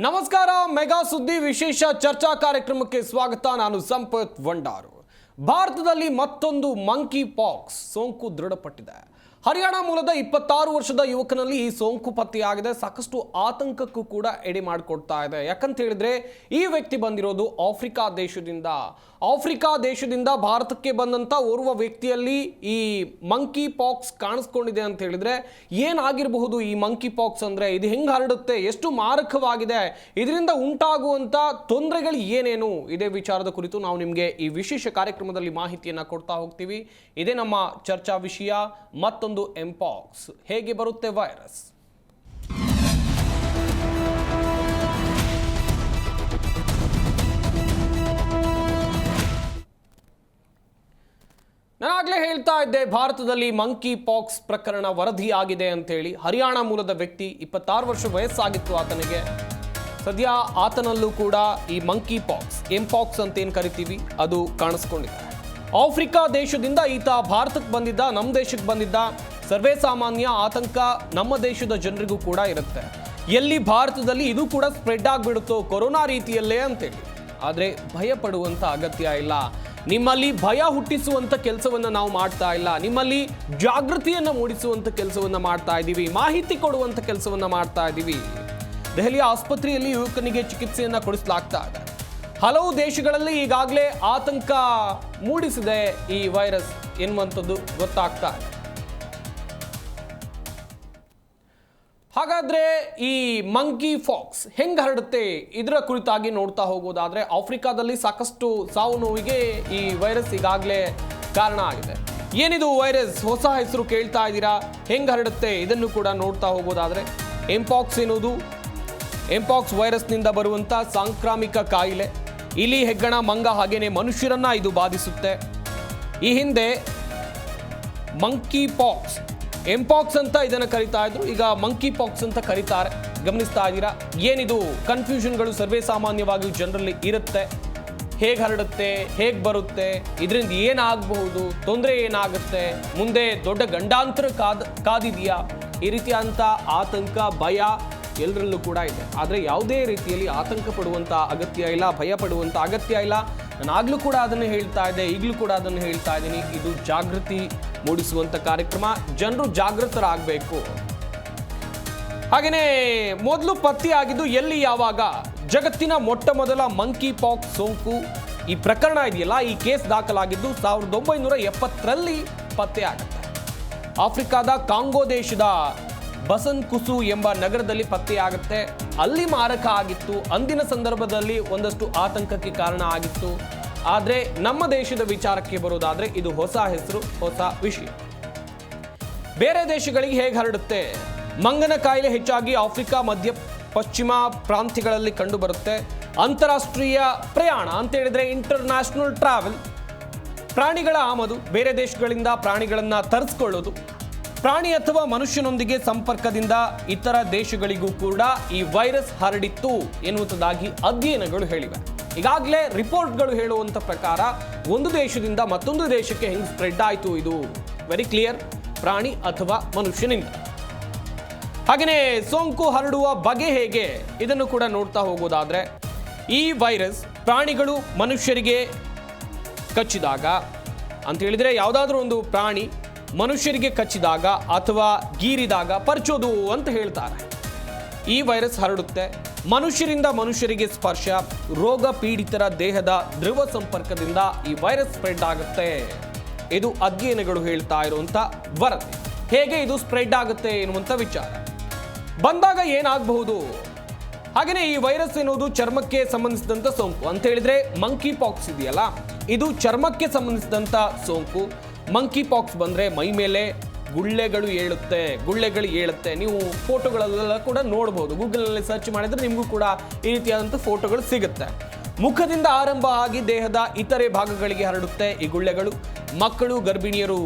ನಮಸ್ಕಾರ. ಮೆಗಾ ಸುದ್ದಿ ವಿಶೇಷ ಚರ್ಚಾ ಕಾರ್ಯಕ್ರಮಕ್ಕೆ ಸ್ವಾಗತ. ನಾನು ಸಂಪತ್ ವಂಡಾರು. ಭಾರತದಲ್ಲಿ ಮತ್ತೊಂದು ಮಂಕಿ ಪಾಕ್ಸ್ ಸೋಂಕು ದೃಢಪಟ್ಟಿದೆ. ಹರಿಯಾಣ ಮೂಲದ 26 ವರ್ಷದ ಯುವಕನಲ್ಲಿ ಈ ಸೋಂಕು ಪತ್ತೆಯಾಗಿದೆ. ಸಾಕಷ್ಟು ಆತಂಕಕ್ಕೂ ಕೂಡ ಎಡೆ ಮಾಡಿಕೊಡ್ತಾ ಇದೆ. ಯಾಕಂತ ಹೇಳಿದ್ರೆ ಈ ವ್ಯಕ್ತಿ ಬಂದಿರೋದು ಆಫ್ರಿಕಾ ದೇಶದಿಂದ ಭಾರತಕ್ಕೆ ಬಂದಂತ ಓರ್ವ ವ್ಯಕ್ತಿಯಲ್ಲಿ ಈ ಮಂಕಿ ಪಾಕ್ಸ್ ಕಾಣಿಸ್ಕೊಂಡಿದೆ ಅಂತ ಹೇಳಿದ್ರೆ ಏನಾಗಿರಬಹುದು ಈ ಮಂಕಿ ಪಾಕ್ಸ್ ಅಂದ್ರೆ, ಇದು ಹೆಂಗ್ ಹರಡುತ್ತೆ, ಎಷ್ಟು ಮಾರಕವಾಗಿದೆ, ಇದರಿಂದ ಉಂಟಾಗುವಂತ ತೊಂದರೆಗಳು ಏನೇನು, ಇದೇ ವಿಚಾರದ ಕುರಿತು ನಾವು ನಿಮಗೆ ಈ ವಿಶೇಷ ಕಾರ್ಯಕ್ರಮದಲ್ಲಿ ಮಾಹಿತಿಯನ್ನ ಕೊಡ್ತಾ ಹೋಗ್ತೀವಿ. ಇದೇ ನಮ್ಮ ಚರ್ಚಾ ವಿಷಯ. ಮತ್ತೊಂದು ಎಂಪಾಕ್ಸ್, ಹೇಗೆ ಬರುತ್ತೆ ವೈರಸ್? ನಾನಾಗಲೇ ಹೇಳ್ತಾ ಇದ್ದೆ, ಭಾರತದಲ್ಲಿ ಮಂಕಿ ಪಾಕ್ಸ್ ಪ್ರಕರಣ ವರದಿಯಾಗಿದೆ ಅಂತೇಳಿ. ಹರಿಯಾಣ ಮೂಲದ ವ್ಯಕ್ತಿ, 26 ವರ್ಷ ವಯಸ್ಸಾಗಿತ್ತು ಆತನಿಗೆ. ಸದ್ಯ ಆತನಲ್ಲೂ ಕೂಡ ಈ ಮಂಕಿ ಪಾಕ್ಸ್, ಎಂಪಾಕ್ಸ್ ಅಂತ ಏನು ಕರಿತೀವಿ, ಅದು ಕಾಣಿಸ್ಕೊಂಡಿದೆ. ಆಫ್ರಿಕಾ ದೇಶದಿಂದ ಈತ ಭಾರತಕ್ಕೆ ಬಂದಿದ್ದ, ನಮ್ಮ ದೇಶಕ್ಕೆ ಬಂದಿದ್ದ. ಸರ್ವೇ ಸಾಮಾನ್ಯ ಆತಂಕ ನಮ್ಮ ದೇಶದ ಜನರಿಗೂ ಕೂಡ ಇರುತ್ತೆ, ಎಲ್ಲಿ ಭಾರತದಲ್ಲಿ ಇದು ಕೂಡ ಸ್ಪ್ರೆಡ್ ಆಗಿಬಿಡುತ್ತೋ ಕೊರೋನಾ ರೀತಿಯಲ್ಲೇ ಅಂತೇಳಿ. ಆದರೆ ಭಯ ಪಡುವಂಥ ಅಗತ್ಯ ಇಲ್ಲ. ನಿಮ್ಮಲ್ಲಿ ಭಯ ಹುಟ್ಟಿಸುವಂಥ ಕೆಲಸವನ್ನು ನಾವು ಮಾಡ್ತಾ ಇಲ್ಲ. ನಿಮ್ಮಲ್ಲಿ ಜಾಗೃತಿಯನ್ನು ಮೂಡಿಸುವಂಥ ಕೆಲಸವನ್ನು ಮಾಡ್ತಾ ಇದ್ದೀವಿ, ಮಾಹಿತಿ ಕೊಡುವಂಥ ಕೆಲಸವನ್ನು ಮಾಡ್ತಾ ಇದ್ದೀವಿ. ದೆಹಲಿಯ ಆಸ್ಪತ್ರೆಯಲ್ಲಿ ಯುವಕನಿಗೆ ಚಿಕಿತ್ಸೆಯನ್ನು ಕೊಡಿಸಲಾಗ್ತಾ ಇದೆ. ಹಲವು ದೇಶಗಳಲ್ಲಿ ಈಗಾಗಲೇ ಆತಂಕ ಮೂಡಿಸಿದೆ ಈ ವೈರಸ್ ಎನ್ನುವಂಥದ್ದು ಗೊತ್ತಾಗ್ತಾ ಇದೆ. ಹಾಗಾದ್ರೆ ಈ ಮಂಕಿ ಪಾಕ್ಸ್ ಹೆಂಗ್ ಹರಡುತ್ತೆ, ಇದರ ಕುರಿತಾಗಿ ನೋಡ್ತಾ ಹೋಗೋದಾದ್ರೆ, ಆಫ್ರಿಕಾದಲ್ಲಿ ಸಾಕಷ್ಟು ಸಾವು ನೋವಿಗೆ ಈ ವೈರಸ್ ಈಗಾಗಲೇ ಕಾರಣ ಆಗಿದೆ. ಏನಿದು ವೈರಸ್, ಹೊಸ ಹೆಸರು ಕೇಳ್ತಾ ಇದ್ದೀರಾ, ಹೆಂಗ್ ಹರಡುತ್ತೆ, ಇದನ್ನು ಕೂಡ ನೋಡ್ತಾ ಹೋಗೋದಾದ್ರೆ, ಎಂಪಾಕ್ಸ್ ಎನ್ನುವುದು ಎಂಪಾಕ್ಸ್ ವೈರಸ್ನಿಂದ ಬರುವಂತ ಸಾಂಕ್ರಾಮಿಕ ಕಾಯಿಲೆ. ಇಲಿ, ಹೆಗ್ಗಣ, ಮಂಗ ಹಾಗೇನೆ ಮನುಷ್ಯರನ್ನ ಇದು ಬಾಧಿಸುತ್ತೆ. ಈ ಹಿಂದೆ ಮಂಕಿ ಪಾಕ್ಸ್, ಎಂಪಾಕ್ಸ್ ಅಂತ ಇದನ್ನು ಕರಿತಾ ಇದ್ರು, ಈಗ ಮಂಕಿ ಪಾಕ್ಸ್ ಅಂತ ಕರೀತಾರೆ. ಗಮನಿಸ್ತಾ ಇದ್ದೀರಾ, ಏನಿದು ಕನ್ಫ್ಯೂಷನ್ಗಳು ಸರ್ವೇ ಸಾಮಾನ್ಯವಾಗಿ ಜನರಲ್ಲಿ ಇರುತ್ತೆ. ಹೇಗೆ ಹರಡುತ್ತೆ, ಹೇಗೆ ಬರುತ್ತೆ, ಇದರಿಂದ ಏನಾಗಬಹುದು, ತೊಂದರೆ ಏನಾಗುತ್ತೆ, ಮುಂದೆ ದೊಡ್ಡ ಗಂಡಾಂತರ ಕಾದಿದೆಯಾ, ಈ ರೀತಿಯಾದಂಥ ಆತಂಕ, ಭಯ ಎಲ್ಲರಲ್ಲೂ ಕೂಡ ಇದೆ. ಆದರೆ ಯಾವುದೇ ರೀತಿಯಲ್ಲಿ ಆತಂಕ ಪಡುವಂಥ ಅಗತ್ಯ ಇಲ್ಲ, ಭಯ ಪಡುವಂಥ ಅಗತ್ಯ ಇಲ್ಲ. ನಾನು ಆಗಲೂ ಕೂಡ ಅದನ್ನು ಹೇಳ್ತಾ ಇದ್ದೆ, ಈಗಲೂ ಕೂಡ ಅದನ್ನು ಹೇಳ್ತಾ ಇದ್ದೀನಿ. ಇದು ಜಾಗೃತಿ ಮೂಡಿಸುವಂಥ ಕಾರ್ಯಕ್ರಮ, ಜನರು ಜಾಗೃತರಾಗಬೇಕು. ಹಾಗೆಯೇ ಮೊದಲು ಪತ್ತೆಯಾಗಿದ್ದು ಎಲ್ಲಿ, ಯಾವಾಗ? ಜಗತ್ತಿನ ಮೊಟ್ಟ ಮೊದಲ ಮಂಕಿ ಪಾಕ್ಸ್ ಸೋಂಕು ಈ ಪ್ರಕರಣ ಇದೆಯಲ್ಲ, ಈ ಕೇಸ್ ದಾಖಲಾಗಿದ್ದು 1970ರಲ್ಲಿ ಪತ್ತೆಯಾಗುತ್ತೆ. ಆಫ್ರಿಕಾದ ಕಾಂಗೋ ದೇಶದ ಬಸನ್ಕುಸು ಎಂಬ ನಗರದಲ್ಲಿ ಪತ್ತೆಯಾಗುತ್ತೆ. ಅಲ್ಲಿ ಮಾರಕ ಆಗಿತ್ತು. ಅಂದಿನ ಸಂದರ್ಭದಲ್ಲಿ ಒಂದಷ್ಟು ಆತಂಕಕ್ಕೆ ಕಾರಣ ಆಗಿತ್ತು. ಆದರೆ ನಮ್ಮ ದೇಶದ ವಿಚಾರಕ್ಕೆ ಬರೋದಾದ್ರೆ ಇದು ಹೊಸ ಹೆಸರು, ಹೊಸ ವಿಷಯ. ಬೇರೆ ದೇಶಗಳಿಗೆ ಹೇಗೆ ಹರಡುತ್ತೆ? ಮಂಗನ ಕಾಯಿಲೆ ಹೆಚ್ಚಾಗಿ ಆಫ್ರಿಕಾ, ಮಧ್ಯ ಪಶ್ಚಿಮ ಪ್ರಾಂತ್ಯಗಳಲ್ಲಿ ಕಂಡುಬರುತ್ತೆ. ಅಂತಾರಾಷ್ಟ್ರೀಯ ಪ್ರಯಾಣ ಅಂತ ಹೇಳಿದ್ರೆ ಇಂಟರ್ನ್ಯಾಷನಲ್ ಟ್ರಾವೆಲ್, ಪ್ರಾಣಿಗಳ ಆಮದು, ಬೇರೆ ದೇಶಗಳಿಂದ ಪ್ರಾಣಿಗಳನ್ನ ತರಿಸ್ಕೊಳ್ಳೋದು, ಪ್ರಾಣಿ ಅಥವಾ ಮನುಷ್ಯನೊಂದಿಗೆ ಸಂಪರ್ಕದಿಂದ ಇತರ ದೇಶಗಳಿಗೂ ಕೂಡ ಈ ವೈರಸ್ ಹರಡಿತ್ತು ಎನ್ನುವುದಾಗಿ ಅಧ್ಯಯನಗಳು ಹೇಳಿವೆ. ಈಗಾಗಲೇ ರಿಪೋರ್ಟ್ಗಳು ಹೇಳುವಂತ ಪ್ರಕಾರ ಒಂದು ದೇಶದಿಂದ ಮತ್ತೊಂದು ದೇಶಕ್ಕೆ ಹೆಂಗ್ ಸ್ಪ್ರೆಡ್ ಆಯಿತು, ಇದು ವೆರಿ ಕ್ಲಿಯರ್, ಪ್ರಾಣಿ ಅಥವಾ ಮನುಷ್ಯನಿಂದ. ಹಾಗೆಯೇ ಸೋಂಕು ಹರಡುವ ಬಗೆ ಹೇಗೆ, ಇದನ್ನು ಕೂಡ ನೋಡ್ತಾ ಹೋಗೋದಾದ್ರೆ, ಈ ವೈರಸ್ ಪ್ರಾಣಿಗಳು ಮನುಷ್ಯರಿಗೆ ಕಚ್ಚಿದಾಗ ಅಂತ ಹೇಳಿದ್ರೆ, ಯಾವುದಾದ್ರೂ ಒಂದು ಪ್ರಾಣಿ ಮನುಷ್ಯರಿಗೆ ಕಚ್ಚಿದಾಗ ಅಥವಾ ಗೀರಿದಾಗ ಪರ್ಚೋದು ಅಂತ ಹೇಳ್ತಾರೆ. ಈ ವೈರಸ್ ಹರಡುತ್ತೆ. ಮನುಷ್ಯರಿಂದ ಮನುಷ್ಯರಿಗೆ ಸ್ಪರ್ಶ, ರೋಗ ಪೀಡಿತರ ದೇಹದ ದ್ರವ ಸಂಪರ್ಕದಿಂದ ಈ ವೈರಸ್ ಸ್ಪ್ರೆಡ್ ಆಗುತ್ತೆ. ಇದು ಅಧ್ಯಯನಗಳು ಹೇಳ್ತಾ ಇರುವಂತ ವರದಿ. ಹೇಗೆ ಇದು ಸ್ಪ್ರೆಡ್ ಆಗುತ್ತೆ ಎನ್ನುವಂತ ವಿಚಾರ ಬಂದಾಗ ಏನಾಗಬಹುದು? ಹಾಗೆಯೇ ಈ ವೈರಸ್ ಎನ್ನುವುದು ಚರ್ಮಕ್ಕೆ ಸಂಬಂಧಿಸಿದಂತ ಸೋಂಕು ಅಂತ ಹೇಳಿದ್ರೆ, ಮಂಕಿ ಪಾಕ್ಸ್ ಇದೆಯಲ್ಲ, ಇದು ಚರ್ಮಕ್ಕೆ ಸಂಬಂಧಿಸಿದಂತ ಸೋಂಕು. ಮಂಕಿ ಪಾಕ್ಸ್ ಬಂದರೆ ಮೈ ಮೇಲೆ ಗುಳ್ಳೆಗಳು ಏಳುತ್ತೆ. ನೀವು ಫೋಟೋಗಳೆಲ್ಲ ಕೂಡ ನೋಡ್ಬೋದು, ಗೂಗಲ್ನಲ್ಲಿ ಸರ್ಚ್ ಮಾಡಿದ್ರೆ ನಿಮಗೂ ಕೂಡ ಈ ರೀತಿಯಾದಂಥ ಫೋಟೋಗಳು ಸಿಗುತ್ತೆ. ಮುಖದಿಂದ ಆರಂಭ ಆಗಿ ದೇಹದ ಇತರೆ ಭಾಗಗಳಿಗೆ ಹರಡುತ್ತೆ ಈ ಗುಳ್ಳೆಗಳು. ಮಕ್ಕಳು, ಗರ್ಭಿಣಿಯರು,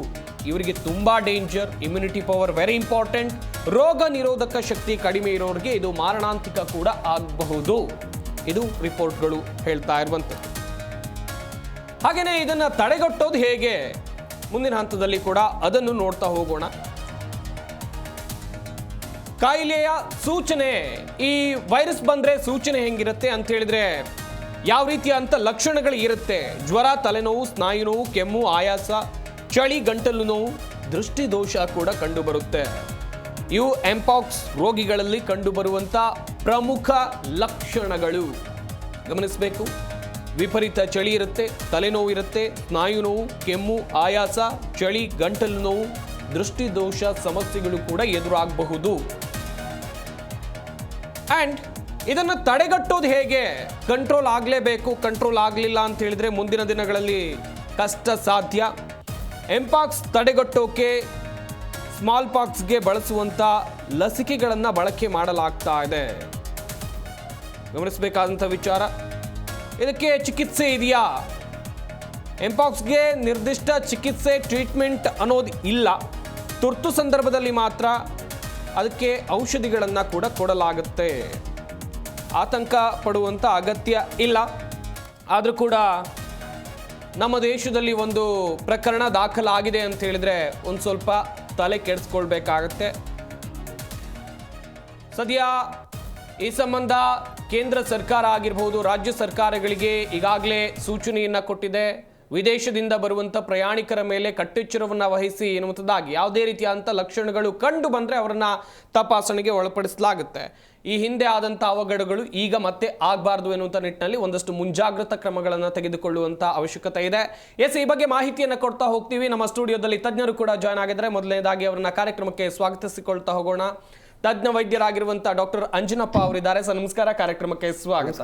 ಇವರಿಗೆ ತುಂಬಾ danger. Immunity power very important. ರೋಗ ನಿರೋಧಕ ಶಕ್ತಿ ಕಡಿಮೆ ಇರೋರಿಗೆ ಇದು ಮಾರಣಾಂತಿಕ ಕೂಡ ಆಗಬಹುದು. ಇದು ರಿಪೋರ್ಟ್ಗಳು ಹೇಳ್ತಾ ಇರುವಂಥದ್ದು. ಹಾಗೆಯೇ ಇದನ್ನು ತಡೆಗಟ್ಟೋದು ಹೇಗೆ, ಮುಂದಿನ ಹಂತದಲ್ಲಿ ಕೂಡ ಅದನ್ನು ನೋಡ್ತಾ ಹೋಗೋಣ. ಕಾಯಿಲೆಯ ಸೂಚನೆ, ಈ ವೈರಸ್ ಬಂದ್ರೆ ಸೂಚನೆ ಹೆಂಗಿರುತ್ತೆ ಅಂತ ಹೇಳಿದ್ರೆ ಯಾವ ರೀತಿಯ ಅಂತ ಲಕ್ಷಣಗಳು ಇರುತ್ತೆ? ಜ್ವರ, ತಲೆನೋವು, ಸ್ನಾಯು ನೋವು, ಕೆಮ್ಮು, ಆಯಾಸ, ಚಳಿ, ಗಂಟಲು ನೋವು, ದೃಷ್ಟಿ ದೋಷ ಕೂಡ ಕಂಡುಬರುತ್ತೆ. ಇವು ಎಂಪಾಕ್ಸ್ ರೋಗಿಗಳಲ್ಲಿ ಕಂಡುಬರುವಂಥ ಪ್ರಮುಖ ಲಕ್ಷಣಗಳು. ಗಮನಿಸಬೇಕು. ವಿಪರೀತ ಚಳಿ ಇರುತ್ತೆ, ತಲೆನೋವು ಇರುತ್ತೆ, ಸ್ನಾಯು ನೋವು, ಕೆಮ್ಮು, ಆಯಾಸ, ಚಳಿ, ಗಂಟಲು ನೋವು, ದೃಷ್ಟಿ ದೋಷ ಸಮಸ್ಯೆಗಳು ಕೂಡ ಎದುರಾಗಬಹುದು. ಆ್ಯಂಡ್ ಇದನ್ನು ತಡೆಗಟ್ಟೋದು ಹೇಗೆ? ಕಂಟ್ರೋಲ್ ಆಗಲೇಬೇಕು. ಕಂಟ್ರೋಲ್ ಆಗಲಿಲ್ಲ ಅಂತ ಹೇಳಿದ್ರೆ ಮುಂದಿನ ದಿನಗಳಲ್ಲಿ ಕಷ್ಟ ಸಾಧ್ಯ. ಎಂಪಾಕ್ಸ್ ತಡೆಗಟ್ಟೋಕೆ ಸ್ಮಾಲ್ ಪಾಕ್ಸ್ಗೆ ಬಳಸುವಂಥ ಲಸಿಕೆಗಳನ್ನು ಬಳಕೆ ಮಾಡಲಾಗ್ತಾ ಇದೆ. ಗಮನಿಸಬೇಕಾದಂಥ ವಿಚಾರ. ಇದಕ್ಕೆ ಚಿಕಿತ್ಸೆ ಇದೆಯಾ? ಎಂಪಾಕ್ಸ್ಗೆ ನಿರ್ದಿಷ್ಟ ಚಿಕಿತ್ಸೆ, ಟ್ರೀಟ್ಮೆಂಟ್ ಅನ್ನೋದು ಇಲ್ಲ. ತುರ್ತು ಸಂದರ್ಭದಲ್ಲಿ ಮಾತ್ರ ಅದಕ್ಕೆ ಔಷಧಿಗಳನ್ನು ಕೂಡ ಕೊಡಲಾಗುತ್ತೆ. ಆತಂಕ ಪಡುವಂಥ ಅಗತ್ಯ ಇಲ್ಲ. ಆದರೂ ಕೂಡ ನಮ್ಮ ದೇಶದಲ್ಲಿ ಒಂದು ಪ್ರಕರಣ ದಾಖಲಾಗಿದೆ ಅಂತ ಹೇಳಿದ್ರೆ ಒಂದು ಸ್ವಲ್ಪ ತಲೆ ಕೆಡಿಸ್ಕೊಳ್ಬೇಕಾಗತ್ತೆ. ಸದ್ಯ ಈ ಸಂಬಂಧ ಕೇಂದ್ರ ಸರ್ಕಾರ ಆಗಿರಬಹುದು, ರಾಜ್ಯ ಸರ್ಕಾರಗಳಿಗೆ ಈಗಾಗಲೇ ಸೂಚನೆಯನ್ನು ಕೊಟ್ಟಿದೆ. ವಿದೇಶದಿಂದ ಬರುವಂಥ ಪ್ರಯಾಣಿಕರ ಮೇಲೆ ಕಟ್ಟೆಚ್ಚರವನ್ನು ವಹಿಸಿ ಎನ್ನುವಂಥದ್ದಾಗಿ ಯಾವುದೇ ರೀತಿಯಾದಂಥ ಲಕ್ಷಣಗಳು ಕಂಡು ಬಂದರೆ ಅವರನ್ನು ತಪಾಸಣೆಗೆ ಒಳಪಡಿಸಲಾಗುತ್ತೆ. ಈ ಹಿಂದೆ ಆದಂಥ ಅವಘಡಗಳು ಈಗ ಮತ್ತೆ ಆಗಬಾರ್ದು ಎನ್ನುವಂಥ ನಿಟ್ಟಿನಲ್ಲಿ ಒಂದಷ್ಟು ಮುಂಜಾಗ್ರತಾ ಕ್ರಮಗಳನ್ನು ತೆಗೆದುಕೊಳ್ಳುವಂಥ ಅವಶ್ಯಕತೆ ಇದೆ. ಈ ಬಗ್ಗೆ ಮಾಹಿತಿಯನ್ನು ಕೊಡ್ತಾ ಹೋಗ್ತೀವಿ. ನಮ್ಮ ಸ್ಟುಡಿಯೋದಲ್ಲಿ ತಜ್ಞರು ಕೂಡ ಜಾಯ್ನ್ ಆಗಿದ್ದಾರೆ. ಮೊದಲನೇದಾಗಿ ಅವರನ್ನ ಕಾರ್ಯಕ್ರಮಕ್ಕೆ ಸ್ವಾಗತಿಸಿಕೊಳ್ತಾ ಹೋಗೋಣ. ತಜ್ಞ ವೈದ್ಯರಾಗಿರುವಂಥ ಡಾಕ್ಟರ್ ಅಂಜನಪ್ಪ ಅವರಿದ್ದಾರೆ. ಸರ್ ನಮಸ್ಕಾರ, ಕಾರ್ಯಕ್ರಮಕ್ಕೆ ಸ್ವಾಗತ.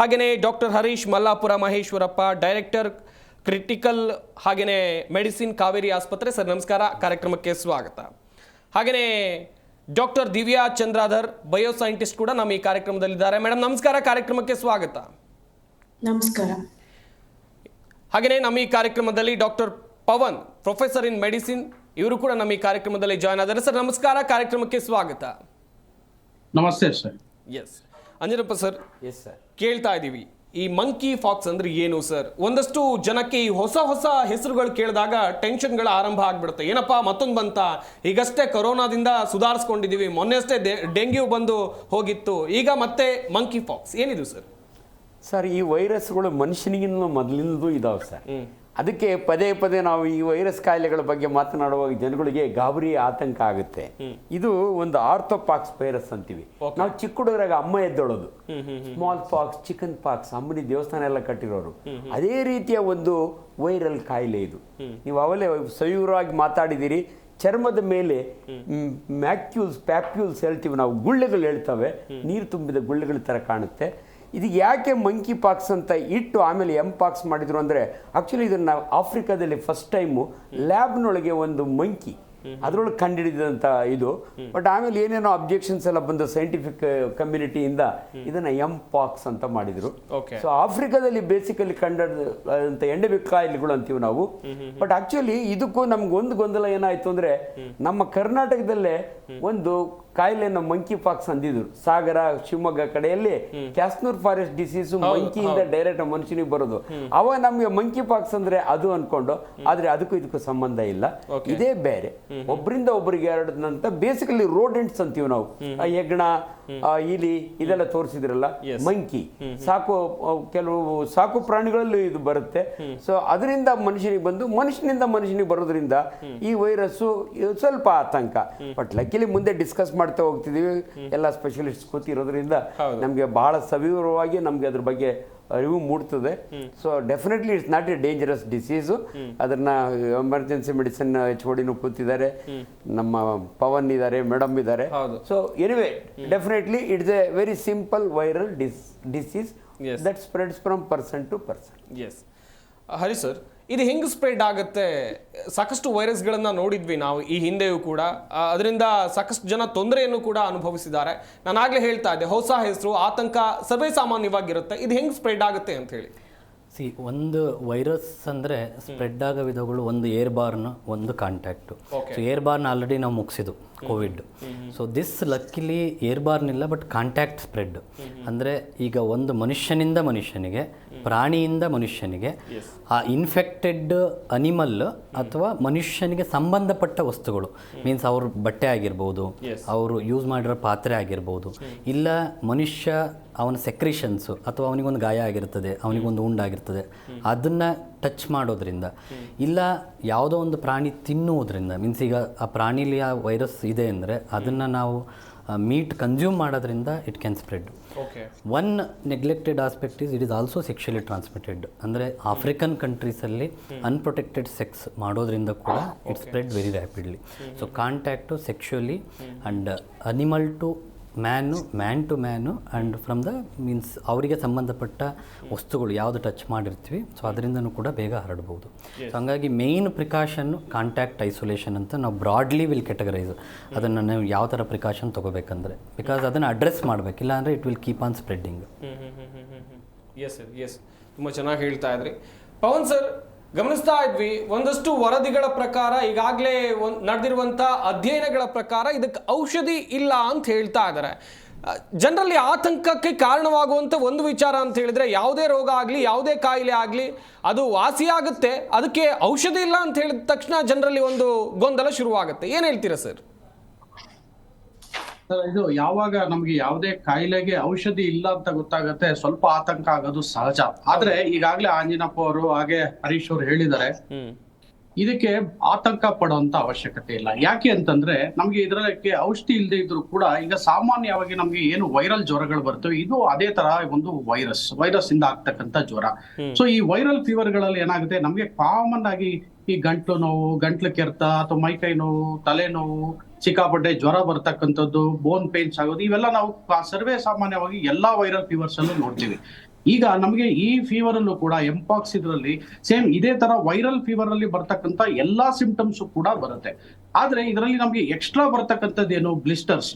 ಹಾಗೆಯೇ doctor Harish Mallapura Maheshwarappa, director critical ಹಾಗೆಯೇ ಮೆಡಿಸಿನ್, ಕಾವೇರಿ ಆಸ್ಪತ್ರೆ. ಸರ್ ನಮಸ್ಕಾರ, ಕಾರ್ಯಕ್ರಮಕ್ಕೆ ಸ್ವಾಗತ. ಹಾಗೆಯೇ ಡಾಕ್ಟರ್ ದಿವ್ಯಾ ಚಂದ್ರಾಧರ್, ಬಯೋಸೈಂಟಿಸ್ಟ್ ಕೂಡ ನಮ್ಮ ಈ ಕಾರ್ಯಕ್ರಮದಲ್ಲಿದ್ದಾರೆ. ಮೇಡಮ್ ನಮಸ್ಕಾರ, ಕಾರ್ಯಕ್ರಮಕ್ಕೆ ಸ್ವಾಗತ. ನಮಸ್ಕಾರ. ಹಾಗೆಯೇ ನಮ್ಮ ಈ ಕಾರ್ಯಕ್ರಮದಲ್ಲಿ doctor Pavan, professor in medicine, ಇವರು ಕೂಡ ನಮ್ಮ ಈ ಕಾರ್ಯಕ್ರಮದಲ್ಲಿ ಜಾಯ್ನ್ ಆದರೆ. ಸರ್ ನಮಸ್ಕಾರ, ಕಾರ್ಯಕ್ರಮಕ್ಕೆ ಸ್ವಾಗತ. ನಮಸ್ತೆ sir. Yes Anjanappa sir, yes sir, ಕೇಳ್ತಾ ಇದ್ದೀವಿ ಈ ಮಂಕಿ ಫಾಕ್ಸ್ ಅಂದ್ರೆ ಏನು ಸರ್? ಒಂದಷ್ಟು ಜನಕ್ಕೆ ಈ ಹೊಸ ಹೆಸರುಗಳು ಕೇಳಿದಾಗ ಟೆನ್ಷನ್ಗಳು ಆರಂಭ ಆಗ್ಬಿಡುತ್ತೆ. ಏನಪ್ಪ ಮತ್ತೊಂದು ಬಂತ, ಈಗಷ್ಟೇ ಕೊರೋನಾದಿಂದ ಸುಧಾರಿಸ್ಕೊಂಡಿದೀವಿ, ಮೊನ್ನೆ ಅಷ್ಟೇ ಡೆಂಗ್ಯೂ ಬಂದು ಹೋಗಿತ್ತು, ಈಗ ಮತ್ತೆ ಮಂಕಿ ಫಾಕ್ಸ್ ಏನಿದು ಸರ್? ಸರ್, ಈ ವೈರಸ್ಗಳು ಮನುಷ್ಯನಿಗಿಂತ ಮೊದಲಿಂದೂ ಇದಾವೆ ಸರ್. ಅದಕ್ಕೆ ಪದೇ ಪದೇ ನಾವು ಈ ವೈರಸ್ ಕಾಯಿಲೆಗಳ ಬಗ್ಗೆ ಮಾತನಾಡುವಾಗ ಜನಗಳಿಗೆ ಗಾಬರಿ, ಆತಂಕ ಆಗುತ್ತೆ. ಇದು ಒಂದು ಆರ್ಥೋಪಾಕ್ಸ್ ವೈರಸ್ ಅಂತೀವಿ ನಾವು. ಚಿಕ್ಕ ಹುಡುಗರಾಗ ಅಮ್ಮ ಎದ್ದೊಳೋದು, ಸ್ಮಾಲ್ ಪಾಕ್ಸ್, ಚಿಕನ್ ಪಾಕ್ಸ್, ಅಮ್ಮನಿ ದೇವಸ್ಥಾನ ಎಲ್ಲ ಕಟ್ಟಿರೋರು, ಅದೇ ರೀತಿಯ ಒಂದು ವೈರಲ್ ಕಾಯಿಲೆ ಇದು. ನೀವು ಅವಲೇ ಸವಿವರವಾಗಿ ಮಾತಾಡಿದ್ದೀರಿ. ಚರ್ಮದ ಮೇಲೆ ಮ್ಯಾಕ್ಯೂಲ್ಸ್, ಪ್ಯಾಪ್ಯೂಲ್ಸ್ ಹೇಳ್ತೀವಿ ನಾವು, ಗುಳ್ಳೆಗಳು ಹೇಳ್ತವೆ, ನೀರು ತುಂಬಿದ ಗುಳ್ಳೆಗಳ ಥರ ಕಾಣುತ್ತೆ. ಇದು ಯಾಕೆ ಮಂಕಿ ಪಾಕ್ಸ್ ಅಂತ ಇಟ್ಟು ಆಮೇಲೆ ಪಾಕ್ಸ್ ಮಾಡಿದ್ರು ಅಂದರೆ, ಆ್ಯಕ್ಚುಲಿ ಇದನ್ನು ಆಫ್ರಿಕಾದಲ್ಲಿ ಫಸ್ಟ್ ಟೈಮು ಲ್ಯಾಬ್ನೊಳಗೆ ಒಂದು ಮಂಕಿ ಅದರೊಳಗೆ ಕಂಡುಹಿಡಿದಂಥ ಇದು. ಬಟ್ ಆಮೇಲೆ ಏನೇನೋ ಅಬ್ಜೆಕ್ಷನ್ಸ್ ಎಲ್ಲ ಬಂದು ಸೈಂಟಿಫಿಕ್ ಕಮ್ಯುನಿಟಿಯಿಂದ ಇದನ್ನು ಪಾಕ್ಸ್ ಅಂತ ಮಾಡಿದರು. ಸೊ ಆಫ್ರಿಕಾದಲ್ಲಿ ಬೇಸಿಕಲಿ ಕಂಡಂಥ ಎಂಡೆಮಿಕ್ ಕಾಯಿಲೆಗಳು ಅಂತೀವಿ ನಾವು. ಬಟ್ ಆ್ಯಕ್ಚುಲಿ ಇದಕ್ಕೂ ನಮ್ಗೆ ಒಂದು ಗೊಂದಲ ಏನಾಯಿತು ಅಂದರೆ, ನಮ್ಮ ಕರ್ನಾಟಕದಲ್ಲೇ ಒಂದು ಕಾಯಿಲೆಯನ್ನು ಮಂಕಿ ಪಾಕ್ಸ್ ಅಂದಿದ್ರು. ಸಾಗರ, ಶಿವಮೊಗ್ಗ ಕಡೆಯಲ್ಲಿ ಕ್ಯಾಸ್ನೂರ್ ಫಾರೆಸ್ಟ್ ಡಿಸೀಸು ಮಂಕಿಯಿಂದ ಡೈರೆಕ್ಟ್ ಮನುಷ್ಯನಿಗೆ ಬರೋದು. ಅವಾಗ ನಮಗೆ ಮಂಕಿ ಪಾಕ್ಸ್ ಅಂದ್ರೆ ಅದು ಅನ್ಕೊಂಡು, ಆದ್ರೆ ಅದಕ್ಕೂ ಇದಕ್ಕೂ ಸಂಬಂಧ ಇಲ್ಲ, ಇದೇ ಬೇರೆ. ಒಬ್ಬರಿಂದ ಒಬ್ಬರಿಗೆ ಹರಡದಂತ ಬೇಸಿಕಲಿ ರೋಡೆಂಟ್ಸ್ ಅಂತೀವಿ ನಾವು. ಹೆಗ್ಗಣ, ಇಲಿ ಇದೆಲ್ಲ ತೋರಿಸಿದ್ರಲ್ಲ, ಮಂಕಿ ಕೆಲವು ಸಾಕು ಪ್ರಾಣಿಗಳಲ್ಲೂ ಇದು ಬರುತ್ತೆ. ಸೊ ಅದರಿಂದ ಮನುಷ್ಯನಿಗೆ ಬಂದು ಮನುಷ್ಯನಿಂದ ಮನುಷ್ಯನಿಗೆ ಬರೋದ್ರಿಂದ ಈ ವೈರಸ್ಸು ಸ್ವಲ್ಪ ಆತಂಕ. ಬಟ್ ಲಕ್ಕಿಲಿ ಮುಂದೆ ಡಿಸ್ಕಸ್ ಮಾಡ್ತಾ ಹೋಗ್ತಿದೀವಿ, ಎಲ್ಲ ಸ್ಪೆಷಲಿಸ್ಟ್ ಕೂತಿರೋದ್ರಿಂದ ನಮ್ಗೆ ಬಹಳ ಸವಿವರವಾಗಿ ನಮ್ಗೆ ಅದ್ರ ಬಗ್ಗೆ ಅರಿವು ಮೂಡ್ತದೆ. So definitely it's not a dangerous disease. ಅದನ್ನ ಎಮರ್ಜೆನ್ಸಿ ಮೆಡಿಸಿನ್ HODನೂ ಕೂತಿದ್ದಾರೆ, ನಮ್ಮ ಪವನ್ ಇದ್ದಾರೆ, ಮೇಡಮ್ ಇದ್ದಾರೆ. So anyway definitely it's a very simple viral disease that spreads from person to person. Yes Hari sir, ಇದು ಹೆಂಗೆ ಸ್ಪ್ರೆಡ್ ಆಗುತ್ತೆ? ಸಾಕಷ್ಟು ವೈರಸ್ಗಳನ್ನು ನೋಡಿದ್ವಿ ನಾವು ಈ ಹಿಂದೆಯೂ ಕೂಡ, ಅದರಿಂದ ಸಾಕಷ್ಟು ಜನ ತೊಂದರೆಯನ್ನು ಕೂಡ ಅನುಭವಿಸಿದ್ದಾರೆ. ನಾನು ಆಗಲೇ ಹೇಳ್ತಾ ಇದ್ದೆ, ಹೊಸ ಹೆಸರು, ಆತಂಕ ಸರ್ವೇ ಸಾಮಾನ್ಯವಾಗಿರುತ್ತೆ. ಇದು ಹೆಂಗೆ ಸ್ಪ್ರೆಡ್ ಆಗುತ್ತೆ ಅಂತ ಹೇಳಿ. ಒಂದು ವೈರಸ್ ಅಂದರೆ ಸ್ಪ್ರೆಡ್ ಆಗೋ ವಿಧಗಳು ಒಂದು ಏರ್ ಬಾರ್ನ್ ಒಂದು contact. So airborne already ನಾವು ಮುಗಿಸಿದ್ದು Covid. So this luckily airborne ಇಲ್ಲ, ಬಟ್ ಕಾಂಟ್ಯಾಕ್ಟ್ ಸ್ಪ್ರೆಡ್ ಅಂದರೆ ಈಗ ಒಂದು ಮನುಷ್ಯನಿಂದ ಮನುಷ್ಯನಿಗೆ, ಪ್ರಾಣಿಯಿಂದ ಮನುಷ್ಯನಿಗೆ, ಆ ಇನ್ಫೆಕ್ಟೆಡ್ ಅನಿಮಲ್ ಅಥವಾ ಮನುಷ್ಯನಿಗೆ ಸಂಬಂಧಪಟ್ಟ ವಸ್ತುಗಳು, ಮೀನ್ಸ್ ಅವ್ರ ಬಟ್ಟೆ ಆಗಿರ್ಬೋದು, ಅವರು ಯೂಸ್ ಮಾಡಿರೋ ಪಾತ್ರೆ ಆಗಿರ್ಬೋದು, ಇಲ್ಲ ಮನುಷ್ಯ ಅವನ ಸೆಕ್ರಿಷನ್ಸು ಅಥವಾ ಅವನಿಗೊಂದು ಗಾಯ ಆಗಿರ್ತದೆ, ಅವನಿಗೊಂದು ಉಂಡಾಗಿರ್ತದೆ, ಅದನ್ನು ಟಚ್ ಮಾಡೋದ್ರಿಂದ, ಇಲ್ಲ ಯಾವುದೋ ಒಂದು ಪ್ರಾಣಿ ತಿನ್ನುವುದರಿಂದ, ಮೀನ್ಸ್ ಈಗ ಆ ಪ್ರಾಣಿಲಿ ಆ ವೈರಸ್ ಇದೆ ಅಂದರೆ ಅದನ್ನು ನಾವು ಮೀಟ್ ಕನ್ಸ್ಯೂಮ್ ಮಾಡೋದ್ರಿಂದ it can spread. One neglected aspect it is also sexually transmitted. ಅಂದರೆ ಆಫ್ರಿಕನ್ ಕಂಟ್ರೀಸಲ್ಲಿ ಅನ್ಪ್ರೊಟೆಕ್ಟೆಡ್ ಸೆಕ್ಸ್ ಮಾಡೋದ್ರಿಂದ ಕೂಡ it spread very rapidly. So contact sexually and animal to man to man and from the means ಅವರಿಗೆ ಸಂಬಂಧಪಟ್ಟ ವಸ್ತುಗಳು ಯಾವುದು touch ಮಾಡಿರ್ತೀವಿ, so ಅದರಿಂದನೂ ಕೂಡ ಬೇಗ ಹರಡ್ಬೋದು. ಸೊ ಹಾಗಾಗಿ ಮೇಯ್ನ್ ಪ್ರಿಕಾಷನ್ನು ಕಾಂಟ್ಯಾಕ್ಟ್ ಐಸೋಲೇಷನ್ ಅಂತ ನಾವು ಬ್ರಾಡ್ಲಿ ವಿಲ್ ಕೆಟಗರೈಸ್. ಅದನ್ನು ನಾವು ಯಾವ ಥರ ಪ್ರಿಕಾಷನ್ ತೊಗೋಬೇಕಂದ್ರೆ, ಬಿಕಾಸ್ ಅದನ್ನು ಅಡ್ರೆಸ್ ಮಾಡಬೇಕು, ಇಲ್ಲಾಂದರೆ it will keep on spreading. Yes sir, yes, ತುಂಬ ಚೆನ್ನಾಗಿ ಹೇಳ್ತಾ ಇದ್ರಿ. ಪವನ್ ಸರ್, ಗಮನಿಸ್ತಾ ಇದ್ವಿ ಒಂದಷ್ಟು ವರದಿಗಳ ಪ್ರಕಾರ, ಈಗಾಗಲೇ ನಡೆದಿರುವಂಥ ಅಧ್ಯಯನಗಳ ಪ್ರಕಾರ ಇದಕ್ಕೆ ಔಷಧಿ ಇಲ್ಲ ಅಂತ ಹೇಳ್ತಾ ಇದ್ದಾರೆ. ಜನರಲ್ಲಿ ಆತಂಕಕ್ಕೆ ಕಾರಣವಾಗುವಂಥ ಒಂದು ವಿಚಾರ ಅಂತ ಹೇಳಿದ್ರೆ, ಯಾವುದೇ ರೋಗ ಆಗಲಿ, ಯಾವುದೇ ಕಾಯಿಲೆ ಆಗಲಿ, ಅದು ವಾಸಿಯಾಗುತ್ತೆ, ಅದಕ್ಕೆ ಔಷಧಿ ಇಲ್ಲ ಅಂತ ಹೇಳಿದ ತಕ್ಷಣ ಜನರಲ್ಲಿ ಒಂದು ಗೊಂದಲ ಶುರುವಾಗುತ್ತೆ. ಏನು ಹೇಳ್ತೀರಾ ಸರ್? ಇದು ಯಾವಾಗ ನಮ್ಗೆ ಯಾವುದೇ ಕಾಯಿಲೆಗೆ ಔಷಧಿ ಇಲ್ಲ ಅಂತ ಗೊತ್ತಾಗತ್ತೆ, ಸ್ವಲ್ಪ ಆತಂಕ ಆಗೋದು ಸಹಜ. ಆದ್ರೆ ಈಗಾಗ್ಲೇ ಆಂಜಿನಪ್ಪ ಅವರು ಹಾಗೆ ಹರೀಶ್ ಅವರು ಹೇಳಿದ್ದಾರೆ, ಇದಕ್ಕೆ ಆತಂಕ ಪಡುವಂತ ಅವಶ್ಯಕತೆ ಇಲ್ಲ. ಯಾಕೆ ಅಂತಂದ್ರೆ ನಮ್ಗೆ ಇದಕ್ಕೆ ಔಷಧಿ ಇಲ್ಲದೆ ಇದ್ರು ಕೂಡ ಈಗ ಸಾಮಾನ್ಯವಾಗಿ ನಮ್ಗೆ ಏನು ವೈರಲ್ ಜ್ವರಗಳು ಬರ್ತವೆ, ಇದು ಅದೇ ತರ ಒಂದು ವೈರಸ್ ಇಂದ ಆಗ್ತಕ್ಕಂಥ ಜ್ವರ. ಸೊ ಈ ವೈರಲ್ ಫೀವರ್ ಗಳಲ್ಲಿ ಏನಾಗುತ್ತೆ, ನಮ್ಗೆ ಕಾಮನ್ ಆಗಿ ಈ ಗಂಟ್ಲು ನೋವು, ಗಂಟ್ಲು ಕೆರೆತ ಅಥವಾ ಮೈಕೈ ನೋವು, ತಲೆನೋವು, ಸಿಕ್ಕಾಪಟ್ಟೆ ಜ್ವರ ಬರ್ತಕ್ಕಂಥದ್ದು, ಬೋನ್ ಪೇನ್ಸ್ ಆಗೋದು, ಇವೆಲ್ಲ ನಾವು ಸರ್ವೇ ಸಾಮಾನ್ಯವಾಗಿ ಎಲ್ಲಾ ವೈರಲ್ ಫೀವರ್ಸ್ ಅಲ್ಲೂ ನೋಡ್ತೀವಿ. ಈಗ ನಮಗೆ ಈ ಫೀವರ್ ಅಲ್ಲೂ ಕೂಡ ಎಂಪಾಕ್ಸ್ ಇದರಲ್ಲಿ ಸೇಮ್ ಇದೇ ತರ ವೈರಲ್ ಫೀವರ್ ಅಲ್ಲಿ ಬರ್ತಕ್ಕಂಥ ಎಲ್ಲಾ ಸಿಂಪ್ಟಮ್ಸ್ ಕೂಡ ಬರುತ್ತೆ. ಆದ್ರೆ ಇದರಲ್ಲಿ ನಮ್ಗೆ ಎಕ್ಸ್ಟ್ರಾ ಬರ್ತಕ್ಕಂಥದ್ದು ಏನು, ಬ್ಲಿಸ್ಟರ್ಸ್,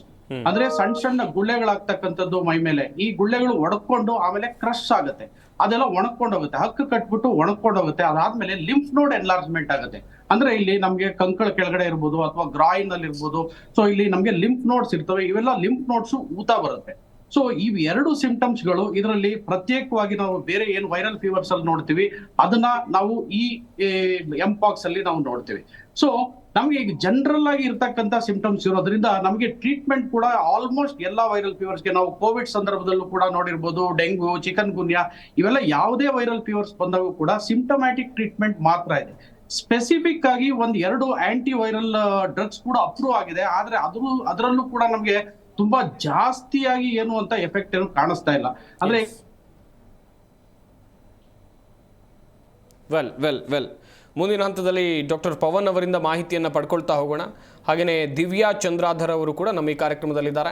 ಅಂದ್ರೆ ಸಣ್ಣ ಸಣ್ಣ ಗುಳ್ಳೆಗಳಾಗ್ತಕ್ಕಂಥದ್ದು ಮೈ ಮೇಲೆ. ಈ ಗುಳ್ಳೆಗಳು ಒಣಕೊಂಡು ಆಮೇಲೆ ಕ್ರಶ್ ಆಗುತ್ತೆ, ಅದೆಲ್ಲ ಒಣಕೊಂಡೋಗುತ್ತೆ, ಹಕ್ಕು ಕಟ್ಬಿಟ್ಟು ಒಣಕೊಂಡೋಗುತ್ತೆ. ಅದಾದ್ಮೇಲೆ ಲಿಂಫ್ ನೋಡ್ ಎನ್ಲಾರ್ಜ್ಮೆಂಟ್ ಆಗುತ್ತೆ. ಅಂದ್ರೆ ಇಲ್ಲಿ ನಮ್ಗೆ ಕಂಕಳ ಕೆಳಗಡೆ ಇರ್ಬೋದು ಅಥವಾ ಗ್ರಾಯಿನ್ ಅಲ್ಲಿ ಇರ್ಬೋದು. ಸೊ ಇಲ್ಲಿ ನಮ್ಗೆ ಲಿಂಫ್ ನೋಡ್ಸ್ ಇರ್ತವೆ, ಇವೆಲ್ಲ ಲಿಂಫ್ ನೋಡ್ಸ್ ಊತ ಬರುತ್ತೆ. ಸೊ ಇವ್ ಎರಡು ಸಿಂಪ್ಟಮ್ಸ್ ಗಳು ಇದರಲ್ಲಿ ಪ್ರತ್ಯೇಕವಾಗಿ ನಾವು ಬೇರೆ ಏನು ವೈರಲ್ ಫೀವರ್ಸ್ ಅಲ್ಲಿ ನೋಡ್ತೀವಿ, ಅದನ್ನ ನಾವು ಈ ಎಂಪಾಕ್ಸ್ ಅಲ್ಲಿ ನಾವು ನೋಡ್ತೀವಿ. ಸೊ ನಮ್ಗೆ ಈಗ ಜನರಲ್ ಆಗಿ ಇರ್ತಕ್ಕಂಥ ಸಿಂಪ್ಟಮ್ಸ್ ಇರೋದ್ರಿಂದ ನಮಗೆ ಟ್ರೀಟ್ಮೆಂಟ್ ಕೂಡ ಆಲ್ಮೋಸ್ಟ್ ಎಲ್ಲಾ ವೈರಲ್ ಫೀವರ್ಸ್ಗೆ, ನಾವು ಕೋವಿಡ್ ಸಂದರ್ಭದಲ್ಲೂ ಕೂಡ ನೋಡಿರ್ಬೋದು, ಡೆಂಗು, ಚಿಕನ್ ಗುನ್ಯಾ, ಇವೆಲ್ಲ ಯಾವುದೇ ವೈರಲ್ ಫೀವರ್ಸ್ ಬಂದಾಗೂ ಕೂಡ ಸಿಂಪ್ಟಮ್ಯಾಟಿಕ್ ಟ್ರೀಟ್ಮೆಂಟ್ ಮಾತ್ರ ಇದೆ. ಸ್ಪೆಸಿಫಿಕ್ ಆಗಿ ಒಂದ್ 2 ಆಂಟಿ ವೈರಲ್ ಡ್ರಗ್ಸ್ ಕೂಡ ಅಪ್ರೂವ್ ಆಗಿದೆ. ಆದ್ರೆ ಅದರಲ್ಲೂ ಕೂಡ ನಮ್ಗೆ ತುಂಬಾ ಜಾಸ್ತಿಯಾಗಿ ಏನು ಅಂತ ಎಫೆಕ್ಟ್ ಏನು ಕಾಣಿಸ್ತಾ ಇಲ್ಲ. ಅಂದ್ರೆ ವೆಲ್ ಮುಂದಿನ ಹಂತದಲ್ಲಿ ಡಾಕ್ಟರ್ ಪವನ್ ಅವರಿಂದ ಮಾಹಿತಿಯನ್ನು ಪಡ್ಕೊಳ್ತಾ ಹೋಗೋಣ. ಹಾಗೆಯೇ ದಿವ್ಯಾ ಚಂದ್ರಾಧರ್ ಅವರು ಕೂಡ ನಮ್ಮ ಈ ಕಾರ್ಯಕ್ರಮದಲ್ಲಿದ್ದಾರೆ.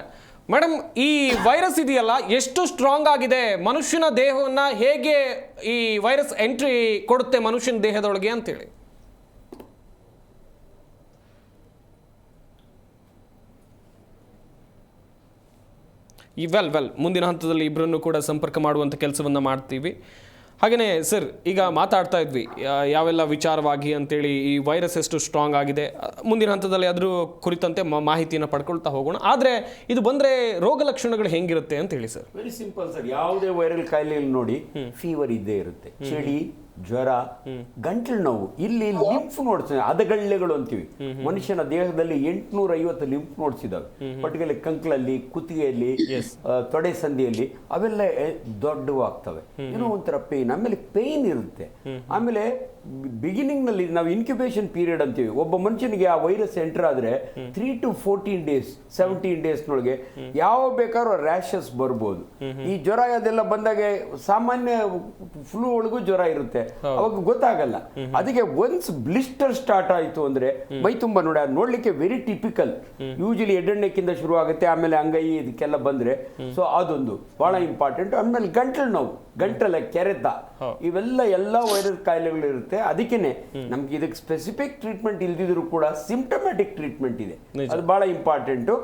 ಮೇಡಮ್, ಈ ವೈರಸ್ ಇದೆಯಲ್ಲ, ಎಷ್ಟು ಸ್ಟ್ರಾಂಗ್ ಆಗಿದೆ, ಮನುಷ್ಯನ ದೇಹವನ್ನು ಹೇಗೆ ಈ ವೈರಸ್ ಎಂಟ್ರಿ ಕೊಡುತ್ತೆ ಮನುಷ್ಯನ ದೇಹದೊಳಗೆ ಅಂತೇಳಿ? ವೆಲ್ ಮುಂದಿನ ಹಂತದಲ್ಲಿ ಇಬ್ಬರನ್ನು ಕೂಡ ಸಂಪರ್ಕ ಮಾಡುವಂಥ ಕೆಲಸವನ್ನು ಮಾಡ್ತೀವಿ. ಹಾಗೆಯೇ ಸರ್, ಈಗ ಮಾತಾಡ್ತಾ ಇದ್ವಿ ಯಾವೆಲ್ಲ ವಿಚಾರವಾಗಿ ಅಂತೇಳಿ, ಈ ವೈರಸ್ ಎಷ್ಟು ಸ್ಟ್ರಾಂಗ್ ಆಗಿದೆ, ಮುಂದಿನ ಹಂತದಲ್ಲಿ ಅದ್ರ ಕುರಿತಂತೆ ಮಾಹಿತಿಯನ್ನು ಪಡ್ಕೊಳ್ತಾ ಹೋಗೋಣ. ಆದರೆ ಇದು ಬಂದರೆ ರೋಗ ಲಕ್ಷಣಗಳು ಹೆಂಗಿರುತ್ತೆ ಅಂತ ಹೇಳಿ ಸರ್. Very simple sir. ಯಾವುದೇ ವೈರಲ್ ಕಾಯಿಲೆಯಲ್ಲಿ ನೋಡಿ ಫೀವರ್ ಇದ್ದೇ ಇರುತ್ತೆ, ಚಳಿ, ಜ್ವರ, ಗಂಟಲು ನೋವು. ಇಲ್ಲಿ ಲಿಂಫ್ ನೋಡ್ಸ್, ಅದಗಳ್ಳೆಗಳು ಅಂತೀವಿ. ಮನುಷ್ಯನ ದೇಹದಲ್ಲಿ 850 ಲಿಂಫ್ ನೋಡ್ಸ್ ಇದಾವೆ. ಪರ್ಟಿಕ್ಯುಲರ್ ಕಂಕ್ಳಲ್ಲಿ, ಕುತ್ತಿಗೆಯಲ್ಲಿ, ತೊಡೆ ಸಂದಿಯಲ್ಲಿ, ಅವೆಲ್ಲ ದೊಡ್ಡವಾಗ್ತವೆ. ಏನೋ ಒಂಥರ ಪೇನ್. ಆಮೇಲೆ ಪೇನ್ ಇರುತ್ತೆ. ಆಮೇಲೆ ಬಿಗಿನಿಂಗ್ ನಲ್ಲಿ ನಾವು ಇನ್ಕ್ಯುಬೇಷನ್ ಪೀರಿಯಡ್ ಅಂತೀವಿ. ಒಬ್ಬ ಮನುಷ್ಯನಿಗೆ ಆ ವೈರಸ್ ಎಂಟರ್ ಆದ್ರೆ 3 to 14 days 17 days ನೊಳಗೆ ಯಾವ ಬೇಕಾದ್ರೂ ರ್ಯಾಷಸ್ ಬರ್ಬೋದು. ಈ ಜ್ವರ ಅದೆಲ್ಲ ಬಂದಾಗ ಸಾಮಾನ್ಯ ಫ್ಲೂ ಒಳಗೂ ಜ್ವರ ಇರುತ್ತೆ, ಅವಾಗ ಗೊತ್ತಾಗಲ್ಲ. ಅದಕ್ಕೆ ಒನ್ಸ್ ಬ್ಲಿಸ್ಟರ್ ಸ್ಟಾರ್ಟ್ ಆಯ್ತು ಅಂದ್ರೆ ಮೈ ತುಂಬಾ ನೋಡಿ, ಅದು ನೋಡ್ಲಿಕ್ಕೆ ವೆರಿ ಟಿಪಿಕಲ್. ಯೂಶಲಿ ಎಡ್ಡೆಣ್ಣೆಕ್ಕಿಂದ ಶುರು ಆಗುತ್ತೆ, ಆಮೇಲೆ ಅಂಗೈ ಇದಕ್ಕೆಲ್ಲ ಬಂದ್ರೆ. ಸೊ ಅದೊಂದು ಬಹಳ ಇಂಪಾರ್ಟೆಂಟ್. ಆಮೇಲೆ ಗಂಟಲು ನೋವು, ಗಂಟಲ ಕೆರೆತ, ಇವೆಲ್ಲ ಎಲ್ಲ ವೈರಲ್ ಕಾಯಿಲೆಗಳು ಇರುತ್ತೆ. ಅದಕ್ಕೇನೆ ನಮ್ಗೆ ಇದಕ್ಕೆ ಸ್ಪೆಸಿಫಿಕ್ ಟ್ರೀಟ್ಮೆಂಟ್ ಇಲ್ದಿದ್ರು ಕೂಡ ಸಿಂಪ್ಟಮ್ಯಾಟಿಕ್ ಟ್ರೀಟ್ಮೆಂಟ್ ಇದೆ, ಅದು ಬಹಳ important.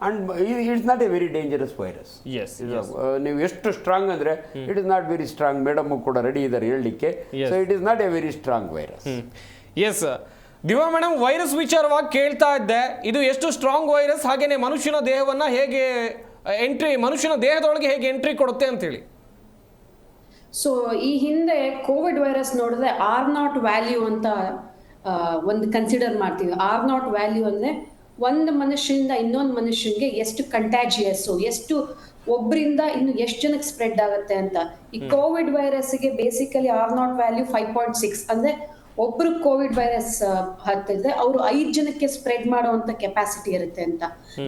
And it's not a very dangerous virus. ನೀವು ಎಷ್ಟು ಸ್ಟ್ರಾಂಗ್ ಅಂದ್ರೆ it is not very strong. Madam ಕೂಡ ರೆಡಿ ಇದ್ದಾರೆ ಹೇಳಲಿಕ್ಕೆ. So it is not a very strong virus. Yes Divya madam, virus ವಿಚಾರವಾಗಿ ಕೇಳ್ತಾ ಇದ್ದೆ, ಇದು ಎಷ್ಟು ಸ್ಟ್ರಾಂಗ್ ವೈರಸ್, ಹಾಗೇನೆ ಮನುಷ್ಯನ ದೇಹವನ್ನ ಹೇಗೆ ಮನುಷ್ಯನ ದೇಹದೊಳಗೆ ಹೇಗೆ ಎಂಟ್ರಿ ಕೊಡುತ್ತೆ ಅಂತ ಹೇಳಿ. ಸೊ ಈ ಹಿಂದೆ ಕೋವಿಡ್ ವೈರಸ್ ನೋಡಿದ್ರೆ R0 ವ್ಯಾಲ್ಯೂ ಅಂತ ಒಂದು ಕನ್ಸಿಡರ್ ಮಾಡ್ತೀವಿ. R0 ವ್ಯಾಲ್ಯೂ ಅಂದ್ರೆ ಒಂದು ಮನುಷ್ಯನಿಂದ ಇನ್ನೊಂದು ಮನುಷ್ಯನಿಗೆ ಎಷ್ಟು ಕಂಟ್ಯಾಜಿಯಸ್, ಎಷ್ಟು ಒಬ್ಬರಿಂದ ಇನ್ನು ಎಷ್ಟು ಜನಕ್ಕೆ ಸ್ಪ್ರೆಡ್ ಆಗುತ್ತೆ ಅಂತ. ಈ ಕೋವಿಡ್ ವೈರಸ್ಗೆ ಬೇಸಿಕಲಿ R0 ವ್ಯಾಲ್ಯೂ 5.6 ಅಂದ್ರೆ ಒಬ್ರು ಕೋವಿಡ್ ವೈರಸ್ ಹತ್ತಿದ್ರೆ ಅವರು 5 ಜನಕ್ಕೆ ಸ್ಪ್ರೆಡ್ ಮಾಡುವಂತ ಕೆಪಾಸಿಟಿ ಇರುತ್ತೆ ಅಂತ.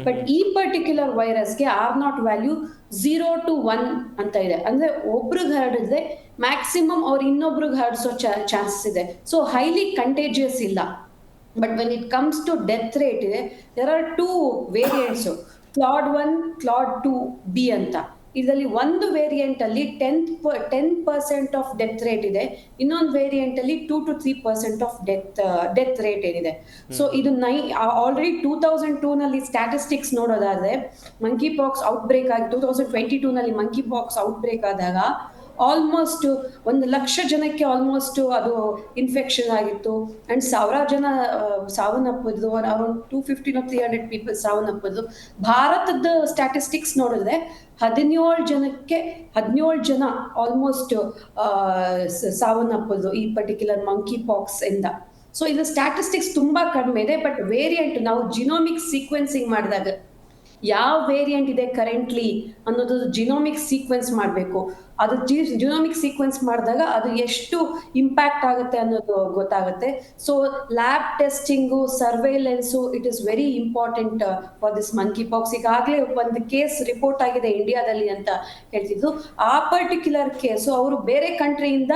ಬಟ್ ಈ ಪರ್ಟಿಕ್ಯುಲರ್ ವೈರಸ್ಗೆ R0 ವ್ಯಾಲ್ಯೂ 0 to 1 ಅಂತ ಇದೆ. ಅಂದ್ರೆ ಒಬ್ರಿಗೆ ಹರಡಿದ್ರೆ ಮ್ಯಾಕ್ಸಿಮಮ್ ಅವ್ರು ಇನ್ನೊಬ್ರಿಗೆ ಹರಡಿಸೋ ಚಾನ್ಸಸ್ ಇದೆ. ಸೊ ಹೈಲಿ ಕಂಟೇಜಿಯಸ್ ಇಲ್ಲ. But when it comes to death rate ಇದೆ, there are 2 variants, Clade 1, Clade 2B ಅಂತ. ಇದರಲ್ಲಿ ಒಂದು ವೇರಿಯಂಟ್ ಅಲ್ಲಿ 10% ಆಫ್ ಡೆತ್ ರೇಟ್ ಇದೆ, ಇನ್ನೊಂದು ವೇರಿಯಂಟ್ ಅಲ್ಲಿ 2 to 3% ಆಫ್ ಡೆತ್ ರೇಟ್ ಏನಿದೆ. ಸೊ ಇದು ಆಲ್ರೆಡಿ 2002 ನಲ್ಲಿ ಸ್ಟ್ಯಾಟಿಸ್ಟಿಕ್ಸ್ ನೋಡೋದಾದ್ರೆ ಮಂಕಿ ಪಾಕ್ಸ್ ಔಟ್ ಬ್ರೇಕ್ ಆಗಿ 2022 ನಲ್ಲಿ ಮಂಕಿ ಪಾಕ್ಸ್ ಔಟ್ ಬ್ರೇಕ್ ಆದಾಗ ಆಲ್ಮೋಸ್ಟ್ 1,00,000 ಜನಕ್ಕೆ ಆಲ್ಮೋಸ್ಟ್ ಅದು ಇನ್ಫೆಕ್ಷನ್ ಆಗಿತ್ತು. ಅಂಡ್ 1,000 ಜನ ಸಾವನ್ನಪ್ಪಿದ್ರು, ಅರೌಂಡ್ 250 or 300 ಪೀಪಲ್ ಸಾವನ್ನಪ್ಪಿದ್ರು. ಭಾರತದ ಸ್ಟ್ಯಾಟಿಸ್ಟಿಕ್ಸ್ ನೋಡಿದ್ರೆ 17 ಜನ ಆಲ್ಮೋಸ್ಟ್ ಸಾವನ್ನಪ್ಪಿದ್ರು ಈ ಪರ್ಟಿಕ್ಯುಲರ್ ಮಂಕಿ ಪಾಕ್ಸ್ ಇಂದ. ಸೊ ಇದು ಸ್ಟ್ಯಾಟಿಸ್ಟಿಕ್ಸ್ ತುಂಬಾ ಕಡಿಮೆ ಇದೆ. ಬಟ್ ವೇರಿಯಂಟ್ ನಾವು ಜಿನೋಮಿಕ್ ಸೀಕ್ವೆನ್ಸಿಂಗ್ ಮಾಡಿದಾಗ ಯಾವ ವೇರಿಯಂಟ್ ಇದೆ ಕರೆಂಟ್ಲಿ ಅನ್ನೋದು ಜಿನೋಮಿಕ್ ಸೀಕ್ವೆನ್ಸ್ ಮಾಡಬೇಕು. ಅದು ಜಿನೋಮಿಕ್ ಸೀಕ್ವೆನ್ಸ್ ಮಾಡಿದಾಗ ಅದು ಎಷ್ಟು ಇಂಪ್ಯಾಕ್ಟ್ ಆಗುತ್ತೆ ಅನ್ನೋದು ಗೊತ್ತಾಗುತ್ತೆ. So lab testing, surveillance, it is very important for this monkeypox. ಈಗಾಗಲೇ ಒಂದು ಕೇಸ್ ರಿಪೋರ್ಟ್ ಆಗಿದೆ ಇಂಡಿಯಾದಲ್ಲಿ ಅಂತ ಹೇಳ್ತಿದ್ದು. ಆ ಪರ್ಟಿಕ್ಯುಲರ್ ಕೇಸು ಅವರು ಬೇರೆ ಕಂಟ್ರಿಯಿಂದ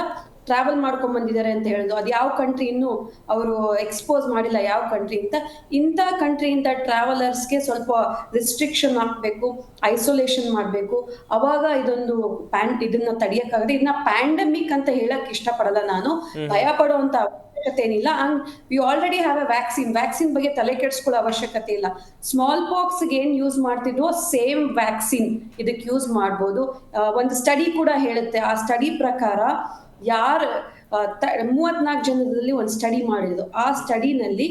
ಟ್ರಾವೆಲ್ ಮಾಡ್ಕೊಂಡ್ ಬಂದಿದ್ದಾರೆ ಅಂತ ಹೇಳಿದ್ರು. ಅದು ಯಾವ ಕಂಟ್ರಿ ಇನ್ನೂ ಅವರು ಎಕ್ಸ್ಪೋಸ್ ಮಾಡಿಲ್ಲ, ಯಾವ ಕಂಟ್ರಿ ಅಂತ. ಇಂಥ ಕಂಟ್ರಿಯಿಂದ ಟ್ರಾವೆಲರ್ಸ್ಗೆ ಸ್ವಲ್ಪ ರಿಸ್ಟ್ರಿಕ್ಷನ್ ಹಾಕ್ಬೇಕು, ಐಸೋಲೇಷನ್ ಮಾಡಬೇಕು. ಅವಾಗ ಇದನ್ನ ತಡೆಯಕ್ಕಾಗದೆ. ಇದನ್ನ ಪ್ಯಾಂಡಮಿಕ್ ಅಂತ ಹೇಳಕ್ ಇಷ್ಟಪಡಲ್ಲ ನಾನು, ಭಯ ಪಡುವಂತ ಅವಶ್ಯಕತೆ ಏನಿಲ್ಲ. And we already have a vaccine ಬಗ್ಗೆ ತಲೆ ಕೆಡಿಸ್ಕೊಳ್ಳೋ ಅವಶ್ಯಕತೆ ಇಲ್ಲ. ಸ್ಮಾಲ್ ಪಾಕ್ಸ್ ಏನ್ ಯೂಸ್ ಮಾಡ್ತಿದ್ವೋ ಸೇಮ್ ವ್ಯಾಕ್ಸಿನ್ ಇದಕ್ಕೆ ಯೂಸ್ ಮಾಡ್ಬೋದು. ಒಂದು ಸ್ಟಡಿ ಕೂಡ ಹೇಳುತ್ತೆ. ಆ ಸ್ಟಡಿ ಪ್ರಕಾರ 34 ಜನದಲ್ಲಿ ಒಂದು ಸ್ಟಡಿ ಮಾಡಿದ್ರು. ಆ ಸ್ಟಡಿನಲ್ಲಿ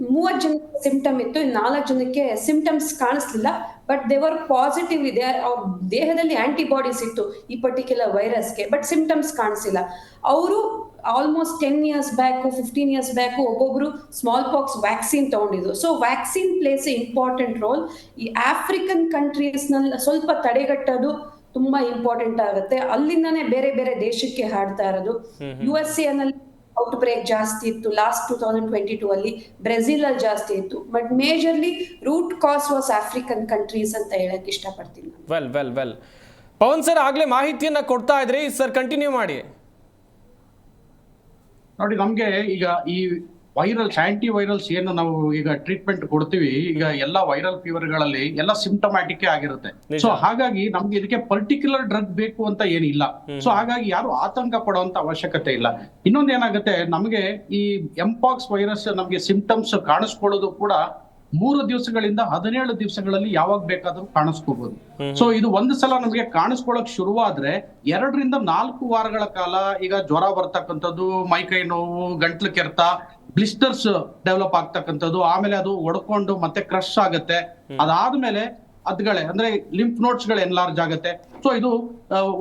30 ಜನಕ್ಕೆ ಸಿಂಪ್ಟಮ್ ಇತ್ತು, 4 ಜನಕ್ಕೆ ಸಿಂಪ್ಟಮ್ಸ್ ಕಾಣಿಸ್ಲಿಲ್ಲ. ಬಟ್ ದೇ ವರ್ ಪಾಸಿಟಿವ್ ಇದೆ, ಅವ್ರ ದೇಹದಲ್ಲಿ ಆಂಟಿಬಾಡೀಸ್ ಇತ್ತು ಈ ಪರ್ಟಿಕ್ಯುಲರ್ ವೈರಸ್ಗೆ, ಬಟ್ ಸಿಂಪ್ಟಮ್ಸ್ ಕಾಣಿಸಿಲ್ಲ. ಅವರು almost 10 years back, 15 years back ಒಬ್ಬೊಬ್ರು ಸ್ಮಾಲ್ ಪಾಕ್ಸ್ ವ್ಯಾಕ್ಸಿನ್ ತಗೊಂಡಿದ್ರು. So vaccine plays a important role. ಈ ಆಫ್ರಿಕನ್ ಕಂಟ್ರೀಸ್ ನಲ್ಲಿ ಸ್ವಲ್ಪ ತಡೆಗಟ್ಟೋದು ತುಂಬಾ ಇಂಪಾರ್ಟೆಂಟ್ ಆಗುತ್ತೆ. ಅಲ್ಲಿಂದಾನೇ ಬೇರೆ ಬೇರೆ ದೇಶಕ್ಕೆ ಹಾಡ್ತಾ ಇರೋದು. USA ನಲ್ಲಿ ಔಟ್ ಬ್ರೇಕ್ ಜಾಸ್ತಿ ಇತ್ತು ಲಾಸ್ಟ್ 2022 ಅಲ್ಲಿ, ಬ್ರೆಜಿಲ್ ಅಲ್ಲಿ ಜಾಸ್ತಿ ಇತ್ತು. But majorly root cause was African countries ಅಂತ ಹೇಳಕ್ ಇಷ್ಟಪಡ್ತೀನಿ. ವೆಲ್ ಪವನ್ ಸರ್ ಆಗ್ಲೇ ಮಾಹಿತಿಯನ್ನ ಕೊಡ್ತಾ ಇದ್ರಿ ಸರ್, ಕಂಟಿನ್ಯೂ ಮಾಡಿ. ನೋಡಿ, ನಮ್ಗೆ ಈಗ ಈ ಆಂಟಿ ವೈರಲ್ಸ್ ಏನು ನಾವು ಈಗ ಟ್ರೀಟ್ಮೆಂಟ್ ಕೊಡ್ತೀವಿ, ಈಗ ಎಲ್ಲಾ ವೈರಲ್ ಫೀವರ್ಗಳಲ್ಲಿ ಎಲ್ಲ ಸಿಂಪ್ಟಮ್ಯಾಟಿಕ್ ಆಗಿರುತ್ತೆ. ಸೊ ಹಾಗಾಗಿ ನಮ್ಗೆ ಇದಕ್ಕೆ ಪರ್ಟಿಕ್ಯುಲರ್ ಡ್ರಗ್ ಬೇಕು ಅಂತ ಏನಿಲ್ಲ. ಸೊ ಹಾಗಾಗಿ ಯಾರು ಆತಂಕ ಪಡುವಂತ ಅವಶ್ಯಕತೆ ಇಲ್ಲ. ಇನ್ನೊಂದ್ ಏನಾಗುತ್ತೆ, ನಮಗೆ ಈ ಎಂಪಾಕ್ಸ್ ವೈರಸ್ ನಮ್ಗೆ ಸಿಂಪ್ಟಮ್ಸ್ ಕಾಣಿಸ್ಕೊಳ್ಳೋದು ಕೂಡ 3 ದಿವಸಗಳಿಂದ 17 ದಿವಸಗಳಲ್ಲಿ ಯಾವಾಗ ಬೇಕಾದ್ರೂ ಕಾಣಿಸ್ಕೋಬಹುದು. ಸೊ ಇದು ಒಂದು ಸಲ ನಮಗೆ ಕಾಣಿಸ್ಕೊಳಕ್ ಶುರುವಾದ್ರೆ 2 ರಿಂದ 4 ವಾರಗಳ ಕಾಲ ಈಗ ಜ್ವರ ಬರ್ತಕ್ಕಂಥದ್ದು, ಮೈಕೈ ನೋವು, ಗಂಟ್ಲು ಕೆರೆತ, ಬ್ಲಿಸ್ಟರ್ಸ್ ಡೆವಲಪ್ ಆಗ್ತಕ್ಕಂಥದ್ದು, ಆಮೇಲೆ ಅದು ಒಡ್ಕೊಂಡು ಮತ್ತೆ ಕ್ರಶ್ ಆಗುತ್ತೆ. ಅದಾದ್ಮೇಲೆ ಅದ್ಗಳೇ ಅಂದ್ರೆ ಲಿಂಫ್ ನೋಟ್ಸ್ ಗಳು ಎನ್ಲಾರ್ಜ್ ಆಗುತ್ತೆ. ಸೊ ಇದು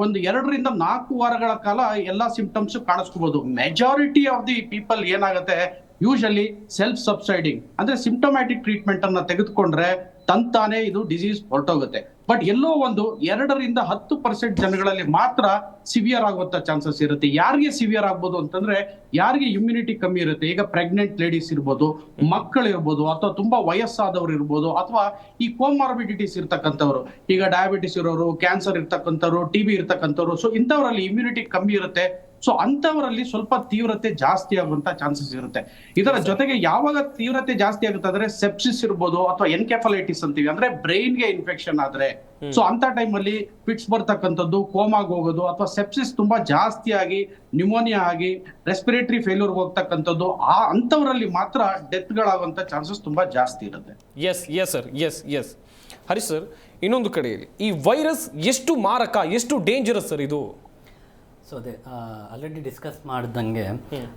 ಒಂದು 2 ರಿಂದ 4 ವಾರಗಳ ಕಾಲ ಎಲ್ಲಾ ಸಿಂಪ್ಟಮ್ಸ್ ಕಾಣಿಸ್ಕೋಬಹುದು. ಮೆಜಾರಿಟಿ ಆಫ್ ದಿ ಪೀಪಲ್ ಏನಾಗುತ್ತೆ, ಯೂಶಲಿ ಸೆಲ್ಫ್ ಸಬ್ಸೈಡಿಂಗ್ ಅಂದ್ರೆ ಸಿಂಪ್ಟಮ್ಯಾಟಿಕ್ ಟ್ರೀಟ್ಮೆಂಟ್ ಅನ್ನ ತೆಗೆದುಕೊಂಡ್ರೆ ತಂತಾನೆ ಇದು ಡಿಸೀಸ್ ಹೊರಟೋಗುತ್ತೆ. ಬಟ್ ಎಲ್ಲೋ ಒಂದು 2 ರಿಂದ 10% ಜನಗಳಲ್ಲಿ ಮಾತ್ರ ಸಿವಿಯರ್ ಆಗುವಂತ ಚಾನ್ಸಸ್ ಇರುತ್ತೆ. ಯಾರಿಗೆ ಸಿವಿಯರ್ ಆಗ್ಬೋದು ಅಂತಂದ್ರೆ, ಯಾರಿಗೆ ಇಮ್ಯುನಿಟಿ ಕಮ್ಮಿ ಇರುತ್ತೆ, ಈಗ ಪ್ರೆಗ್ನೆಂಟ್ ಲೇಡೀಸ್ ಇರ್ಬೋದು, ಮಕ್ಕಳು ಇರ್ಬೋದು, ಅಥವಾ ತುಂಬಾ ವಯಸ್ಸಾದವ್ರು ಇರ್ಬೋದು, ಅಥವಾ ಈ ಕೋಮಾರ್ಬಿಡಿಟೀಸ್ ಇರ್ತಕ್ಕಂಥವ್ರು, ಈಗ ಡಯಾಬಿಟಿಸ್ ಇರೋರು, ಕ್ಯಾನ್ಸರ್ ಇರ್ತಕ್ಕಂಥವ್ರು, TB ಇರ್ತಕ್ಕಂಥವ್ರು. ಸೊ ಇಂಥವ್ರಲ್ಲಿ ಇಮ್ಯುನಿಟಿ ಕಮ್ಮಿ ಇರುತ್ತೆ, ಸೊ ಅಂತವರಲ್ಲಿ ಸ್ವಲ್ಪ ತೀವ್ರತೆ ಜಾಸ್ತಿ ಆಗುವಂತ ಚಾನ್ಸಸ್ ಇರುತ್ತೆ. ಇದರ ಜೊತೆಗೆ ಯಾವಾಗ ತೀವ್ರತೆ ಜಾಸ್ತಿ ಆಗುತ್ತೆ ಅಂದ್ರೆ ಸೆಪ್ಸಿಸ್ ಇರ್ಬೋದು ಅಥವಾ ಎನ್ಕೆಫಲೈಟಿಸ್ ಅಂತೀವಿ, ಅಂದ್ರೆ ಬ್ರೈನ್ಗೆ ಇನ್ಫೆಕ್ಷನ್ ಆದ್ರೆ, ಸೊ ಅಂತ ಟೈಮ್ ಅಲ್ಲಿ ಫಿಟ್ಸ್ ಬರ್ತಕ್ಕಂಥದ್ದು, ಕೋಮಾಗ್ ಹೋಗೋದು ಅಥವಾ ಸೆಪ್ಸಿಸ್ ತುಂಬಾ ಜಾಸ್ತಿ ಆಗಿ ನ್ಯೂಮೋನಿಯಾ ಆಗಿ ರೆಸ್ಪಿರೇಟರಿ ಫೇಲ್ಯೂರ್ ಹೋಗ್ತಕ್ಕಂಥದ್ದು, ಆ ಅಂತವರಲ್ಲಿ ಮಾತ್ರ ಡೆತ್ ಗಳಾಗುವಂತ ಚಾನ್ಸಸ್ ತುಂಬಾ ಜಾಸ್ತಿ ಇರುತ್ತೆ. Yes sir, yes Harish sir, ಇನ್ನೊಂದು ಕಡೆಯಲ್ಲಿ ಈ ವೈರಸ್ ಎಷ್ಟು ಮಾರಕ, ಎಷ್ಟು ಡೇಂಜರಸ್ ಸರ್ ಇದು? ಸೊ ಅದೇ ಆಲ್ರೆಡಿ ಡಿಸ್ಕಸ್ ಮಾಡ್ದಂಗೆ,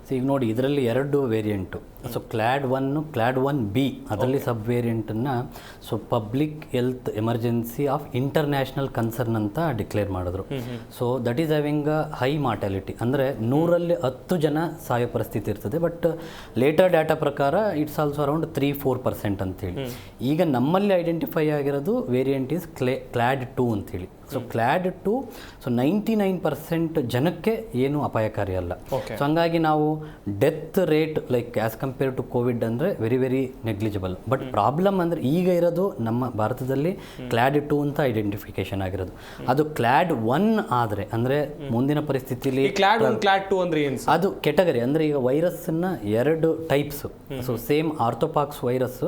ಸೊ ಈಗ ನೋಡಿ ಇದರಲ್ಲಿ 2 variant. So Cloud 1, clade 1B, ಅದರಲ್ಲಿ ಸಬ್ ವೇರಿಯಂಟನ್ನು so public health emergency of international concern ಅಂತ ಡಿಕ್ಲೇರ್ ಮಾಡಿದ್ರು. So that is having a high mortality, ಅಂದರೆ 100ರಲ್ಲಿ 10 ಜನ ಸಾಯೋ ಪರಿಸ್ಥಿತಿ ಇರ್ತದೆ. ಬಟ್ ಲೇಟರ್ ಡಾಟಾ ಪ್ರಕಾರ ಇಟ್ಸ್ ಆಲ್ಸೋ ಅರೌಂಡ್ 3-4% ಅಂತೇಳಿ. ಈಗ ನಮ್ಮಲ್ಲಿ ಐಡೆಂಟಿಫೈ ಆಗಿರೋದು ವೇರಿಯಂಟ್ ಈಸ್ ಕ್ಲಾಡ್ 2 ಅಂತೇಳಿ. ಸೊ ಕ್ಲಾಡ್ 2, ಸೊ 99% ಜನಕ್ಕೆ ಏನು ಅಪಾಯಕಾರಿ ಅಲ್ಲ. ಸೊ ಹಂಗಾಗಿ ನಾವು death rate like as compare to Covid ಅಂದರೆ very very negligible. But problem ಅಂದರೆ ಈಗ ಇರೋದು ನಮ್ಮ ಭಾರತದಲ್ಲಿ ಕ್ಲಾಡ್ 2 ಅಂತ ಐಡೆಂಟಿಫಿಕೇಶನ್ ಆಗಿರೋದು. ಅದು ಕ್ಲಾಡ್ 1 ಆದರೆ ಅಂದರೆ ಮುಂದಿನ ಪರಿಸ್ಥಿತಿಯಲ್ಲಿ ಕ್ಲಾಡ್ 1, ಕ್ಲಾಡ್ 2 ಅಂದ್ರೆ ಏನು? ಅದು ಕೆಟಗರಿ. ಅಂದರೆ ಈಗ ವೈರಸ್ಸನ್ನು 2 types. So same orthopox virus,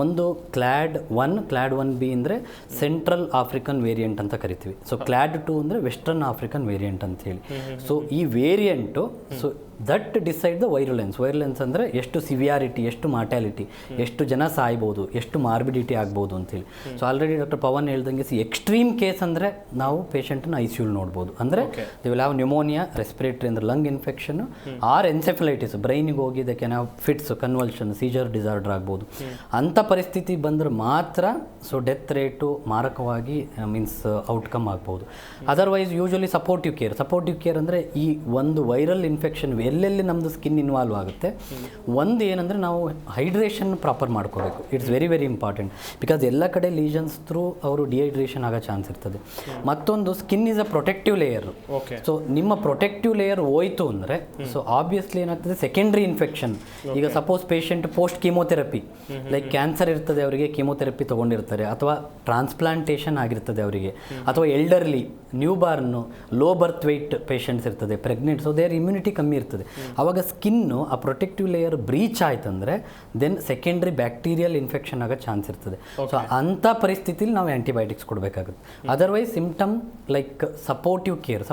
ಒಂದು ಕ್ಲಾಡ್ 1, ಕ್ಲಾಡ್ 1B ಅಂದರೆ ಸೆಂಟ್ರಲ್ ಆಫ್ರಿಕನ್ ವೇರಿಯಂಟ್ ಅಂತ ಕರಿತೀವಿ. ಸೊ ಕ್ಲಾಡ್ 2 ಅಂದರೆ ವೆಸ್ಟರ್ನ್ ಆಫ್ರಿಕನ್ ವೇರಿಯಂಟ್ ಅಂತ ಹೇಳಿ. ಸೊ ಈ variant so that decide the virulence ಅಂದರೆ ಎಷ್ಟು ಸಿವಿಯಾರಿಟಿ, ಎಷ್ಟು ಮಾರ್ಟಾಲಿಟಿ, ಎಷ್ಟು ಜನ ಸಾಯ್ಬೋದು, ಎಷ್ಟು ಮಾರ್ಬಿಡಿಟಿ ಆಗ್ಬೋದು ಅಂತೇಳಿ. ಸೊ ಆಲ್ರೆಡಿ ಡಾಕ್ಟರ್ ಪವನ್ ಹೇಳ್ದಂಗೆ ಎಕ್ಸ್ಟ್ರೀಮ್ ಕೇಸ್ ಅಂದರೆ ನಾವು ಪೇಷಂಟನ್ನ ICU ನೋಡ್ಬೋದು. ಅಂದರೆ they will have pneumonia, respiratory ಅಂದರೆ ಲಂಗ್ ಇನ್ಫೆಕ್ಷನ್, ಆರ್ ಎನ್ಸೆಫಲೈಟಿಸ್, ಬ್ರೈನಿಗೆ ಹೋಗಿದ್ದಕ್ಕೆ ನಾವು ಫಿಟ್ಸ್, ಕನ್ವಲ್ಷನ್, ಸೀಜರ್ ಡಿಸಾರ್ಡರ್ ಆಗ್ಬೋದು. ಅಂಥ ಪರಿಸ್ಥಿತಿ ಬಂದರೆ ಮಾತ್ರ ಸೊ ಡೆತ್ ರೇಟು ಮಾರಕವಾಗಿ ಮೀನ್ಸ್ ಔಟ್ಕಮ್ ಆಗ್ಬೋದು. ಅದರ್ವೈಸ್ ಯೂಶಲಿ ಸಪೋರ್ಟಿವ್ ಕೇರ್ ಅಂದರೆ ಈ ಒಂದು ವೈರಲ್ ಇನ್ಫೆಕ್ಷನ್ ಎಲ್ಲೆಲ್ಲಿ ನಮ್ಮದು ಸ್ಕಿನ್ ಇನ್ವಾಲ್ವ್ ಆಗುತ್ತೆ. ಒಂದು ಏನಂದರೆ ನಾವು ಹೈಡ್ರೇಷನ್ ಪ್ರಾಪರ್ ಮಾಡ್ಕೋಬೇಕು. It's very very important. Because ಎಲ್ಲ ಕಡೆ ಲೀಷನ್ಸ್ ಥ್ರೂ ಅವರು ಡಿಹೈಡ್ರೇಷನ್ ಆಗೋ ಚಾನ್ಸ್ ಇರ್ತದೆ. ಮತ್ತೊಂದು skin is a protective layer. So ನಿಮ್ಮ ಪ್ರೊಟೆಕ್ಟಿವ್ ಲೇಯರ್ ಹೋಯ್ತು ಅಂದರೆ ಸೊ ಆಬ್ವಿಯಸ್ಲಿ ಏನಾಗ್ತದೆ, ಸೆಕೆಂಡ್ರಿ ಇನ್ಫೆಕ್ಷನ್. ಈಗ suppose patient post chemotherapy like cancer ಇರ್ತದೆ, ಅವರಿಗೆ ಕೀಮೋಥೆರಪಿ ತೊಗೊಂಡಿರ್ತಾರೆ, ಅಥವಾ ಟ್ರಾನ್ಸ್ಪ್ಲಾಂಟೇಷನ್ ಆಗಿರ್ತದೆ ಅವರಿಗೆ, ಅಥವಾ elderly, newborn, low birth weight patients ಇರ್ತದೆ, ಪ್ರೆಗ್ನೆಂಟ್, ಸೊ ದೇರ್ ಇಮ್ಯುನಿಟಿ ಕಮ್ಮಿ ಇರ್ತದೆ. ಆವಾಗ ಸ್ಕಿನ್ನು ಆ ಪ್ರೊಟೆಕ್ಟಿವ್ ಲೇಯರ್ ಬ್ರೀಚ್ ಆಯ್ತಂದ್ರೆ ದೆನ್ ಸೆಕೆಂಡ್ರಿ ಬ್ಯಾಕ್ಟೀರಿಯಲ್ ಇನ್ಫೆಕ್ಷನ್ ಆಗೋ ಚಾನ್ಸ್ ಇರ್ತದೆ. ಸೊ ಅಂಥ ಪರಿಸ್ಥಿತಿಲಿ ನಾವು ಆ್ಯಂಟಿಬಯೋಟಿಕ್ಸ್ ಕೊಡಬೇಕಾಗುತ್ತೆ. Otherwise symptom like supportive care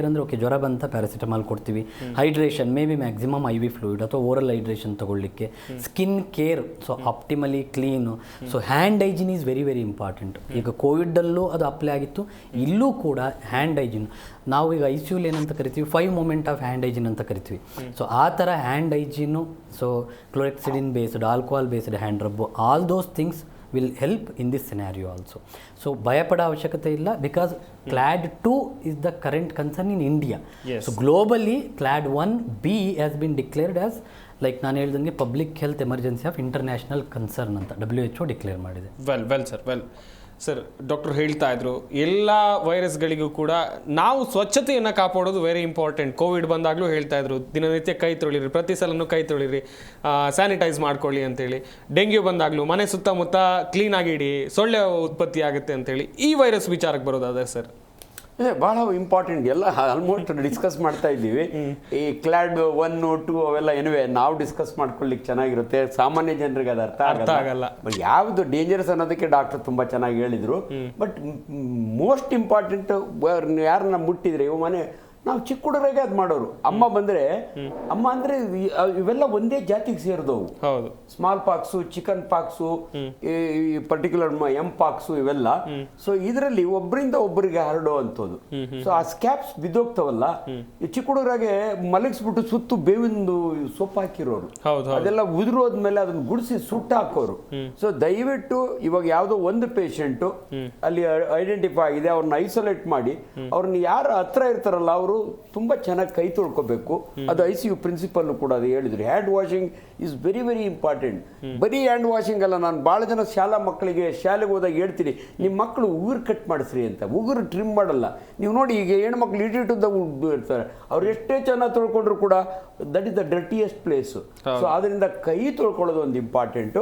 ಅಂದರೆ ಓಕೆ ಜ್ವರ ಬಂತ ಪ್ಯಾರಾಸಿಟಮಾಲ್ ಕೊಡ್ತೀವಿ, hydration may be maximum IV fluid ಅಥವಾ ಓರಲ್ ಹೈಡ್ರೇಷನ್ ತೊಗೊಳ್ಳಿಕ್ಕೆ, skin care so optimally clean. So hand hygiene is very very important. ಈಗ ಕೋವಿಡಲ್ಲೂ ಅದು ಅಪ್ಲೈ ಆಗಿತ್ತು, ಇಲ್ಲೂ ಕೂಡ ಹ್ಯಾಂಡ್ ಹೈಜಿನ್ ನಾವು ಈಗ ICUಲಿ ಏನಂತ ಕರಿತೀವಿ, 5 ಮೂಮೆಂಟ್ ಆಫ್ ಹ್ಯಾಂಡ್ ಹೈಜಿನ್ ಅಂತ ಕರಿತೀವಿ. ಸೊ ಆ ಥರ hand hygiene, so chlorhexidine based, alcohol based hand rub, all those things will help in this scenario also. So ಭಯಪಡೋ ಅವಶ್ಯಕತೆ ಇಲ್ಲ, because clade 2 is the current concern in India. So globally clade 1B has been declared as like ನಾನು ಹೇಳ್ದಂಗೆ public health emergency of international concern ಅಂತ WHO declare ಮಾಡಿದೆ. Well sir, doctor ಹೇಳ್ತಾ ಇದ್ರು ಎಲ್ಲ ವೈರಸ್ಗಳಿಗೂ ಕೂಡ ನಾವು ಸ್ವಚ್ಛತೆಯನ್ನು ಕಾಪಾಡೋದು ವೆರಿ ಇಂಪಾರ್ಟೆಂಟ್. ಕೋವಿಡ್ ಬಂದಾಗಲೂ ಹೇಳ್ತಾ ಇದ್ರು ದಿನನಿತ್ಯ ಕೈ ತೊಳಿರಿ, ಪ್ರತಿ ಸಲನೂ ಕೈ ತೊಳಿರಿ, ಸ್ಯಾನಿಟೈಸ್ ಮಾಡ್ಕೊಳ್ಳಿ ಅಂತೇಳಿ. ಡೆಂಗ್ಯೂ ಬಂದಾಗಲೂ ಮನೆ ಸುತ್ತಮುತ್ತ ಕ್ಲೀನಾಗಿ ಇಡಿ, ಸೊಳ್ಳೆ ಉತ್ಪತ್ತಿ ಆಗುತ್ತೆ ಅಂತೇಳಿ. ಈ ವೈರಸ್ ವಿಚಾರಕ್ಕೆ ಬರೋದಾದ್ರೆ ಸರ್ ಭಾಳ ಇಂಪಾರ್ಟೆಂಟ್. ಎಲ್ಲ ಆಲ್ಮೋಸ್ಟ್ ಡಿಸ್ಕಸ್ ಮಾಡ್ತಾ ಇದ್ದೀವಿ. ಈ ಕ್ಲಾಡ್ 1, 2 ಅವೆಲ್ಲ ಏನುವೆ ನಾವು ಡಿಸ್ಕಸ್ ಮಾಡ್ಕೊಳ್ಳಿಕ್ಕೆ ಚೆನ್ನಾಗಿರುತ್ತೆ. ಸಾಮಾನ್ಯ ಜನರಿಗೆ ಅದು ಅರ್ಥ ಆಗಲ್ಲ. ಬಟ್ ಯಾವುದು ಡೇಂಜರಸ್ ಅನ್ನೋದಕ್ಕೆ ಡಾಕ್ಟರ್ ತುಂಬ ಚೆನ್ನಾಗಿ ಹೇಳಿದರು. ಬಟ್ ಮೋಸ್ಟ್ ಇಂಪಾರ್ಟೆಂಟ್ ಯಾರನ್ನ ಮುಟ್ಟಿದ್ರೆ ಇವು ಮನೆ ನಾವು ಚಿಕ್ಕ ಹುಡುಗರಾಗೆ ಅದು ಮಾಡೋರು. ಅಮ್ಮ ಬಂದರೆ ಅಮ್ಮ ಅಂದರೆ ಇವೆಲ್ಲ ಒಂದೇ ಜಾತಿಗೆ ಸೇರಿದವು. ಸ್ಮಾಲ್ ಪಾಕ್ಸು, ಚಿಕನ್ ಪಾಕ್ಸು, ಈ ಪರ್ಟಿಕ್ಯುಲರ್ ಪಾಕ್ಸು ಇವೆಲ್ಲ. ಸೊ ಇದರಲ್ಲಿ ಒಬ್ಬರಿಂದ ಒಬ್ಬರಿಗೆ ಹರಡೋ ಅಂಥದ್ದು. ಸೊ ಆ ಸ್ಕ್ಯಾಪ್ಸ್ ಬಿದ್ದೋಗ್ತಾವಲ್ಲ, ಈ ಚಿಕ್ಕ ಹುಡುಗರಾಗೆ ಮಲಗಿಸ್ಬಿಟ್ಟು ಸುತ್ತು ಬೇವಿಂದು ಸೊಪ್ಪು ಹಾಕಿರೋರು, ಅದೆಲ್ಲ ಉದುರೋದ್ಮೇಲೆ ಅದನ್ನ ಗುಡಿಸಿ ಸುಟ್ಟು ಹಾಕೋರು. ಸೊ ದಯವಿಟ್ಟು ಇವಾಗ ಯಾವುದೋ ಒಂದು ಪೇಷಂಟು ಅಲ್ಲಿ ಐಡೆಂಟಿಫೈ ಆಗಿದೆ, ಅವ್ರನ್ನ ಐಸೋಲೇಟ್ ಮಾಡಿ ಅವ್ರನ್ನ ಯಾರು ಹತ್ರ ಇರ್ತಾರಲ್ಲ ಅವರು ತುಂಬಾ ಚೆನ್ನಾಗಿ ಕೈ ತೊಳ್ಕೋಬೇಕು. ಅದು ICU ಪ್ರಿನ್ಸಿಪಲ್ ಕೂಡ ಅದು ಹೇಳಿದ್ರು. Hand washing is very very important. ಬರೀ ಹ್ಯಾಂಡ್ ವಾಷಿಂಗ್ ಅಲ್ಲ, ನಾನು ಭಾಳ ಜನ ಶಾಲಾ ಮಕ್ಕಳಿಗೆ ಶಾಲೆಗೆ ಹೋದಾಗ ಹೇಳ್ತೀನಿ, ನಿಮ್ಮ ಮಕ್ಕಳು ಉಗುರು ಕಟ್ ಮಾಡಿಸ್ರಿ ಅಂತ. ಉಗುರು ಟ್ರಿಮ್ ಮಾಡಲ್ಲ. ನೀವು ನೋಡಿ, ಈಗ ಹೆಣ್ಮಕ್ಳು ಇಟ್ಟಿದ್ದ ಇರ್ತಾರೆ, ಅವ್ರು ಎಷ್ಟೇ ಚೆನ್ನಾಗಿ ತೊಳ್ಕೊಂಡ್ರು ಕೂಡ that is the dirtiest place. So ಅದರಿಂದ ಕೈ ತೊಳ್ಕೊಳ್ಳೋದು ಒಂದು ಇಂಪಾರ್ಟೆಂಟು.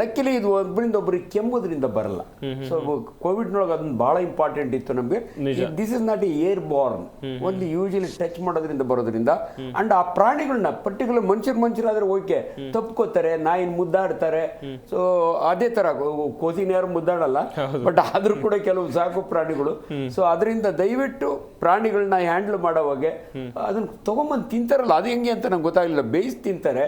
ಲಕ್ಕಿಲಿ ಇದು ಒಬ್ಬರಿಂದ ಒಬ್ಬರಿಗೆ ಕೆಮ್ಮೋದ್ರಿಂದ ಬರಲ್ಲ. ಸೊ ಕೋವಿಡ್ನೊಳಗೆ ಅದನ್ನ ಬಹಳ ಇಂಪಾರ್ಟೆಂಟ್ ಇತ್ತು ನಮಗೆ. This is not air Born, ಒಂದು ಯೂಶಲಿ ಟಚ್ ಮಾಡೋದ್ರಿಂದ ಬರೋದ್ರಿಂದ. ಅಂಡ್ ಆ ಪ್ರಾಣಿಗಳನ್ನ ಪರ್ಟಿಕ್ಯುಲರ್ ಮನುಷ್ಯರಾದ್ರೆ ಓಕೆ ತಪ್ಕೋತಾರೆ, ನಾಯಿನ ಮುದ್ದಾಡ್ತಾರೆ. ಸೊ ಅದೇ ತರ ಕೋಸಿನ ಯಾರು ಮುದ್ದಾಡಲ್ಲ, ಬಟ್ ಆದ್ರೂ ಕೂಡ ಕೆಲವು ಸಾಕು ಪ್ರಾಣಿಗಳು. ಸೊ ಅದರಿಂದ ದಯವಿಟ್ಟು ಪ್ರಾಣಿಗಳನ್ನ ಹ್ಯಾಂಡಲ್ ಮಾಡೋವಾಗೆ ಅದನ್ನ ತಗೊಂಬಂದು ತಿಂತಾರಲ್ಲ, ಅದು ಹೆಂಗೆ ಅಂತ ನಂಗೆ ಗೊತ್ತಾಗಲಿಲ್ಲ. ಬೇಯಿಸಿ ತಿಂತಾರೆ,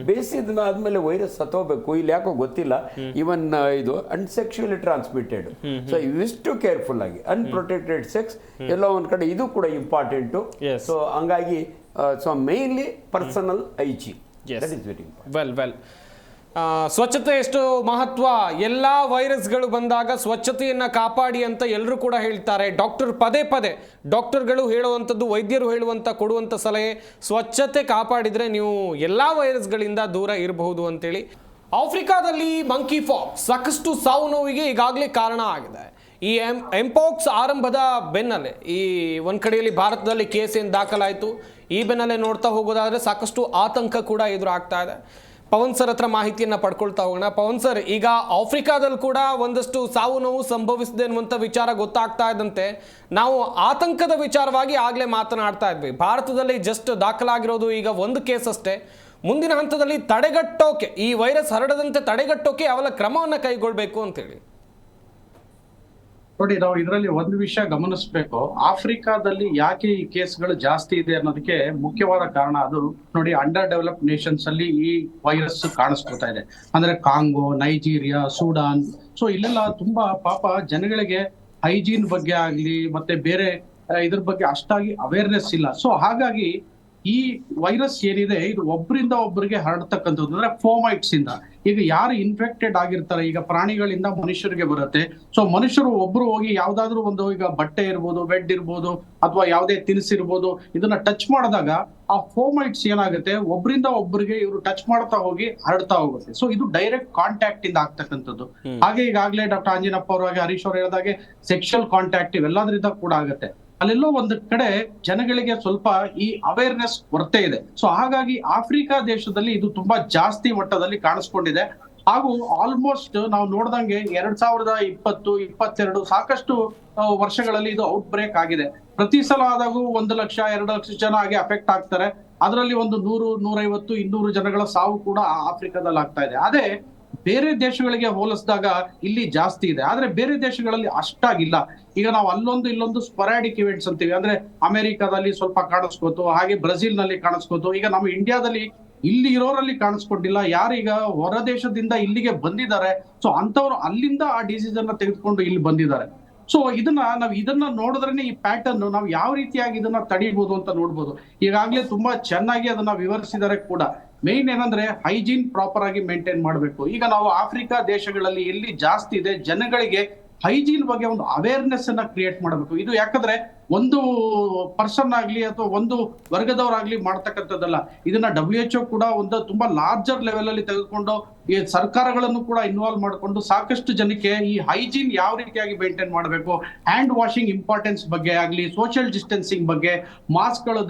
ಬೇಯಿಸಿದ ಆದ್ಮೇಲೆ ವೈರಸ್ ಸತ್ತೋಗ್ಬೇಕು, ಇಲ್ಲಿ ಯಾಕೋ ಗೊತ್ತಿಲ್ಲ. ಇವನ್ ಇದು ಅನ್ಸೆಕ್ಚುಯಲಿ ಟ್ರಾನ್ಸ್ಮಿಟೆಡ್. ಸೊ ಇವಿಷ್ಟು ಕೇರ್ಫುಲ್ ಆಗಿ ಅನ್ಪ್ರೊಟೆಕ್ಟೆಡ್ ಸೆಕ್ಸ್ ಎಲ್ಲೋ ಒಂದ್ ಕಡೆ ಇದು ಕೂಡ ಇಂಪಾರ್ಟೆಂಟು. ಸೊ ಹಂಗಾಗಿ so mainly personal hygiene, that is very important. Well ಸ್ವಚ್ಛತೆ ಎಷ್ಟು ಮಹತ್ವ. ಎಲ್ಲ ವೈರಸ್ಗಳು ಬಂದಾಗ ಸ್ವಚ್ಛತೆಯನ್ನು ಕಾಪಾಡಿ ಅಂತ ಎಲ್ಲರೂ ಕೂಡ ಹೇಳ್ತಾರೆ. ಪದೇ ಡಾಕ್ಟರ್ಗಳು ಹೇಳುವಂಥದ್ದು, ವೈದ್ಯರು ಕೊಡುವಂಥ ಸಲಹೆ, ಸ್ವಚ್ಛತೆ ಕಾಪಾಡಿದರೆ ನೀವು ಎಲ್ಲ ವೈರಸ್ಗಳಿಂದ ದೂರ ಇರಬಹುದು ಅಂತೇಳಿ. ಆಫ್ರಿಕಾದಲ್ಲಿ ಮಂಕಿ ಪಾಕ್ಸ್ ಸಾಕಷ್ಟು ಸಾವು ನೋವಿಗೆ ಈಗಾಗಲೇ ಕಾರಣ ಆಗಿದೆ. ಈ ಎಂಪಾಕ್ಸ್ ಆರಂಭದ ಬೆನ್ನಲ್ಲೇ ಈ ಒಂದು ಕಡೆಯಲ್ಲಿ ಭಾರತದಲ್ಲಿ ಕೇಸ್ ಏನು ದಾಖಲಾಯಿತು, ಈ ಬೆನ್ನಲ್ಲೇ ನೋಡ್ತಾ ಹೋಗೋದಾದರೆ ಸಾಕಷ್ಟು ಆತಂಕ ಕೂಡ ಎದುರಾಗ್ತಾ ಇದೆ. ಪವನ್ ಸರ್ ಹತ್ರ ಮಾಹಿತಿಯನ್ನು ಪಡ್ಕೊಳ್ತಾ ಹೋಗೋಣ. ಪವನ್ ಸರ್, ಈಗ ಆಫ್ರಿಕಾದಲ್ಲಿ ಕೂಡ ಒಂದಷ್ಟು ಸಾವು ನೋವು ಸಂಭವಿಸಿದೆ ಅನ್ನುವಂಥ ವಿಚಾರ ಗೊತ್ತಾಗ್ತಾ ಇದ್ದಂತೆ ನಾವು ಆತಂಕದ ವಿಚಾರವಾಗಿ ಆಗಲೇ ಮಾತನಾಡ್ತಾ ಇದ್ವಿ. ಭಾರತದಲ್ಲಿ ಜಸ್ಟ್ ದಾಖಲಾಗಿರೋದು ಈಗ ಒಂದು ಕೇಸ್ ಅಷ್ಟೇ. ಮುಂದಿನ ಹಂತದಲ್ಲಿ ತಡೆಗಟ್ಟೋಕೆ, ಈ ವೈರಸ್ ಹರಡದಂತೆ ತಡೆಗಟ್ಟೋಕೆ ಯಾವೆಲ್ಲ ಕ್ರಮವನ್ನು ಕೈಗೊಳ್ಳಬೇಕು ಅಂತೇಳಿ? ನೋಡಿ, ನಾವು ಇದರಲ್ಲಿ ಒಂದು ವಿಷಯ ಗಮನಿಸಬೇಕು. ಆಫ್ರಿಕಾದಲ್ಲಿ ಯಾಕೆ ಈ ಕೇಸ್ಗಳು ಜಾಸ್ತಿ ಇದೆ ಅನ್ನೋದಕ್ಕೆ ಮುಖ್ಯವಾದ ಕಾರಣ ಅದು ನೋಡಿ, ಅಂಡರ್ ಡೆವಲಪ್ಡ್ ನೇಷನ್ಸ್ ಅಲ್ಲಿ ಈ ವೈರಸ್ ಕಾಣಿಸ್ಕೊತಾ ಇದೆ. ಅಂದ್ರೆ ಕಾಂಗೋ, ನೈಜೀರಿಯಾ, ಸೂಡಾನ್. ಸೊ ಇಲ್ಲೆಲ್ಲ ತುಂಬಾ ಪಾಪ ಜನಗಳಿಗೆ ಹೈಜೀನ್ ಬಗ್ಗೆ ಆಗ್ಲಿ ಮತ್ತೆ ಬೇರೆ ಇದ್ರ ಬಗ್ಗೆ ಅಷ್ಟಾಗಿ ಅವೇರ್ನೆಸ್ ಇಲ್ಲ. ಸೊ ಹಾಗಾಗಿ ಈ ವೈರಸ್ ಏನಿದೆ ಇದು ಒಬ್ಬರಿಂದ ಒಬ್ಬರಿಗೆ ಹರಡ್ತಕ್ಕಂಥದ್ದು, ಅಂದ್ರೆ ಫೋಮೈಟ್ಸ್ ಇಂದ. ಈಗ ಯಾರು ಇನ್ಫೆಕ್ಟೆಡ್ ಆಗಿರ್ತಾರೆ, ಈಗ ಪ್ರಾಣಿಗಳಿಂದ ಮನುಷ್ಯರಿಗೆ ಬರುತ್ತೆ. ಸೊ ಮನುಷ್ಯರು ಒಬ್ರು ಹೋಗಿ ಯಾವ್ದಾದ್ರು ಒಂದು, ಈಗ ಬಟ್ಟೆ ಇರ್ಬೋದು, ಬೆಡ್ ಇರ್ಬೋದು, ಅಥವಾ ಯಾವುದೇ ತಿನಿಸಿರ್ಬೋದು, ಇದನ್ನ ಟಚ್ ಮಾಡಿದಾಗ ಆ ಫೋಮೈಟ್ಸ್ ಏನಾಗುತ್ತೆ, ಒಬ್ರಿಂದ ಒಬ್ಬರಿಗೆ ಇವರು ಟಚ್ ಮಾಡ್ತಾ ಹೋಗಿ ಹರಡ್ತಾ ಹೋಗುತ್ತೆ. ಸೊ ಇದು ಡೈರೆಕ್ಟ್ ಕಾಂಟ್ಯಾಕ್ಟ್ ಇಂದ ಆಗ್ತಕ್ಕಂಥದ್ದು. ಹಾಗೆ ಈಗಾಗಲೇ ಡಾಕ್ಟರ್ ಆಂಜಿನಪ್ಪ ಅವರು ಹಾಗೆ ಹರೀಶ್ ಅವರು ಹೇಳಿದಾಗೆ ಸೆಕ್ಷುವಲ್ ಕಾಂಟ್ಯಾಕ್ಟ್ ಇವೆಲ್ಲದ್ರಿಂದ ಕೂಡ ಆಗುತ್ತೆ. ಅಲ್ಲೆಲ್ಲೋ ಒಂದು ಕಡೆ ಜನಗಳಿಗೆ ಸ್ವಲ್ಪ ಈ ಅವೇರ್ನೆಸ್ ಕೊರತೆ ಇದೆ. ಸೊ ಹಾಗಾಗಿ ಆಫ್ರಿಕಾ ದೇಶದಲ್ಲಿ ಇದು ತುಂಬಾ ಜಾಸ್ತಿ ಮಟ್ಟದಲ್ಲಿ ಕಾಣಿಸ್ಕೊಂಡಿದೆ. ಹಾಗೂ ಆಲ್ಮೋಸ್ಟ್ ನಾವು ನೋಡ್ದಂಗೆ 2020-22 ಸಾಕಷ್ಟು ವರ್ಷಗಳಲ್ಲಿ ಇದು ಔಟ್ ಬ್ರೇಕ್ ಆಗಿದೆ. ಪ್ರತಿ ಸಲ ಆದಾಗೂ 1 ಲಕ್ಷ 2 ಲಕ್ಷ ಜನ ಹಾಗೆ ಅಫೆಕ್ಟ್ ಆಗ್ತಾರೆ. ಅದರಲ್ಲಿ ಒಂದು 100, 150, 200 ಜನಗಳ ಸಾವು ಕೂಡ ಆಫ್ರಿಕಾದಲ್ಲಿ ಆಗ್ತಾ ಇದೆ. ಅದೇ ಬೇರೆ ದೇಶಗಳಿಗೆ ಹೋಲಿಸಿದಾಗ ಇಲ್ಲಿ ಜಾಸ್ತಿ ಇದೆ, ಆದ್ರೆ ಬೇರೆ ದೇಶಗಳಲ್ಲಿ ಅಷ್ಟಾಗಿಲ್ಲ. ಈಗ ನಾವು ಅಲ್ಲೊಂದು ಇಲ್ಲೊಂದು ಸ್ಪೊರಾಡಿಕ್ ಇವೆಂಟ್ಸ್ ಅಂತೀವಿ, ಅಂದ್ರೆ ಅಮೆರಿಕಾದಲ್ಲಿ ಸ್ವಲ್ಪ ಕಾಣಿಸ್ಕೋತು, ಹಾಗೆ ಬ್ರೆಜಿಲ್ ನಲ್ಲಿ ಕಾಣಿಸ್ಕೋತು. ಈಗ ನಮ್ಮ ಇಂಡಿಯಾದಲ್ಲಿ ಇಲ್ಲಿ ಇರೋರಲ್ಲಿ ಕಾಣಿಸ್ಕೊಂಡಿಲ್ಲ. ಯಾರೀಗ ಹೊರ ದೇಶದಿಂದ ಇಲ್ಲಿಗೆ ಬಂದಿದ್ದಾರೆ, ಸೊ ಅಂತವ್ರು ಅಲ್ಲಿಂದ ಆ ಡಿಸೀಸ್ ಅನ್ನ ತೆಗೆದುಕೊಂಡು ಇಲ್ಲಿ ಬಂದಿದ್ದಾರೆ. ಸೊ ಇದನ್ನ ನೋಡಿದ್ರೆ ಈ ಪ್ಯಾಟರ್ನ್ ನಾವು ಯಾವ ರೀತಿಯಾಗಿ ಇದನ್ನ ತಡೀಬಹುದು ಅಂತ ನೋಡ್ಬೋದು. ಈಗಾಗಲೇ ತುಂಬಾ ಚೆನ್ನಾಗಿ ಅದನ್ನ ವಿವರಿಸಿದ್ದಾರೆ ಕೂಡ. ಮೇನ್ ಏನಂದ್ರೆ ಹೈಜೀನ್ ಪ್ರಾಪರ್ ಆಗಿ ಮೇಂಟೈನ್ ಮಾಡಬೇಕು. ಈಗ ನಾವು ಆಫ್ರಿಕಾ ದೇಶಗಳಲ್ಲಿ ಎಲ್ಲಿ ಜಾಸ್ತಿ ಇದೆ, ಜನಗಳಿಗೆ ಹೈಜೀನ್ ಬಗ್ಗೆ ಒಂದು ಅವೇರ್ನೆಸ್ ಅನ್ನ ಕ್ರಿಯೇಟ್ ಮಾಡಬೇಕು. ಇದು ಯಾಕಂದ್ರೆ ಒಂದು ಪರ್ಸನ್ ಆಗ್ಲಿ ಅಥವಾ ಒಂದು ವರ್ಗದವರಾಗ್ಲಿ ಮಾಡ್ತಕ್ಕಂಥದ್ದಲ್ಲ. ಇದನ್ನ WHO ಕೂಡ ಒಂದು ತುಂಬಾ ಲಾರ್ಜರ್ ಲೆವೆಲ್ ಅಲ್ಲಿ ತೆಗೆದುಕೊಂಡು ಈ ಸರ್ಕಾರಗಳನ್ನು ಕೂಡ ಇನ್ವಾಲ್ವ್ ಮಾಡಿಕೊಂಡು ಸಾಕಷ್ಟು ಜನಕ್ಕೆ ಈ ಹೈಜೀನ್ ಯಾವ ರೀತಿಯಾಗಿ ಮೇಂಟೈನ್ ಮಾಡಬೇಕು, ಹ್ಯಾಂಡ್ ವಾಷಿಂಗ್ ಇಂಪಾರ್ಟೆನ್ಸ್ ಬಗ್ಗೆ ಆಗ್ಲಿ, ಸೋಷಿಯಲ್ ಡಿಸ್ಟೆನ್ಸಿಂಗ್ ಬಗ್ಗೆ, ಮಾಸ್ಕ್ ಗಳು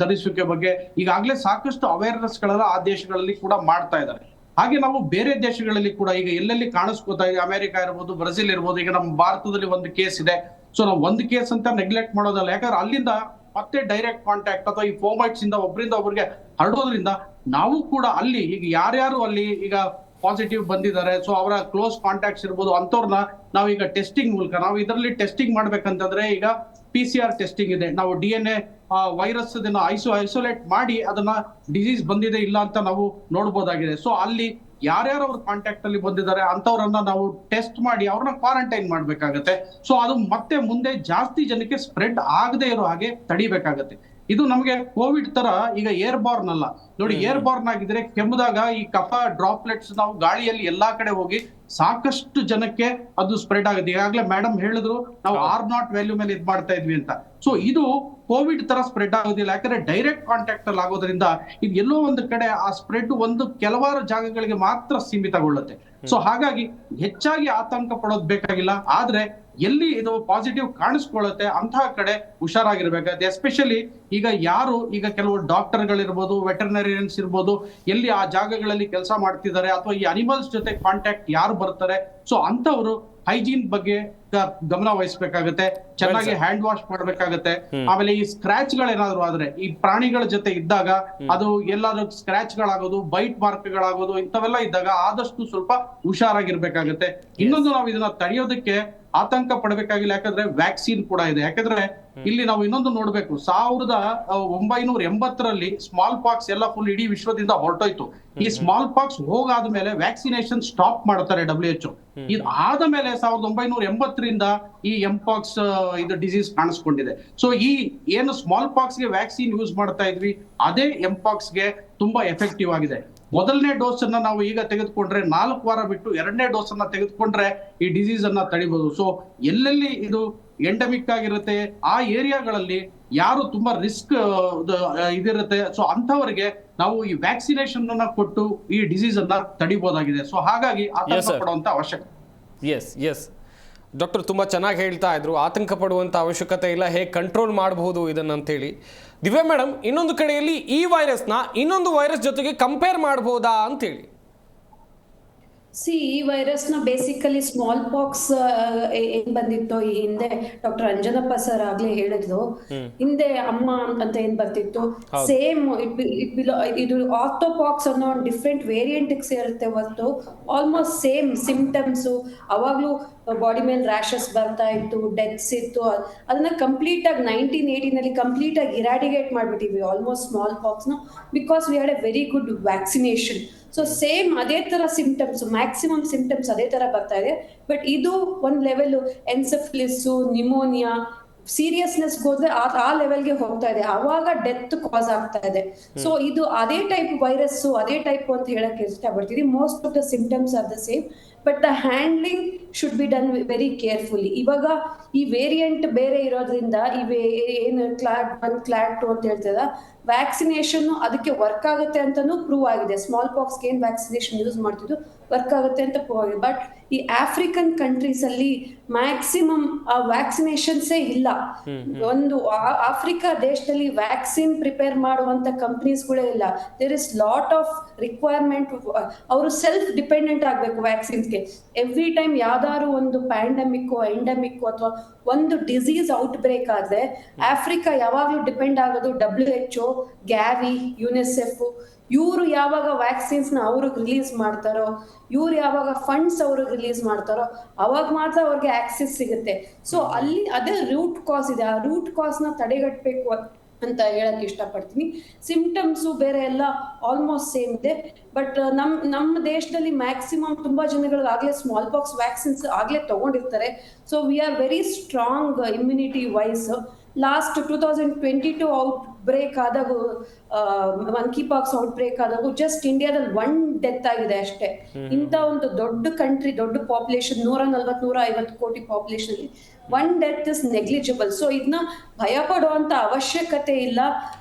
ಧರಿಸುವಿಕೆ ಬಗ್ಗೆ ಈಗಾಗಲೇ ಸಾಕಷ್ಟು ಅವೇರ್ನೆಸ್ ಗಳೆಲ್ಲ ಆ ದೇಶಗಳಲ್ಲಿ ಕೂಡ ಮಾಡ್ತಾ ಇದ್ದಾರೆ. ಹಾಗೆ ನಾವು ಬೇರೆ ದೇಶಗಳಲ್ಲಿ ಕೂಡ ಈಗ ಎಲ್ಲೆಲ್ಲಿ ಕಾಣಿಸ್ಕೋತಾ ಇದೆ, ಅಮೆರಿಕ ಇರ್ಬೋದು, ಬ್ರೆಜಿಲ್ ಇರ್ಬೋದು. ಈಗ ನಮ್ಮ ಭಾರತದಲ್ಲಿ ಒಂದು ಕೇಸ್ ಇದೆ. ಸೊ ನಾವು ಒಂದು ಕೇಸ್ ಅಂತ ನೆಗ್ಲೆಕ್ಟ್ ಮಾಡೋದಲ್ಲ, ಯಾಕಂದ್ರೆ ಅಲ್ಲಿಂದ ಮತ್ತೆ ಡೈರೆಕ್ಟ್ ಕಾಂಟ್ಯಾಕ್ಟ್ ಅಥವಾ ಈ ಫೋಮೈಟ್ಸ್ ಇಂದ ಒಬ್ಬರಿಂದ ಒಬ್ಬರಿಗೆ ಹರಡೋದ್ರಿಂದ ನಾವು ಕೂಡ ಅಲ್ಲಿ ಈಗ ಯಾರ್ಯಾರು ಅಲ್ಲಿ ಈಗ ಪಾಸಿಟಿವ್ ಬಂದಿದ್ದಾರೆ, ಸೊ ಅವರ ಕ್ಲೋಸ್ ಕಾಂಟ್ಯಾಕ್ಟ್ಸ್ ಇರ್ಬೋದು, ಅಂತವ್ರನ್ನ ನಾವೀಗ ಟೆಸ್ಟಿಂಗ್ ಮೂಲಕ ನಾವು ಇದರಲ್ಲಿ ಟೆಸ್ಟಿಂಗ್ ಮಾಡ್ಬೇಕಂತಂದ್ರೆ ಈಗ PCR ಟೆಸ್ಟಿಂಗ್ ಇದೆ. ನಾವು DNA ವೈರಸ್ ಐಸೋಲೇಟ್ ಮಾಡಿ ಅದನ್ನ ಡಿಸೀಸ್ ಬಂದಿದೆ ಇಲ್ಲ ಅಂತ ನಾವು ನೋಡ್ಬೋದಾಗಿದೆ. ಸೊ ಅಲ್ಲಿ ಯಾರ್ಯಾರು ಅವ್ರ ಕಾಂಟ್ಯಾಕ್ಟ್ ಅಲ್ಲಿ ಬಂದಿದ್ದಾರೆ ಅಂತವ್ರನ್ನ ನಾವು ಟೆಸ್ಟ್ ಮಾಡಿ ಅವ್ರನ್ನ ಕ್ವಾರಂಟೈನ್ ಮಾಡ್ಬೇಕಾಗತ್ತೆ. ಸೊ ಅದು ಮತ್ತೆ ಮುಂದೆ ಜಾಸ್ತಿ ಜನಕ್ಕೆ ಸ್ಪ್ರೆಡ್ ಆಗದೆ ಇರೋ ಹಾಗೆ ತಡಿಬೇಕಾಗತ್ತೆ. ಇದು ನಮಗೆ ಕೋವಿಡ್ ತರ ಈಗ ಏರ್ ಬಾರ್ನ್ ಅಲ್ಲ ನೋಡಿ. ಏರ್ ಬಾರ್ನ್ ಆಗಿದ್ರೆ ಕೆಮ್ಮದಾಗ ಈ ಕಫ ಡ್ರಾಪ್ಲೆಟ್ಸ್ ನಾವು ಗಾಳಿಯಲ್ಲಿ ಎಲ್ಲಾ ಕಡೆ ಹೋಗಿ ಸಾಕಷ್ಟು ಜನಕ್ಕೆ ಅದು ಸ್ಪ್ರೆಡ್ ಆಗುತ್ತೆ. ಈಗಾಗಲೇ ಮೇಡಮ್ ಹೇಳಿದ್ರು ನಾವು R0 ವ್ಯಾಲ್ಯೂ ಮೇಲೆ ಇದ್ ಮಾಡ್ತಾ ಇದ್ವಿ ಅಂತ. ಸೊ ಇದು ಕೋವಿಡ್ ತರ ಸ್ಪ್ರೆಡ್ ಆಗೋದಿಲ್ಲ, ಯಾಕಂದ್ರೆ ಡೈರೆಕ್ಟ್ ಕಾಂಟ್ಯಾಕ್ಟ್ ಅಲ್ಲಿ ಆಗೋದ್ರಿಂದ ಇದು ಎಲ್ಲೋ ಒಂದು ಕಡೆ ಆ ಸ್ಪ್ರೆಡ್ ಒಂದು ಕೆಲವಾರು ಜಾಗಗಳಿಗೆ ಮಾತ್ರ ಸೀಮಿತಗೊಳ್ಳುತ್ತೆ. ಸೊ ಹಾಗಾಗಿ ಹೆಚ್ಚಾಗಿ ಆತಂಕ ಪಡೋದು ಬೇಕಾಗಿಲ್ಲ. ಆದ್ರೆ ಎಲ್ಲಿ ಇದು ಪಾಸಿಟಿವ್ ಕಾಣಿಸ್ಕೊಳ್ಳುತ್ತೆ ಅಂತಹ ಕಡೆ ಹುಷಾರಾಗಿರ್ಬೇಕಾಗುತ್ತೆ. ಎಸ್ಪೆಷಲಿ ಈಗ ಯಾರು ಈಗ ಕೆಲವು ಡಾಕ್ಟರ್ಗಳಿರ್ಬೋದು, ವೆಟರ್ನರಿಯನ್ಸ್ ಇರ್ಬೋದು, ಎಲ್ಲಿ ಆ ಜಾಗಗಳಲ್ಲಿ ಕೆಲಸ ಮಾಡ್ತಿದ್ದಾರೆ ಅಥವಾ ಈ ಅನಿಮಲ್ಸ್ ಜೊತೆ ಕಾಂಟ್ಯಾಕ್ಟ್ ಯಾರು ಬರ್ತಾರೆ, ಸೊ ಅಂತವರು ಹೈಜೀನ್ ಬಗ್ಗೆ ಗಮನ ವಹಿಸ್ಬೇಕಾಗತ್ತೆ, ಚೆನ್ನಾಗಿ ಹ್ಯಾಂಡ್ ವಾಶ್ ಮಾಡ್ಬೇಕಾಗತ್ತೆ. ಆಮೇಲೆ ಈ ಸ್ಕ್ರಾಚ್ ಗಳೇನಾದ್ರು ಆದ್ರೆ ಈ ಪ್ರಾಣಿಗಳ ಜೊತೆ ಇದ್ದಾಗ ಅದು ಎಲ್ಲಾದ್ರೂ ಸ್ಕ್ರಾಚ್ ಗಳಾಗೋದು, ಬೈಟ್ ಮಾರ್ಕ್ ಗಳಾಗೋದು ಇಂಥವೆಲ್ಲ ಇದ್ದಾಗ ಆದಷ್ಟು ಸ್ವಲ್ಪ ಹುಷಾರಾಗಿರ್ಬೇಕಾಗತ್ತೆ. ಇನ್ನೊಂದು ನಾವು ಇದನ್ನ ತಡೆಯೋದಕ್ಕೆ ಆತಂಕ ಪಡಬೇಕಾಗಿಲ್ಲ, ಯಾಕಂದ್ರೆ ವ್ಯಾಕ್ಸಿನ್ ಕೂಡ ಇದೆ. ಯಾಕಂದ್ರೆ ಇಲ್ಲಿ ನಾವು ಇನ್ನೊಂದು ನೋಡ್ಬೇಕು, 1980ರಲ್ಲಿ ಸ್ಮಾಲ್ ಪಾಕ್ಸ್ ಎಲ್ಲ ಫುಲ್ ಇಡೀ ವಿಶ್ವದಿಂದ ಹೊರಟೋಯ್ತು. ಈ ಸ್ಮಾಲ್ ಪಾಕ್ಸ್ ಹೋಗಾದ್ಮೇಲೆ ವ್ಯಾಕ್ಸಿನೇಷನ್ ಸ್ಟಾಪ್ ಮಾಡ್ತಾರೆ WHO. ಇದು ಆದ ಮೇಲೆ 1980ರಿಂದ ಈ ಎಂಪಾಕ್ಸ್ ಇದು ಡಿಸೀಸ್ ಕಾಣಿಸ್ಕೊಂಡಿದೆ. ಸೊ ಈ ಏನು ಸ್ಮಾಲ್ ಪಾಕ್ಸ್ ಗೆ ವ್ಯಾಕ್ಸಿನ್ ಯೂಸ್ ಮಾಡ್ತಾ ಇದ್ವಿ ಅದೇ ಎಂಪಾಕ್ಸ್ ಗೆ ತುಂಬಾ ಎಫೆಕ್ಟಿವ್ ಆಗಿದೆ. ಮೊದಲನೇ ಡೋಸ್ ಅನ್ನ ನಾವು ಈಗ ತೆಗೆದುಕೊಂಡ್ರೆ 4 ವಾರ ಬಿಟ್ಟು 2ನೇ ಡೋಸ್ ಅನ್ನ ತೆಗೆದುಕೊಂಡ್ರೆ ಈ ಡಿಸೀಸ್ ಅನ್ನ ತಡಿಬಹುದು. ಸೊ ಎಲ್ಲೆಲ್ಲಿ ಇದು ಎಂಡಮಿಕ್ ಆಗಿರುತ್ತೆ ಆ ಏರಿಯಾಗಳಲ್ಲಿ ಯಾರು ತುಂಬಾ ರಿಸ್ಕ್ ಇದಿರುತ್ತೆ, ಸೊ ಅಂತವರಿಗೆ ನಾವು ಈ ವ್ಯಾಕ್ಸಿನೇಷನ್ ಅನ್ನ ಕೊಟ್ಟು ಈ ಡಿಸೀಸ್ ಅನ್ನ ತಡಿಬಹುದಾಗಿದೆ. ಸೊ ಹಾಗಾಗಿ ಆತಂಕ ಪಡುವಂತ ಅವಶ್ಯಕತೆ. ಎಸ್ ಡಾಕ್ಟರ್ ತುಂಬ ಚೆನ್ನಾಗಿ ಹೇಳ್ತಾ ಇದ್ರು, ಆತಂಕ ಪಡುವಂಥ ಅವಶ್ಯಕತೆ ಇಲ್ಲ, ಹೇಗೆ ಕಂಟ್ರೋಲ್ ಮಾಡಬಹುದು ಇದನ್ನಂತೇಳಿ. ದಿವ್ಯಾ ಮೇಡಮ್, ಇನ್ನೊಂದು ಕಡೆಯಲ್ಲಿ ಈ ವೈರಸ್ನ ಇನ್ನೊಂದು ವೈರಸ್ ಜೊತೆಗೆ ಕಂಪೇರ್ ಮಾಡ್ಬೋದಾ ಅಂತೇಳಿ. ಈ ವೈರಸ್ನ ಬೇಸಿಕಲಿ ಸ್ಮಾಲ್ ಪಾಕ್ಸ್ ಏನ್ ಬಂದಿತ್ತು ಈ ಹಿಂದೆ, ಡಾಕ್ಟರ್ ಅಂಜನಪ್ಪ ಸರ್ ಆಗ್ಲೇ ಹೇಳಿದ್ರು, ಹಿಂದೆ ಅಮ್ಮ ಅಂತ ಏನ್ ಬರ್ತಿತ್ತು ಸೇಮ್ ಇದು ಆರ್ಥೋಪಾಕ್ಸ್ ಅನ್ನೋ ಒಂದು ಡಿಫ್ರೆಂಟ್ ವೇರಿಯಂಟ್ ಸೇರುತ್ತೆ ಹೊರತು ಆಲ್ಮೋಸ್ಟ್ ಸೇಮ್ ಸಿಂಪ್ಟಮ್ಸ್. ಅವಾಗ್ಲೂ ಬಾಡಿ ಮೇಲೆ ರ್ಯಾಷಸ್ ಬರ್ತಾ ಇತ್ತು, ಡೆತ್ಸ್ ಇತ್ತು. ಅದನ್ನ ಕಂಪ್ಲೀಟ್ ಆಗಿ 1980ನಲ್ಲಿ ಕಂಪ್ಲೀಟ್ ಆಗಿ ಇರಾಡಿಗೇಟ್ ಮಾಡ್ಬಿಟ್ಟಿದ್ವಿ ಆಲ್ಮೋಸ್ಟ್ ಸ್ಮಾಲ್ ಪಾಕ್ಸ್ ನ, because we had A very good vaccination. So same ಅದೇ ತರ ಸಿಂಪ್ಟಮ್ಸ್, ಮ್ಯಾಕ್ಸಿಮಮ್ ಸಿಂಪ್ಟಮ್ಸ್ ಅದೇ ತರ ಬರ್ತಾ ಇದೆ. ಬಟ್ ಇದು ಒಂದ್ ಲೆವೆಲ್ ಎನ್ಸೆಫಲಿಸ್, ನಿಮೋನಿಯಾ, ಸೀರಿಯಸ್ನೆಸ್ ಹೋದ್ರೆ ಆ ಲೆವೆಲ್ಗೆ ಹೋಗ್ತಾ ಇದೆ, ಅವಾಗ ಡೆತ್ ಕಾಸ್ ಆಗ್ತಾ ಇದೆ. ಸೊ ಇದು ಅದೇ ಟೈಪ್ ವೈರಸ್, ಅದೇ ಟೈಪ್ ಅಂತ ಹೇಳಕ್ ಇಷ್ಟಪಡ್ತೀನಿ. Most of the symptoms are the same, but the handling should be done very carefully. ಇವಾಗ ಈ ವೇರಿಯಂಟ್ ಬೇರೆ ಇರೋದ್ರಿಂದ ಏನು ಕ್ಲಾಡ್ 1 ಕ್ಲಾಡ್ 2 ಅಂತ ಹೇಳ್ತದ, ವ್ಯಾಕ್ಸಿನೇಷನ್ ಅದಕ್ಕೆ ವರ್ಕ್ ಆಗುತ್ತೆ ಅಂತಾನು ಪ್ರೂವ್ ಆಗಿದೆ. ಸ್ಮಾಲ್ ಪಾಕ್ಸ್ಗೆ ಏನ್ ವ್ಯಾಕ್ಸಿನೇಷನ್ ಯೂಸ್ ಮಾಡ್ತಿದ್ದು ವರ್ಕ್ ಆಗುತ್ತೆ ಅಂತ ಪ್ರೂವ್ ಆಗಿದೆ. ಬಟ್ ಈ ಆಫ್ರಿಕನ್ ಕಂಟ್ರೀಸ್ ಅಲ್ಲಿ ಮ್ಯಾಕ್ಸಿಮಮ್ ಆ ವ್ಯಾಕ್ಸಿನೇಷನ್ಸೇ ಇಲ್ಲ. ಒಂದು ಆಫ್ರಿಕಾ ದೇಶದಲ್ಲಿ ವ್ಯಾಕ್ಸಿನ್ ಪ್ರಿಪೇರ್ ಮಾಡುವಂತ ಕಂಪ್ನೀಸ್ಗಳೇ ಇಲ್ಲ. There is lot of requirement. ಅವರು ಸೆಲ್ಫ್ ಡಿಪೆಂಡೆಂಟ್ ಆಗ್ಬೇಕು ವ್ಯಾಕ್ಸಿನ್ಸ್ಗೆ. ಎವ್ರಿ ಟೈಮ್ ಯಾವ್ದಾದ್ರು ಒಂದು ಪ್ಯಾಂಡಮಿಕ್, ಎಂಡಮಿಕ್ ಅಥವಾ ಒಂದು ಡಿಸೀಸ್ ಔಟ್ ಬ್ರೇಕ್ ಆದ್ರೆ ಆಫ್ರಿಕಾ ಯಾವಾಗ್ಲೂ ಡಿಪೆಂಡ್ ಆಗೋದು WHO, ಗ್ಯಾವಿ, ಯುನಿಸೆಫ್. ಇವರು ಯಾವಾಗ ವ್ಯಾಕ್ಸಿನ್ಸ್ ನ ಅವ್ರಿಗೆ ರಿಲೀಸ್ ಮಾಡ್ತಾರೋ, ಇವ್ರು ಯಾವಾಗ ಫಂಡ್ಸ್ ಅವ್ರಿಗೆ ರಿಲೀಸ್ ಮಾಡ್ತಾರೋ ಅವಾಗ ಮಾತ್ರ ಅವ್ರಿಗೆ ಆಕ್ಸೆಸ್ ಸಿಗುತ್ತೆ. ಸೊ ಅಲ್ಲಿ ಅದೇ ರೂಟ್ ಕಾಸ್ ಇದೆ. ಆ ರೂಟ್ ಕಾಸ್ ನ ತಡೆಗಟ್ಟಬೇಕು ಅಂತ ಹೇಳಕ್ ಇಷ್ಟಪಡ್ತೀನಿ. ಸಿಂಪ್ಟಮ್ಸು ಬೇರೆ ಎಲ್ಲ ಆಲ್ಮೋಸ್ಟ್ ಸೇಮ್ ಇದೆ. ಬಟ್ ನಮ್ಮ ದೇಶದಲ್ಲಿ ಮ್ಯಾಕ್ಸಿಮಮ್ ತುಂಬಾ ಜನಗಳಿಗೆ ಆಗ್ಲೇ ಸ್ಮಾಲ್ ಪಾಕ್ಸ್ ವ್ಯಾಕ್ಸಿನ್ಸ್ ಆಗ್ಲೇ ತಗೊಂಡಿರ್ತಾರೆ. So we are very strong immunity wise. Last 2022 outbreak ಆದಾಗ, ಮಂಕಿ ಪಾಕ್ಸ್ ಔಟ್ ಬ್ರೇಕ್ ಆದಾಗ ಜಸ್ಟ್ ಇಂಡಿಯಾದಲ್ಲಿ 1 ಡೆತ್ ಆಗಿದೆ ಅಷ್ಟೇ. ಇಂಥ ಒಂದು ದೊಡ್ಡ ಕಂಟ್ರಿ, ದೊಡ್ಡ ಪಾಪ್ಯುಲೇಷನ್, 140-150 ಕೋಟಿ ಪಾಪ್ಯುಲೇಷನ್ ಅಲ್ಲಿ 1 ಡೆತ್ ಇಸ್ ನೆಗ್ಲಿಜಿಬಲ್. ಸೊ ಇದನ್ನ ಭಯ ಪಡುವಂತ ಅವಶ್ಯಕತೆ ಇಲ್ಲ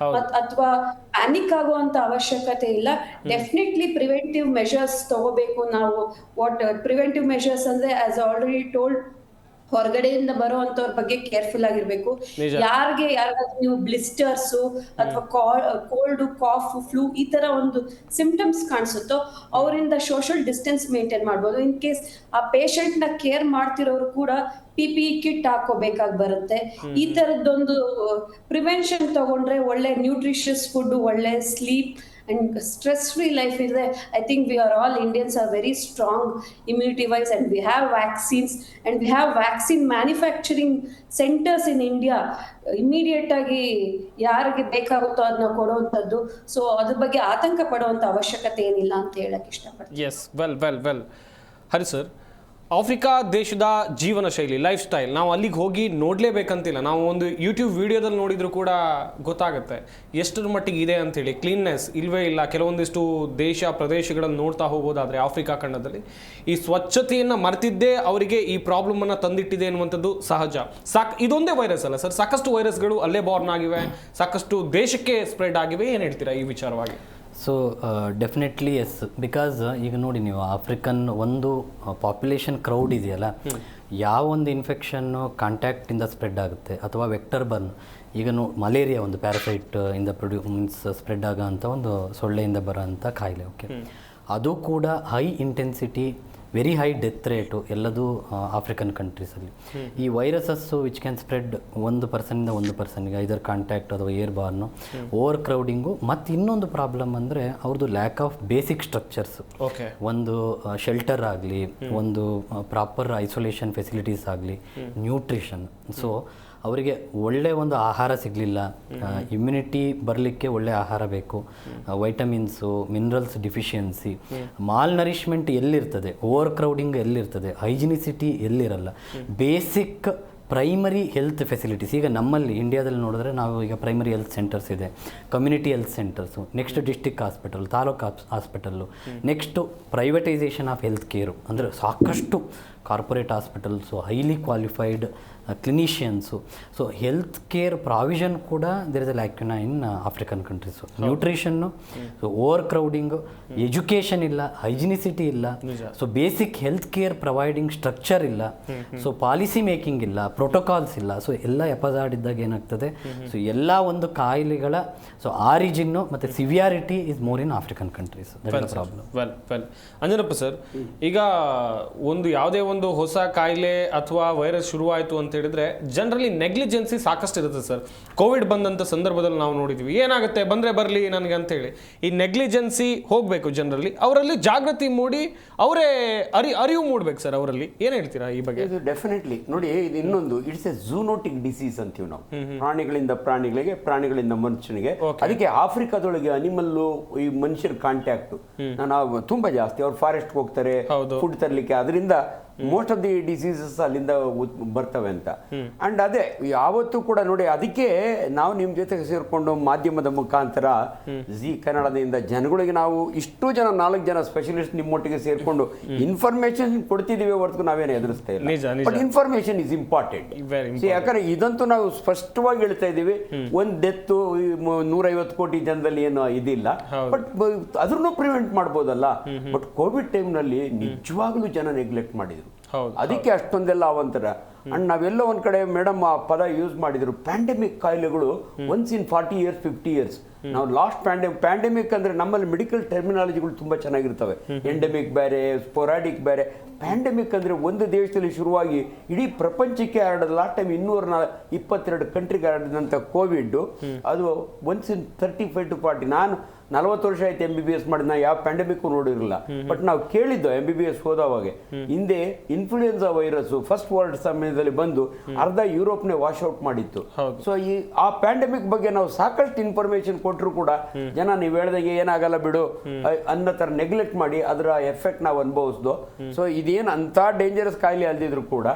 ಅಥವಾ ಪ್ಯಾನಿಕ್ ಆಗುವಂತ ಅವಶ್ಯಕತೆ ಇಲ್ಲ. ಡೆಫಿನೆಟ್ಲಿ ಪ್ರಿವೆಂಟಿವ್ ಮೆಷರ್ಸ್ ತಗೋಬೇಕು ನಾವು. ವಾಟ್ ಪ್ರಿವೆಂಟಿವ್ ಮೆಷರ್ಸ್ ಅಂದ್ರೆ, ಆಸ್ ಆಲ್ರೆಡಿ ಟೋಲ್ಡ್, ಹೊರಗಡೆಯಿಂದ ಬರುವಂತವ್ರ ಬಗ್ಗೆ ಕೇರ್ಫುಲ್ ಆಗಿರ್ಬೇಕು. ಯಾರಿಗಾದ್ರೂ ನೀವು ಬ್ಲಿಸ್ಟರ್ಸ್ ಅಥವಾ ಕೋಲ್ಡ್, ಕಾಫ್, ಫ್ಲೂ ಈ ತರ ಒಂದು ಸಿಂಪ್ಟಮ್ಸ್ ಕಾಣಿಸುತ್ತೋ ಅವರಿಂದ ಸೋಷಿಯಲ್ ಡಿಸ್ಟೆನ್ಸ್ ಮೇಂಟೈನ್ ಮಾಡ್ಬೋದು. ಇನ್ ಕೇಸ್ ಆ ಪೇಷಂಟ್ ನ ಕೇರ್ ಮಾಡ್ತಿರೋರು ಕೂಡ PPE ಕಿಟ್ ಹಾಕೋಬೇಕಾಗಿ ಬರುತ್ತೆ. ಈ ತರದ್ದೊಂದು ಪ್ರಿವೆನ್ಷನ್ ತಗೊಂಡ್ರೆ ಒಳ್ಳೆ ನ್ಯೂಟ್ರಿಷಿಯಸ್ ಫುಡ್, ಒಳ್ಳೆ sleep and stress-free life is I think we are all Indians are very strong immunity-wise, and we have vaccines and we have vaccine manufacturing centers in India. Immediate ಆಗಿ ಯಾರಿಗೆ ಬೇಕಾಗುತ್ತೋ ಅದನ್ನ ಕೊಡುವಂಥದ್ದು. So ಅದ್ರ ಬಗ್ಗೆ ಆತಂಕ ಪಡುವಂಥ ಅವಶ್ಯಕತೆ ಏನಿಲ್ಲ ಅಂತ ಹೇಳಕ್ ಇಷ್ಟಪಡ್ತೀನಿ. ಎಸ್, ವೆಲ್ ಹರಿ ಸರ್, ಆಫ್ರಿಕಾ ದೇಶದ ಜೀವನ ಶೈಲಿ, ಲೈಫ್ ಸ್ಟೈಲ್, ನಾವು ಅಲ್ಲಿಗೆ ಹೋಗಿ ನೋಡಲೇಬೇಕಂತಿಲ್ಲ. ನಾವು ಒಂದು ಯೂಟ್ಯೂಬ್ ವಿಡಿಯೋದಲ್ಲಿ ನೋಡಿದ್ರು ಕೂಡ ಗೊತ್ತಾಗುತ್ತೆ ಎಷ್ಟರ ಮಟ್ಟಿಗೆ ಇದೆ ಅಂತೇಳಿ. ಕ್ಲೀನ್ನೆಸ್ ಇಲ್ವೇ ಇಲ್ಲ. ಕೆಲವೊಂದಿಷ್ಟು ಪ್ರದೇಶಗಳನ್ನು ನೋಡ್ತಾ ಹೋಗೋದಾದರೆ ಆಫ್ರಿಕಾ ಖಂಡದಲ್ಲಿ ಈ ಸ್ವಚ್ಛತೆಯನ್ನು ಮರೆತಿದ್ದೇ ಅವರಿಗೆ ಈ ಪ್ರಾಬ್ಲಮನ್ನು ತಂದಿಟ್ಟಿದೆ ಅನ್ನುವಂಥದ್ದು ಸಹಜ. ಇದೊಂದೇ ವೈರಸ್ ಅಲ್ಲ ಸರ್, ಸಾಕಷ್ಟು ವೈರಸ್ಗಳು ಅಲ್ಲೇ ಬಾರ್ನ್ ಆಗಿವೆ, ಸಾಕಷ್ಟು ದೇಶಕ್ಕೆ ಸ್ಪ್ರೆಡ್ ಆಗಿವೆ. ಏನು ಹೇಳ್ತೀರಾ ಈ ವಿಚಾರವಾಗಿ? ಸೊ ಡೆಫಿನೆಟ್ಲಿ ಎಸ್, ಬಿಕಾಸ್ ಈಗ ನೋಡಿ ನೀವು ಆಫ್ರಿಕನ್ ಒಂದು ಪಾಪ್ಯುಲೇಷನ್ ಕ್ರೌಡ್ ಇದೆಯಲ್ಲ, ಯಾವ ಒಂದು ಇನ್ಫೆಕ್ಷನ್ನು ಕಾಂಟ್ಯಾಕ್ಟಿಂದ ಸ್ಪ್ರೆಡ್ ಆಗುತ್ತೆ ಅಥವಾ ವೆಕ್ಟರ್ ಬರ್ನ್, ಈಗ ಮಲೇರಿಯಾ ಒಂದು ಪ್ಯಾರಸೈಟ್ ಇಂದ ಮೀನ್ಸ್ ಸ್ಪ್ರೆಡ್ ಆಗೋ ಅಂಥ ಒಂದು ಸೊಳ್ಳೆಯಿಂದ ಬರೋ ಅಂಥ ಕಾಯಿಲೆ. ಓಕೆ, ಅದು ಕೂಡ high intensity, very high death rate ಎಲ್ಲದೂ ಆಫ್ರಿಕನ್ ಕಂಟ್ರೀಸಲ್ಲಿ. ಈ ವೈರಸಸ್ಸು ವಿಚ್ ಕ್ಯಾನ್ ಸ್ಪ್ರೆಡ್ ಒಂದು ಪರ್ಸನಿಂದ ಒಂದು ಪರ್ಸನ್ಗೆ, ಐದರ್ ಕಾಂಟ್ಯಾಕ್ಟ್ ಅಥವಾ ಏರ್ ಬಾರ್ನು, ಓವರ್ ಕ್ರೌಡಿಂಗು. ಮತ್ತು ಇನ್ನೊಂದು ಪ್ರಾಬ್ಲಮ್ ಅಂದರೆ ಅವ್ರದ್ದು ಲ್ಯಾಕ್ ಆಫ್ ಬೇಸಿಕ್ ಸ್ಟ್ರಕ್ಚರ್ಸು. ಒಂದು ಶೆಲ್ಟರ್ ಆಗಲಿ, ಒಂದು ಪ್ರಾಪರ್ ಐಸೋಲೇಷನ್ ಫೆಸಿಲಿಟೀಸ್ ಆಗಲಿ, ನ್ಯೂಟ್ರಿಷನ್. ಸೊ ಅವರಿಗೆ ಒಳ್ಳೆಯ ಒಂದು ಆಹಾರ ಸಿಗಲಿಲ್ಲ, ಇಮ್ಯುನಿಟಿ ಬರಲಿಕ್ಕೆ ಒಳ್ಳೆಯ ಆಹಾರ ಬೇಕು, vitamins, minerals deficiency, malnourishment ಎಲ್ಲಿರ್ತದೆ, ಓವರ್ ಕ್ರೌಡಿಂಗ್ ಎಲ್ಲಿರ್ತದೆ, ಹೈಜಿನಿಸಿಟಿ ಎಲ್ಲಿರಲ್ಲ, ಬೇಸಿಕ್ ಪ್ರೈಮರಿ ಹೆಲ್ತ್ ಫೆಸಿಲಿಟೀಸ್. ಈಗ ನಮ್ಮಲ್ಲಿ ಇಂಡಿಯಾದಲ್ಲಿ ನೋಡಿದ್ರೆ ನಾವು ಈಗ ಪ್ರೈಮರಿ ಹೆಲ್ತ್ ಸೆಂಟರ್ಸ್ ಇದೆ, community health centres, next district hospital, taluk hospital, next privatisation of health care, ಅಂದರೆ ಸಾಕಷ್ಟು corporate hospitals, highly qualified clinicians. So health care provision ಕೂಡ there is a lacuna in African countries. Nutrition, so overcrowding, education ಇಲ್ಲ, hygienicity ಇಲ್ಲ, so basic health care providing structure ಇಲ್ಲ, so policy making ಇಲ್ಲ, protocols ಇಲ್ಲ. So ಎಲ್ಲ ಎಪಸಾಡಿದ್ದಾಗ ಏನಾಗ್ತದೆ, so ಎಲ್ಲ ಒಂದು ಕಾಯಿಲೆಗಳ ಸೊ ಆರಿಜಿನ್ನು ಮತ್ತು severity is more in African countries. Problem. Well Anjanappa sir, ಈಗ ಯಾವುದೇ ಒಂದು ಹೊಸ ಕಾಯಿಲೆ ಅಥವಾ ವೈರಸ್ ಶುರುವಾಯಿತು ಅಂತ ಹೇಳಿದ್ರೆ ಜನರಲಿ ನೆಗ್ಲಿಜೆನ್ಸಿ ಸಾಕಷ್ಟು ಇರುತ್ತೆ ಸರ್. ಕೋವಿಡ್ ಬಂದಂಥ ಸಂದರ್ಭದಲ್ಲಿ ನಾವು ನೋಡಿದ್ವಿ, ಏನಾಗುತ್ತೆ ಬಂದರೆ ಬರಲಿ ನನಗೆ ಅಂತೇಳಿ ಈ ನೆಗ್ಲಿಜೆನ್ಸಿ ಹೋಗಬೇಕು ಜನರಲ್ಲಿ, ಅವರಲ್ಲಿ ಜಾಗೃತಿ ಮೂಡಿ ಅವರೇ ಅರಿವು ಮೂಡಬೇಕು ಸರ್ ಅವರಲ್ಲಿ. ಏನು ಹೇಳ್ತೀರಾ ಈ ಬಗ್ಗೆ? ಇದು ಡೆಫಿನೆಟ್ಲಿ ನೋಡಿ, ಇದು ಇನ್ನೊಂದು ಇಟ್ಸ್ ಎ ಝೂನೋಟಿಕ್ ಡಿಸೀಸ್ ಅಂತೀವಿ ನಾವು, ಪ್ರಾಣಿಗಳಿಂದ ಪ್ರಾಣಿಗಳಿಗೆ, ಪ್ರಾಣಿಗಳಿಂದ ಮನುಷ್ಯನಿಗೆ. ಅದಕ್ಕೆ ಆಫ್ರಿಕಾದೊಳಗೆ ಅನಿಮಲ್ಲು ಈ ಮನುಷ್ಯರ ಕಾಂಟ್ಯಾಕ್ಟ್ ನಾವು ತುಂಬಾ ಜಾಸ್ತಿ. ಅವ್ರು ಫಾರೆಸ್ಟ್ ಹೋಗ್ತಾರೆ ಫುಡ್ ತರಲಿಕ್ಕೆ, ಅದರಿಂದ ಮೋಸ್ಟ್ ಆಫ್ ದಿ ಡಿಸೀಸಸ್ ಅಲ್ಲಿಂದ ಬರ್ತವೆ ಅಂತ. ಅಂಡ್ ಅದೇ ಯಾವತ್ತೂ ಕೂಡ ನೋಡಿ, ಅದಕ್ಕೆ ನಾವು ನಿಮ್ಮ ಜೊತೆಗೆ ಸೇರಿಕೊಂಡು ಮಾಧ್ಯಮದ ಮುಖಾಂತರ ಜಿ ಕನ್ನಡದಿಂದ ಜನಗಳಿಗೆ ನಾವು ಇಷ್ಟು ಜನ 4 ಜನ ಸ್ಪೆಷಲಿಸ್ಟ್ ನಿಮ್ಮೊಟ್ಟಿಗೆ ಸೇರ್ಕೊಂಡು ಇನ್ಫಾರ್ಮೇಶನ್ ಕೊಡ್ತಿದ್ದೀವಿ ಹೊರತು ನಾವೇನು ಎದುರಿಸ್ತಾ ಇಲ್ಲ. But information is important. ಯಾಕಂದ್ರೆ ಇದಂತೂ ನಾವು ಸ್ಪಷ್ಟವಾಗಿ ಹೇಳ್ತಾ ಇದ್ದೀವಿ, ಒಂದು ಡೆತ್ 150 ಕೋಟಿ ಜನದಲ್ಲಿ ಏನು ಇದಿಲ್ಲ, ಬಟ್ ಅದ್ರನ್ನೂ ಪ್ರಿವೆಂಟ್ ಮಾಡ್ಬೋದಲ್ಲ. ಬಟ್ ಕೋವಿಡ್ ಟೈಮ್ನಲ್ಲಿ ನಿಜವಾಗ್ಲೂ ಜನ ನೆಗ್ಲೆಕ್ಟ್ ಮಾಡಿದ್ರು, ಅದಕ್ಕೆ ಅಷ್ಟೊಂದೆಲ್ಲ ಅವಂತರ. ಅಂಡ್ ನಾವೆಲ್ಲ ಒಂದ್ ಕಡೆ ಮೇಡಮ್ ಆ ಪದ ಯೂಸ್ ಮಾಡಿದ್ರು, ಪ್ಯಾಂಡೆಮಿಕ್ ಕಾಯಿಲೆಗಳು ಒನ್ಸ್ ಇನ್ 40 years 50 years. ನಾವು ಲಾಸ್ಟ್ ಪ್ಯಾಂಡೆಮಿಕ್ ಅಂದ್ರೆ ನಮ್ಮಲ್ಲಿ ಮೆಡಿಕಲ್ ಟರ್ಮಿನಾಲಜಿಗಳು ತುಂಬಾ ಚೆನ್ನಾಗಿರ್ತವೆ. ಎಂಡೆಮಿಕ್ ಬೇರೆ, ಸ್ಪೊರಾಡಿಕ್ ಬೇರೆ. ಪ್ಯಾಂಡೆಮಿಕ್ ಅಂದ್ರೆ ಒಂದು ದೇಶದಲ್ಲಿ ಶುರುವಾಗಿ ಇಡೀ ಪ್ರಪಂಚಕ್ಕೆ ಹರಡದ. ಲಾಸ್ಟ್ ಟೈಮ್ 222 ಕಂಟ್ರಿಗೆ ಹರಡಿದಂಥ ಕೋವಿಡ್ ಅದು ಒನ್ಸ್ ಇನ್ 35 to 40. ನಾನು 40 ವರ್ಷ ಆಯ್ತು MBBS ಮಾಡಿ, ನಾ ಯಾವ ಪ್ಯಾಂಡೆಮಿಕ್ ನೋಡಿರಲಿಲ್ಲ. ಬಟ್ ನಾವು ಕೇಳಿದ್ದು MBBS ಹೋದವಾಗ, ಹಿಂದೆ ಇನ್ಫ್ಲೂಯೆನ್ಸಾ ವೈರಸ್ ಫಸ್ಟ್ ವರ್ಲ್ಡ್ ಸಮಯದಲ್ಲಿ ಬಂದು ಅರ್ಧ ಯುರೋಪ್ನೇ ವಾಶ್ ಔಟ್ ಮಾಡಿತ್ತು. ಸೊ ಆ ಪ್ಯಾಂಡೆಮಿಕ್ ಬಗ್ಗೆ ನಾವು ಸಾಕಷ್ಟು ಇನ್ಫಾರ್ಮೇಶನ್ ಕೊಟ್ಟರು ಕೂಡ ಜನ ನೀವು ಹೇಳ್ದಂಗೆ ಏನಾಗಲ್ಲ ಬಿಡು ಅನ್ನೋ ತರ ನೆಗ್ಲೆಕ್ಟ್ ಮಾಡಿ ಅದರ ಎಫೆಕ್ಟ್ ನಾವು ಅನುಭವಿಸ್ದು. ಸೊ ಇದೇನು ಅಂತ ಡೇಂಜರಸ್ ಕಾಯಿಲೆ ಅಲ್ದಿದ್ರು ಕೂಡ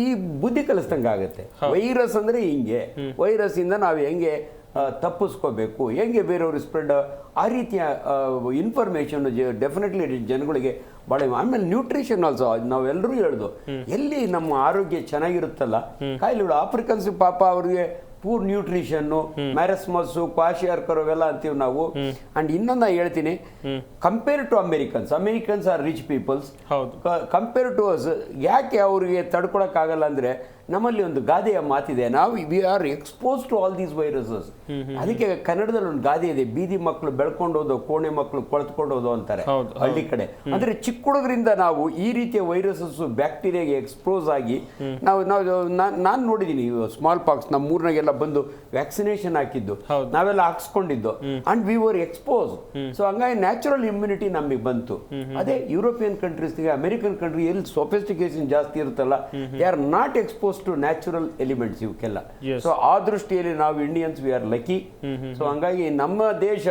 ಈ ಬುದ್ಧಿ ಕಲಿಸ್ದಂಗೆ ಆಗುತ್ತೆ. ವೈರಸ್ ಅಂದ್ರೆ ಹಿಂಗೆ, ವೈರಸ್ ಇಂದ ನಾವು ಹೆಂಗೆ ತಪ್ಪಿಸ್ಕೋಬೇಕು, ಹೆಂಗೆ ಬೇರೆಯವ್ರಿಗೆ ಸ್ಪ್ರೆಡ್, ಆ ರೀತಿಯ ಇನ್ಫಾರ್ಮೇಶನ್ ಡೆಫಿನೆಟ್ಲಿ ಜನಗಳಿಗೆ ಭಾಳ. ಆಮೇಲೆ ನ್ಯೂಟ್ರಿಷನ್ ಆಲ್ಸೋ ನಾವೆಲ್ಲರೂ ಹೇಳ್ದು, ಎಲ್ಲಿ ನಮ್ಮ ಆರೋಗ್ಯ ಚೆನ್ನಾಗಿರುತ್ತಲ್ಲ, ಕಾಯಿಲೆಗಳು ಆಫ್ರಿಕನ್ಸ್ ಪಾಪ ಅವ್ರಿಗೆ ಪೂರ್ ನ್ಯೂಟ್ರಿಷನ್, ಮ್ಯಾರಸ್ಮಸ್ಸು, ಕ್ವಾಶಿಯಾರ್ಕರ್ ಅವೆಲ್ಲ ಅಂತೀವಿ ನಾವು. ಅಂಡ್ ಇನ್ನೊಂದು ಹೇಳ್ತೀನಿ, compare to Americans are rich peoples, compare to us. ಯಾಕೆ ಅವ್ರಿಗೆ ತಡ್ಕೊಳಕ್ ಆಗಲ್ಲ ಅಂದ್ರೆ, ನಮ್ಮಲ್ಲಿ ಒಂದು ಗಾದೆಯ ಮಾತಿದೆ, ನಾವು we are expose to all these viruses. ಅದಕ್ಕೆ ಕನ್ನಡದಲ್ಲಿ ಒಂದು ಗಾದೆ ಇದೆ, ಬೀದಿ ಮಕ್ಕಳು ಬೆಳ್ಕೊಂಡೋದು, ಕೋಣೆ ಮಕ್ಕಳು ಕೊಳ್ತ್ಕೊಂಡೋದು ಅಂತಾರೆ ಹಳ್ಳಿ ಕಡೆ. ಅಂದ್ರೆ ಚಿಕ್ಕ ಹುಡುಗರಿಂದ ನಾವು ಈ ರೀತಿಯ ವೈರಸಸ್ ಬ್ಯಾಕ್ಟೀರಿಯಾಗೆ ಎಕ್ಸ್ಪೋಸ್ ಆಗಿ ನಾನು ನೋಡಿದೀನಿ ಸ್ಮಾಲ್ ಪಾಕ್ಸ್ ನಮ್ಮ ಊರಿನಾಗೆಲ್ಲ ಎಲ್ಲ ಬಂದು ವ್ಯಾಕ್ಸಿನೇಷನ್ ಹಾಕಿದ್ದು, ನಾವೆಲ್ಲ ಹಾಕ್ಸ್ಕೊಂಡಿದ್ದು, and we were expose. So ಹಂಗಾಗಿ ನ್ಯಾಚುರಲ್ ಇಮ್ಯುನಿಟಿ ನಮಗೆ ಬಂತು. ಅದೇ ಯುರೋಪಿಯನ್ ಕಂಟ್ರೀಸ್ಗೆ, ಅಮೆರಿಕನ್ ಕಂಟ್ರಿ ಎಲ್ಲಿ ಸೊಫಿಸ್ಟಿಕೇಶನ್ ಜಾಸ್ತಿ ಇರುತ್ತಲ್ಲ, they are not expose to natural elements ಇವಕ್ಕೆಲ್ಲ. ಸೊ ಆ ದೃಷ್ಟಿಯಲ್ಲಿ ನಾವು Indians we are lucky. So ಹಂಗಾಗಿ ನಮ್ಮ ದೇಶ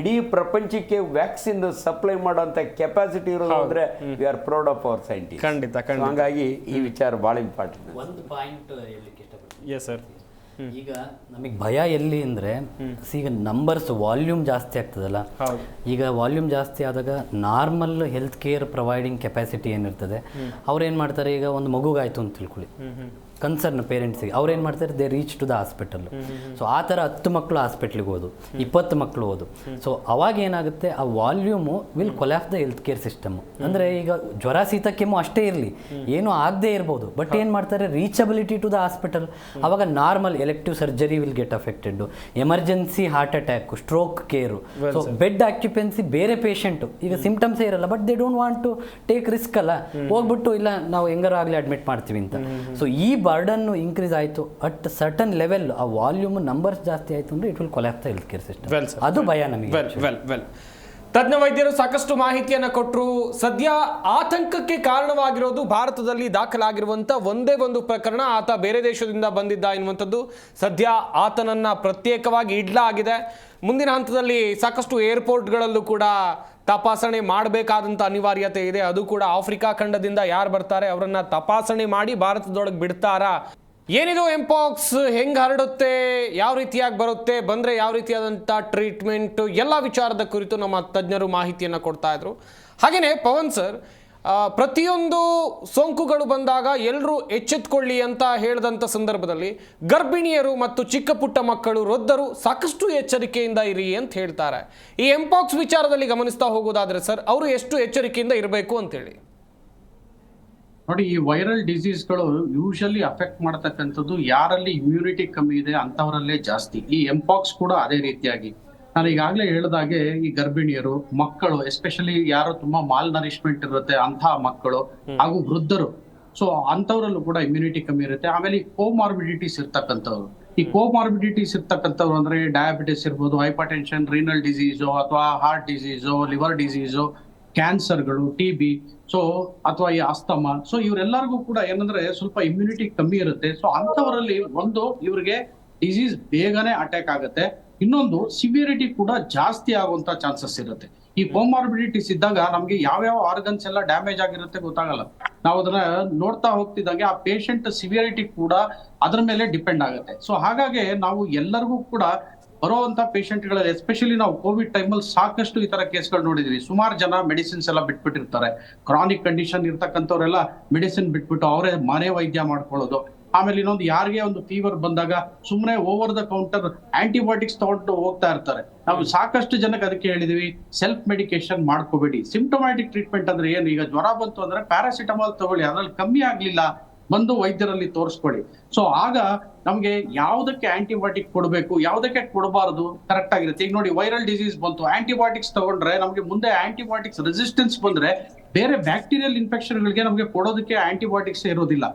ಇಡೀ ಪ್ರಪಂಚಕ್ಕೆ ವ್ಯಾಕ್ಸಿನ್ ಸಪ್ಲೈ ಮಾಡೋಂಥ ಕೆಪಾಸಿಟಿ ಇರೋದು ಅಂದ್ರೆ we are proud of our scientist. ಖಂಡಿತ. ಹಂಗಾಗಿ ಈ ವಿಚಾರ ಬಹಳ ಇಂಪಾರ್ಟೆಂಟ್. ಒಂದು ಪಾಯಿಂಟ್ ಹೇಳಲಿಕ್ಕೆ ಇಷ್ಟಪಡ್ತೀನಿ. Yes sir. ಈಗ ನಮಗೆ ಭಯ ಎಲ್ಲಿ ಅಂದರೆ, ಈಗ ನಂಬರ್ಸ್ ವಾಲ್ಯೂಮ್ ಜಾಸ್ತಿ ಆಗ್ತದಲ್ಲ, ಈಗ ವಾಲ್ಯೂಮ್ ಜಾಸ್ತಿ ಆದಾಗ normal health care providing capacity ಏನಿರ್ತದೆ, ಅವ್ರೇನು ಮಾಡ್ತಾರೆ, ಈಗ ಒಂದು ಮಗುಗಾಯ್ತು ಅಂತ ತಿಳ್ಕೊಳ್ಳಿ, ಕನ್ಸರ್ನ್ ಪೇರೆಂಟ್ಸಿಗೆ ಅವ್ರೇನು ಮಾಡ್ತಾರೆ, they reach to the hospital. So ಆ ಥರ 10 ಮಕ್ಕಳು ಹಾಸ್ಪಿಟ್ಲಿಗೆ ಹೋದು, 20 ಮಕ್ಕಳು ಹೋದು. ಸೊ ಅವಾಗ ಏನಾಗುತ್ತೆ, ಆ volume will collapse the health care system. ಅಂದರೆ ಈಗ ಜ್ವರ, ಶೀತ, ಕೆಮ್ಮು ಅಷ್ಟೇ ಇರಲಿ, ಏನೂ ಆಗದೆ ಇರ್ಬೋದು, ಬಟ್ ಏನು ಮಾಡ್ತಾರೆ, ರೀಚಬಿಲಿಟಿ ಟು ದ ಹಾಸ್ಪಿಟಲ್. ಅವಾಗ normal elective surgery will get affected, emergency heart attack, stroke care, so bed occupancy ಬೇರೆ ಪೇಷಂಟು, ಈಗ ಸಿಂಪ್ಟಮ್ಸೇ ಇರಲ್ಲ, but they don't want to take risk ಅಲ್ಲ, ಹೋಗ್ಬಿಟ್ಟು ಇಲ್ಲ ನಾವು ಹೆಂಗಾರು ಆಗಲಿ ಅಡ್ಮಿಟ್ ಮಾಡ್ತೀವಿ ಅಂತ. ಸೊ ಈ ಬರ್ಡನ್ ಇನ್ಕ್ರೀಸ್ ಆಯಿತು ಅಟ್ ಸರ್ಟನ್ ಲೆವೆಲ್, ಆ ವಾಲ್ಯೂಮ್ ನಂಬರ್ಸ್ ಜಾಸ್ತಿ ಆಯಿತು ಅಂದರೆ it will collapse the health care system. ಅದು ಭಯ ನಮಗೆ. ತಜ್ಞ ವೈದ್ಯರು ಸಾಕಷ್ಟು ಮಾಹಿತಿಯನ್ನು ಕೊಟ್ಟರು. ಸದ್ಯ ಆತಂಕಕ್ಕೆ ಕಾರಣವಾಗಿರೋದು ಭಾರತದಲ್ಲಿ ದಾಖಲಾಗಿರುವಂಥ ಒಂದೇ ಒಂದು ಪ್ರಕರಣ, ಆತ ಬೇರೆ ದೇಶದಿಂದ ಬಂದಿದ್ದ ಎನ್ನುವಂಥದ್ದು. ಸದ್ಯ ಆತನನ್ನು ಪ್ರತ್ಯೇಕವಾಗಿ ಇಡಲಾಗಿದೆ. ಮುಂದಿನ ಹಂತದಲ್ಲಿ ಸಾಕಷ್ಟು ಏರ್ಪೋರ್ಟ್ಗಳಲ್ಲೂ ಕೂಡ ತಪಾಸಣೆ ಮಾಡಬೇಕಾದಂಥ ಅನಿವಾರ್ಯತೆ ಇದೆ. ಅದು ಕೂಡ ಆಫ್ರಿಕಾ ಖಂಡದಿಂದ ಯಾರು ಬರ್ತಾರೆ ಅವರನ್ನು ತಪಾಸಣೆ ಮಾಡಿ ಭಾರತದೊಳಗೆ ಬಿಡ್ತಾರಾ, ಏನಿದು ಎಂಪಾಕ್ಸ್ ಹೆಂಗೆ ಹರಡುತ್ತೆ, ಯಾವ ರೀತಿಯಾಗಿ ಬರುತ್ತೆ, ಬಂದರೆ ಯಾವ ರೀತಿಯಾದಂಥ ಟ್ರೀಟ್ಮೆಂಟ್, ಎಲ್ಲ ವಿಚಾರದ ಕುರಿತು ನಮ್ಮ ತಜ್ಞರು ಮಾಹಿತಿಯನ್ನು ಕೊಡ್ತಾ ಇದ್ರು. ಹಾಗೆಯೇ ಪವನ್ ಸರ್, ಪ್ರತಿಯೊಂದು ಸೋಂಕುಗಳು ಬಂದಾಗ ಎಲ್ಲರೂ ಎಚ್ಚೆತ್ಕೊಳ್ಳಿ ಅಂತ ಹೇಳಿದಂಥ ಸಂದರ್ಭದಲ್ಲಿ ಗರ್ಭಿಣಿಯರು ಮತ್ತು ಚಿಕ್ಕ ಪುಟ್ಟ ಮಕ್ಕಳು, ವೃದ್ಧರು ಸಾಕಷ್ಟು ಎಚ್ಚರಿಕೆಯಿಂದ ಇರಿ ಅಂತ ಹೇಳ್ತಾರೆ. ಈ ಎಂಪಾಕ್ಸ್ ವಿಚಾರದಲ್ಲಿ ಗಮನಿಸ್ತಾ ಹೋಗೋದಾದ್ರೆ ಸರ್, ಅವರು ಎಷ್ಟು ಎಚ್ಚರಿಕೆಯಿಂದ ಇರಬೇಕು ಅಂತೇಳಿ? ನೋಡಿ, ಈ ವೈರಲ್ ಡಿಸೀಸ್ಗಳು ಯೂಶಲಿ ಅಫೆಕ್ಟ್ ಮಾಡತಕ್ಕಂಥದ್ದು ಯಾರಲ್ಲಿ ಇಮ್ಯುನಿಟಿ ಕಮ್ಮಿ ಇದೆ ಅಂತವರಲ್ಲೇ ಜಾಸ್ತಿ. ಈ ಎಂಪಾಕ್ಸ್ ಕೂಡ ಅದೇ ರೀತಿಯಾಗಿ ನಾನು ಈಗಾಗಲೇ ಹೇಳಿದಾಗೆ ಈ ಗರ್ಭಿಣಿಯರು, ಮಕ್ಕಳು, ಎಸ್ಪೆಷಲಿ ಯಾರು ತುಂಬಾ ಮಾಲ್ ನರಿಶ್ಮೆಂಟ್ ಇರುತ್ತೆ ಅಂತಹ ಮಕ್ಕಳು ಹಾಗೂ ವೃದ್ಧರು, ಸೊ ಅಂತವರಲ್ಲೂ ಕೂಡ ಇಮ್ಯುನಿಟಿ ಕಮ್ಮಿ ಇರುತ್ತೆ. ಆಮೇಲೆ ಈ ಕೋಮಾರ್ಬಿಡಿಟೀಸ್ ಇರ್ತಕ್ಕಂಥವ್ರು, ಈ ಕೋಮಾರ್ಬಿಡಿಟೀಸ್ ಇರ್ತಕ್ಕಂಥವ್ರು ಅಂದ್ರೆ ಡಯಾಬಿಟಿಸ್ ಇರ್ಬೋದು, ಹೈಪರ್ ಟೆನ್ಷನ್, ರೀನಲ್ ಡಿಸೀಸು ಅಥವಾ ಹಾರ್ಟ್ ಡಿಸೀಸು, ಲಿವರ್ ಡಿಸೀಸು, ಕ್ಯಾನ್ಸರ್ಗಳು, TB, ಸೊ ಅಥವಾ ಈ ಅಸ್ತಮಾ, ಸೊ ಇವರೆಲ್ಲರಿಗೂ ಕೂಡ ಏನಂದ್ರೆ ಸ್ವಲ್ಪ ಇಮ್ಯುನಿಟಿ ಕಮ್ಮಿ ಇರುತ್ತೆ. ಸೊ ಅಂತವರಲ್ಲಿ ಒಂದು ಇವ್ರಿಗೆ ಡಿಸೀಸ್ ಬೇಗನೆ ಅಟ್ಯಾಕ್ ಆಗುತ್ತೆ, ಇನ್ನೊಂದು ಸಿವಿಯರಿಟಿ ಕೂಡ ಜಾಸ್ತಿ ಆಗುವಂತ ಚಾನ್ಸಸ್ ಇರುತ್ತೆ. ಈ ಕೋಮಾರ್ಬಿಡಿಟೀಸ್ ಇದ್ದಾಗ ನಮ್ಗೆ ಯಾವ್ಯಾವ ಆರ್ಗನ್ಸ್ ಎಲ್ಲ ಡ್ಯಾಮೇಜ್ ಆಗಿರುತ್ತೆ ಗೊತ್ತಾಗಲ್ಲ. ನಾವು ಅದನ್ನ ನೋಡ್ತಾ ಹೋಗ್ತಿದ್ದಂಗೆ ಆ ಪೇಷಂಟ್ ಸಿವಿಯರಿಟಿ ಕೂಡ ಅದ್ರ ಮೇಲೆ ಡಿಪೆಂಡ್ ಆಗುತ್ತೆ. ಸೊ ಹಾಗಾಗಿ ನಾವು ಎಲ್ಲರಿಗೂ ಕೂಡ ಬರುವಂತ ಪೇಷಂಟ್ಗಳಲ್ಲಿ, ಎಸ್ಪೆಷಲಿ ನಾವು ಕೋವಿಡ್ ಟೈಮಲ್ಲಿ ಸಾಕಷ್ಟು ಈ ತರ ಕೇಸ್ಗಳು ನೋಡಿದ್ವಿ. ಸುಮಾರು ಜನ ಮೆಡಿಸಿನ್ಸ್ ಎಲ್ಲ ಬಿಟ್ಬಿಟ್ಟಿರ್ತಾರೆ. ಕ್ರಾನಿಕ್ ಕಂಡೀಷನ್ ಇರ್ತಕ್ಕಂಥವ್ರೆಲ್ಲ ಮೆಡಿಸಿನ್ ಬಿಟ್ಬಿಟ್ಟು ಅವರೇ ಮನೆ ವೈದ್ಯ ಮಾಡ್ಕೊಳ್ಳೋದು. ಆಮೇಲೆ ಇನ್ನೊಂದು, ಯಾರಿಗೆ ಒಂದು ಫೀವರ್ ಬಂದಾಗ ಸುಮ್ಮನೆ ಓವರ್ ದ ಕೌಂಟರ್ ಆಂಟಿಬಯೋಟಿಕ್ಸ್ ತಗೊಂಡು ಹೋಗ್ತಾ ಇರ್ತಾರೆ. ನಾವು ಸಾಕಷ್ಟು ಜನಕ್ಕೆ ಅದಕ್ಕೆ ಹೇಳಿದೀವಿ, ಸೆಲ್ಫ್ ಮೆಡಿಕೇಶನ್ ಮಾಡ್ಕೋಬೇಡಿ. ಸಿಂಪ್ಟಮ್ಯಾಟಿಕ್ ಟ್ರೀಟ್ಮೆಂಟ್ ಅಂದ್ರೆ ಏನು, ಈಗ ಜ್ವರ ಬಂತು ಅಂದ್ರೆ ಪ್ಯಾರಾಸಿಟಮಾಲ್ ತಗೊಳ್ಳಿ, ಅದ್ರಲ್ಲಿ ಕಮ್ಮಿ ಆಗ್ಲಿಲ್ಲ ಬಂದು ವೈದ್ಯರಲ್ಲಿ ತೋರಿಸ್ಕೊಳ್ಳಿ. ಸೊ ಆಗ ನಮ್ಗೆ ಯಾವ್ದಕ್ಕೆ ಆಂಟಿಬಯೋಟಿಕ್ ಕೊಡಬೇಕು, ಯಾವ್ದಕ್ಕೆ ಕೊಡಬಾರದು ಕರೆಕ್ಟ್ ಆಗಿರುತ್ತೆ. ಈಗ ನೋಡಿ, ವೈರಲ್ ಡಿಸೀಸ್ ಬಂತು, ಆಂಟಿಬಯೋಟಿಕ್ಸ್ ತಗೊಂಡ್ರೆ ನಮ್ಗೆ ಮುಂದೆ ಆಂಟಿಬಯೋಟಿಕ್ಸ್ ರೆಸಿಸ್ಟೆನ್ಸ್ ಬಂದ್ರೆ ಬೇರೆ ಬ್ಯಾಕ್ಟೀರಿಯಲ್ ಇನ್ಫೆಕ್ಷನ್ಗಳಿಗೆ ನಮ್ಗೆ ಕೊಡೋದಕ್ಕೆ ಆಂಟಿಬಯೋಟಿಕ್ಸ್ ಇರೋದಿಲ್ಲ.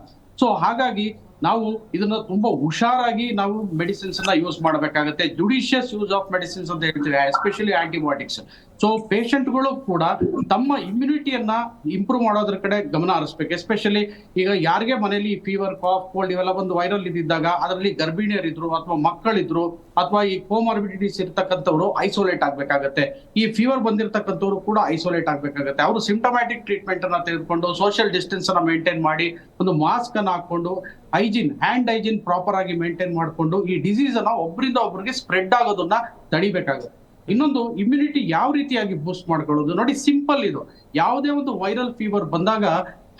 ಸೊ ಹಾಗಾಗಿ ನಾವು ಇದನ್ನ ತುಂಬಾ ಹುಷಾರಾಗಿ ನಾವು ಮೆಡಿಸಿನ್ಸ್ ಅನ್ನ ಯೂಸ್ ಮಾಡಬೇಕಾಗುತ್ತೆ. ಜುಡಿಷಿಯಸ್ ಯೂಸ್ ಆಫ್ ಮೆಡಿಸಿನ್ಸ್ ಅಂತ ಹೇಳ್ತೀವಿ, ಎಸ್ಪೆಷಲಿ ಆಂಟಿಬಯೋಟಿಕ್ಸ್. ಸೊ ಪೇಷಂಟ್ಗಳು ಕೂಡ ತಮ್ಮ ಇಮ್ಯುನಿಟಿಯನ್ನ ಇಂಪ್ರೂವ್ ಮಾಡೋದ್ರ ಕಡೆ ಗಮನ ಹರಿಸ್ಬೇಕು. ಎಸ್ಪೆಷಲಿ ಈಗ ಯಾರಿಗೆ ಮನೆಯಲ್ಲಿ ಫೀವರ್, ಕಾಫ್, ಕೋಲ್ಡ್ ಇವೆಲ್ಲ ಒಂದು ವೈರಲ್ ಇದ್ದಾಗ ಅದರಲ್ಲಿ ಗರ್ಭಿಣಿಯರಿದ್ರು ಅಥವಾ ಮಕ್ಕಳಿದ್ರು ಅಥವಾ ಈ ಕೋಮಾರ್ಬಿಡಿಟೀಸ್ ಇರ್ತಕ್ಕಂಥವ್ರು ಐಸೋಲೇಟ್ ಆಗ್ಬೇಕಾಗತ್ತೆ. ಈ ಫೀವರ್ ಬಂದಿರತಕ್ಕಂಥವ್ರು ಕೂಡ ಐಸೋಲೇಟ್ ಆಗ್ಬೇಕಾಗತ್ತೆ. ಅವರು ಸಿಂಪ್ಟಮ್ಯಾಟಿಕ್ ಟ್ರೀಟ್ಮೆಂಟ್ ಅನ್ನ ತೆಗೆದುಕೊಂಡು ಸೋಷಿಯಲ್ ಡಿಸ್ಟೆನ್ಸ್ ಅನ್ನ ಮೇಂಟೈನ್ ಮಾಡಿ, ಒಂದು ಮಾಸ್ಕ್ ಅನ್ನ ಹಾಕೊಂಡು, ಹ್ಯಾಂಡ್ ಹೈಜಿನ್ ಪ್ರಾಪರ್ ಆಗಿ ಮೇಂಟೈನ್ ಮಾಡಿಕೊಂಡು ಈ ಡಿಸೀಸ್ ಅನ್ನ ಒಬ್ಬರಿಂದ ಒಬ್ಬರಿಗೆ ಸ್ಪ್ರೆಡ್ ಆಗೋದನ್ನ ತಡಿಬೇಕಾಗುತ್ತೆ. ಇನ್ನೊಂದು, ಇಮ್ಯುನಿಟಿ ಯಾವ ರೀತಿಯಾಗಿ ಬೂಸ್ಟ್ ಮಾಡ್ಕೊಳ್ಳೋದು ನೋಡಿ, ಸಿಂಪಲ್ ಇದು. ಯಾವುದೇ ಒಂದು ವೈರಲ್ ಫೀವರ್ ಬಂದಾಗ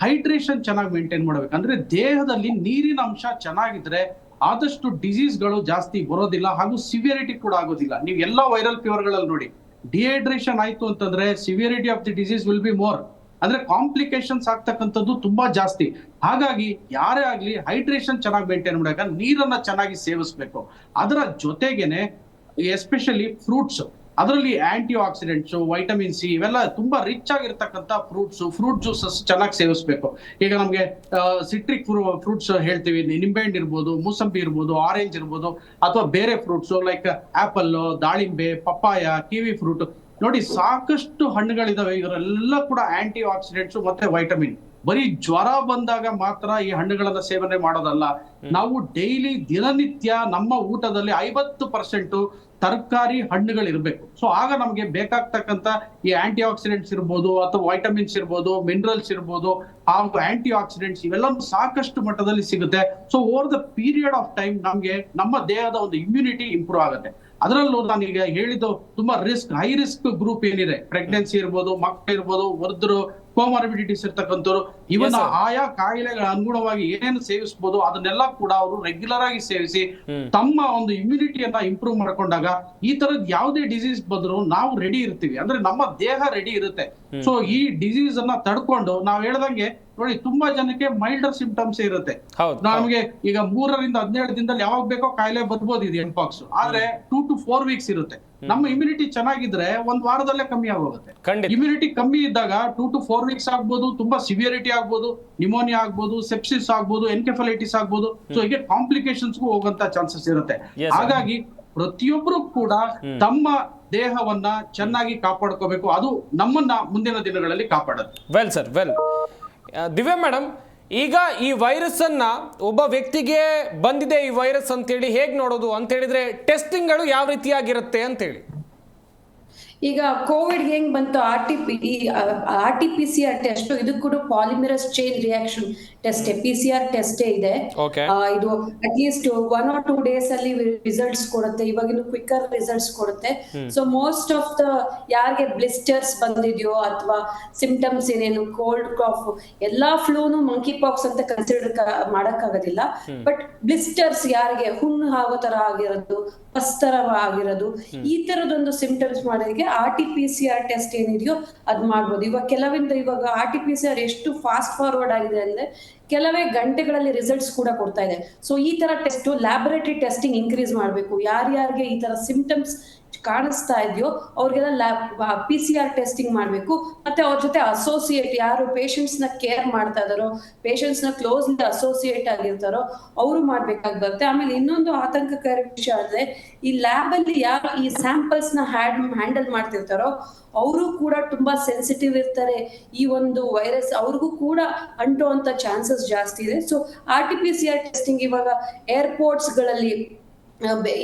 ಹೈಡ್ರೇಷನ್ ಚೆನ್ನಾಗಿ ಮೇಂಟೈನ್ ಮಾಡ್ಬೇಕು. ಅಂದ್ರೆ ದೇಹದಲ್ಲಿ ನೀರಿನ ಅಂಶ ಚೆನ್ನಾಗಿದ್ರೆ ಆದಷ್ಟು ಡಿಸೀಸ್ಗಳು ಜಾಸ್ತಿ ಬರೋದಿಲ್ಲ ಹಾಗೂ ಸಿವಿಯರಿಟಿ ಕೂಡ ಆಗೋದಿಲ್ಲ. ನೀವು ಎಲ್ಲಾ ವೈರಲ್ ಫೀವರ್ ಗಳಲ್ಲಿ ನೋಡಿ, ಡಿಹೈಡ್ರೇಷನ್ ಆಯ್ತು ಅಂತಂದ್ರೆ severity of the disease will be more, ಅಂದ್ರೆ ಕಾಂಪ್ಲಿಕೇಶನ್ಸ್ ಆಗ್ತಕ್ಕಂಥದ್ದು ತುಂಬಾ ಜಾಸ್ತಿ. ಹಾಗಾಗಿ ಯಾರೇ ಆಗ್ಲಿ ಹೈಡ್ರೇಷನ್ ಚೆನ್ನಾಗಿ ಮೇಂಟೈನ್ ಮಾಡಬೇಕು, ನೀರನ್ನ ಚೆನ್ನಾಗಿ ಸೇವಿಸ್ಬೇಕು. ಅದರ ಜೊತೆಗೇನೆ ಎಸ್ಪೆಷಲಿ ಫ್ರೂಟ್ಸ್, ಅದರಲ್ಲಿ ಆಂಟಿ ಆಕ್ಸಿಡೆಂಟ್ಸ್, ವೈಟಮಿನ್ ಸಿ ಇವೆಲ್ಲ ತುಂಬಾ ರಿಚ್ ಆಗಿರ್ತಕ್ಕಂಥ ಫ್ರೂಟ್ ಜ್ಯೂಸಸ್ ಚೆನ್ನಾಗಿ ಸೇವಿಸಬೇಕು. ಈಗ ನಮ್ಗೆ ಸಿಟ್ರಿಕ್ ಫ್ರೂಟ್ಸ್ ಹೇಳ್ತೀವಿ, ನಿಂಬೆಹಣ್ಣು ಇರ್ಬೋದು, ಮೂಸಂಬಿ ಇರ್ಬೋದು, ಆರೆಂಜ್ ಇರ್ಬೋದು, ಅಥವಾ ಬೇರೆ ಫ್ರೂಟ್ಸ್ ಲೈಕ್ ಆಪಲ್, ದಾಳಿಂಬೆ, ಪಪ್ಪಾಯ, ಕಿವಿ ಫ್ರೂಟ್ ನೋಡಿ, ಸಾಕಷ್ಟು ಹಣ್ಣುಗಳಿದಾವೆ. ಇವರೆಲ್ಲ ಕೂಡ ಆಂಟಿ ಆಕ್ಸಿಡೆಂಟ್ಸ್ ಮತ್ತೆ ವೈಟಮಿನ್. ಬರೀ ಜ್ವರ ಬಂದಾಗ ಮಾತ್ರ ಈ ಹಣ್ಣುಗಳನ್ನ ಸೇವನೆ ಮಾಡೋದಲ್ಲ, ನಾವು ಡೈಲಿ ದಿನನಿತ್ಯ ನಮ್ಮ ಊಟದಲ್ಲಿ 50% ತರಕಾರಿ ಹಣ್ಣುಗಳಿರ್ಬೇಕು. ಸೊ ಆಗ ನಮ್ಗೆ ಬೇಕಾಗ್ತಕ್ಕಂತ ಈ ಆಂಟಿ ಆಕ್ಸಿಡೆಂಟ್ಸ್ ಇರ್ಬೋದು, ಅಥವಾ ವೈಟಮಿನ್ಸ್ ಇರ್ಬೋದು, ಮಿನರಲ್ಸ್ ಇರ್ಬೋದು, ಹಾಗೂ ಆಂಟಿ ಆಕ್ಸಿಡೆಂಟ್ಸ್ ಇವೆಲ್ಲ ಸಾಕಷ್ಟು ಮಟ್ಟದಲ್ಲಿ ಸಿಗುತ್ತೆ. So over the period of time ನಮ್ಗೆ ನಮ್ಮ ದೇಹದ ಒಂದು ಇಮ್ಯುನಿಟಿ ಇಂಪ್ರೂವ್ ಆಗುತ್ತೆ. ಅದರಲ್ಲೂ ನಾನೀಗ ಹೇಳಿದ್ದು ತುಂಬಾ ಹೈ ರಿಸ್ಕ್ ಗ್ರೂಪ್ ಏನಿದೆ, ಪ್ರೆಗ್ನೆನ್ಸಿ ಇರ್ಬೋದು, ಮಕ್ಕಳು ಇರ್ಬೋದು, ವೃದ್ಧರು, ಕೋಮಾರ್ಬಿಡಿಟೀಸ್ ಇರ್ತಕ್ಕಂಥವ್ರು, ಇವನ್ ಆಯಾ ಕಾಯಿಲೆಗಳ ಅನುಗುಣವಾಗಿ ಏನೇನು ಸೇವಿಸಬಹುದು ಅದನ್ನೆಲ್ಲ ಕೂಡ ಅವರು ರೆಗ್ಯುಲರ್ ಆಗಿ ಸೇವಿಸಿ ತಮ್ಮ ಒಂದು ಇಮ್ಯುನಿಟಿಯನ್ನ ಇಂಪ್ರೂವ್ ಮಾಡ್ಕೊಂಡಾಗ ಈ ತರದ್ ಯಾವುದೇ ಡಿಸೀಸ್ ಬಂದ್ರು ನಾವು ರೆಡಿ ಇರ್ತೀವಿ, ಅಂದ್ರೆ ನಮ್ಮ ದೇಹ ರೆಡಿ ಇರುತ್ತೆ. ಸೊ ಈ ಡಿಸೀಸ್ ಅನ್ನ ತಡ್ಕೊಂಡು ನಾವ್ ಹೇಳ್ದಂಗೆ ನೋಡಿ, ತುಂಬಾ ಜನಕ್ಕೆ ಮೈಲ್ಡರ್ ಸಿಂಪ್ಟಮ್ಸ್ ಇರುತ್ತೆ. ನಮಗೆ ಈಗ 3 ರಿಂದ 17 ದಿನದಲ್ಲಿ ಯಾವಾಗ ಬೇಕೋ ಕಾಯಿಲೆ ಬರ್ಬೋದು ಇದು ಎಂಪಾಕ್ಸ್, ಆದ್ರೆ 2 to 4 ವೀಕ್ಸ್ ಇರುತ್ತೆ. ನಮ್ಮ ಇಮ್ಯುನಿಟಿ ಚೆನ್ನಾಗಿದ್ರೆ 1 ವಾರದಲ್ಲೇ ಕಮ್ಮಿ ಆಗೋಗುತ್ತೆ. ಇಮ್ಯುನಿಟಿ ಕಮ್ಮಿ ಇದ್ದಾಗ 2 to 4 ವೀಕ್ಸ್ ಆಗ್ಬೋದು, ತುಂಬಾ ಸಿವಿಯರಿಟಿ ಆಗ್ಬೋದು, ನಿಮೋನಿಯಾ ಆಗ್ಬೋದು, ಸೆಪ್ಸಿಸ್ ಆಗ್ಬೋದು, ಎನ್ಕೆಫಲೈಟಿಸ್ ಆಗ್ಬೋದು. ಸೊ ಹೀಗೆ ಕಾಂಪ್ಲಿಕೇಶನ್ಸ್ಗೂ ಹೋಗುವಂತ ಚಾನ್ಸಸ್ ಇರುತ್ತೆ. ಹಾಗಾಗಿ ಪ್ರತಿಯೊಬ್ಬರು ಕೂಡ ತಮ್ಮ ದೇಹವನ್ನ ಚೆನ್ನಾಗಿ ಕಾಪಾಡ್ಕೋಬೇಕು, ಅದು ನಮ್ಮನ್ನ ಮುಂದಿನ ದಿನಗಳಲ್ಲಿ ಕಾಪಾಡುತ್ತೆ. Well sir, well. Divya madam, ಈಗ ಈ ವೈರಸ್ ಅನ್ನ ಒಬ್ಬ ವ್ಯಕ್ತಿಗೆ ಬಂದಿದೆ ಈ ವೈರಸ್ ಅಂತೇಳಿ ಹೇಗೆ ನೋಡೋದು ಅಂತ ಹೇಳಿದ್ರೆ ಟೆಸ್ಟಿಂಗ್ಗಳು ಯಾವ ರೀತಿಯಾಗಿರುತ್ತೆ ಅಂತೇಳಿ? ಈಗ ಕೋವಿಡ್ ಹೆಂಗ್ ಬಂತು, RT-PCR ಟೆಸ್ಟ್, ಇದು ಕೂಡ polymerase chain reaction test, PCR ಟೆಸ್ಟೇ ಇದೆ. ಇದು ಅಟ್ಲೀಸ್ಟ್ 1 or 2 days ಅಲ್ಲಿ ರಿಸಲ್ಟ್ಸ್ ಕೊಡುತ್ತೆ. ಇವಾಗಿನ ಕ್ವಿಕರ್ ರಿಸಲ್ಟ್ಸ್ ಕೊಡುತ್ತೆ. ಸೊ ಮೋಸ್ಟ್ ಆಫ್ ದ ಯಾರಿಗೆ ಬ್ಲಿಸ್ಟರ್ಸ್ ಬಂದಿದೆಯೋ ಅಥವಾ ಸಿಂಪ್ಟಮ್ಸ್ ಏನೇನು ಕೋಲ್ಡ್ ಕಾಫ್, ಎಲ್ಲಾ ಫ್ಲೂನು ಮಂಕಿ ಪಾಕ್ಸ್ ಅಂತ ಕನ್ಸಿಡರ್ ಮಾಡಕ್ಕಾಗೋದಿಲ್ಲ. ಬಟ್ ಬ್ಲಿಸ್ಟರ್ಸ್ ಯಾರಿಗೆ ಹುಣ್ಣು ಆಗೋ ತರ ಆಗಿರೋದು, ಪಸ್ ತರ ಆಗಿರೋದು, ಈ ತರದೊಂದು ಸಿಂಪ್ಟಮ್ಸ್ ಮಾಡೋದಕ್ಕೆ RT-PCR ಟೆಸ್ಟ್ ಏನಿದೆಯೋ ಅದ್ ಮಾಡ್ಬೋದು. ಇವಾಗ RT-PCR ಎಷ್ಟು ಫಾಸ್ಟ್ ಫಾರ್ವರ್ಡ್ ಆಗಿದೆ ಅಂದ್ರೆ ಕೆಲವೇ ಗಂಟೆಗಳಲ್ಲಿ ರಿಸಲ್ಟ್ಸ್ ಕೂಡ ಕೊಡ್ತಾ ಇದೆ. ಸೊ ಈ ತರ ಟೆಸ್ಟ್, ಲ್ಯಾಬೊರೇಟರಿ ಟೆಸ್ಟಿಂಗ್ ಇನ್ಕ್ರೀಸ್ ಮಾಡ್ಬೇಕು. ಯಾರ್ಯಾರಿಗೆ ಈ ತರ ಸಿಂಪ್ಟಮ್ಸ್ ಕಾಣಿಸ್ತಾ ಇದೆಯೋ ಅವ್ರಿಗೆಲ್ಲ PCR ಟೆಸ್ಟಿಂಗ್ ಮಾಡ್ಬೇಕು. ಮತ್ತೆ ಅವ್ರ ಜೊತೆ ಅಸೋಸಿಯೇಟ್ ಯಾರು ಪೇಷಂಟ್ಸ್ ನ ಕೇರ್ ಮಾಡ್ತಾ ಇದಾರೋ, ಪೇಷಂಟ್ಸ್ ನ ಕ್ಲೋಸ್ ಅಸೋಸಿಯೇಟ್ ಆಗಿರ್ತಾರೋ ಅವರು ಮಾಡ್ಬೇಕಾಗಿ ಬರುತ್ತೆ. ಆಮೇಲೆ ಇನ್ನೊಂದು ಆತಂಕಕಾರಿ ವಿಷಯ ಅಂದ್ರೆ, ಈ ಲ್ಯಾಬ್ ಅಲ್ಲಿ ಯಾರು ಈ ಸ್ಯಾಂಪಲ್ಸ್ ನ ಹ್ಯಾಂಡಲ್ ಮಾಡ್ತಿರ್ತಾರೋ ಅವರು ಕೂಡ ತುಂಬಾ ಸೆನ್ಸಿಟಿವ್ ಇರ್ತಾರೆ. ಈ ಒಂದು ವೈರಸ್ ಅವ್ರಿಗೂ ಕೂಡ ಅಂಟುವಂತ ಚಾನ್ಸಸ್ ಜಾಸ್ತಿ ಇದೆ. ಸೊ RT-PCR ಟೆಸ್ಟಿಂಗ್ ಇವಾಗ ಏರ್ಪೋರ್ಟ್ಸ್ ಗಳಲ್ಲಿ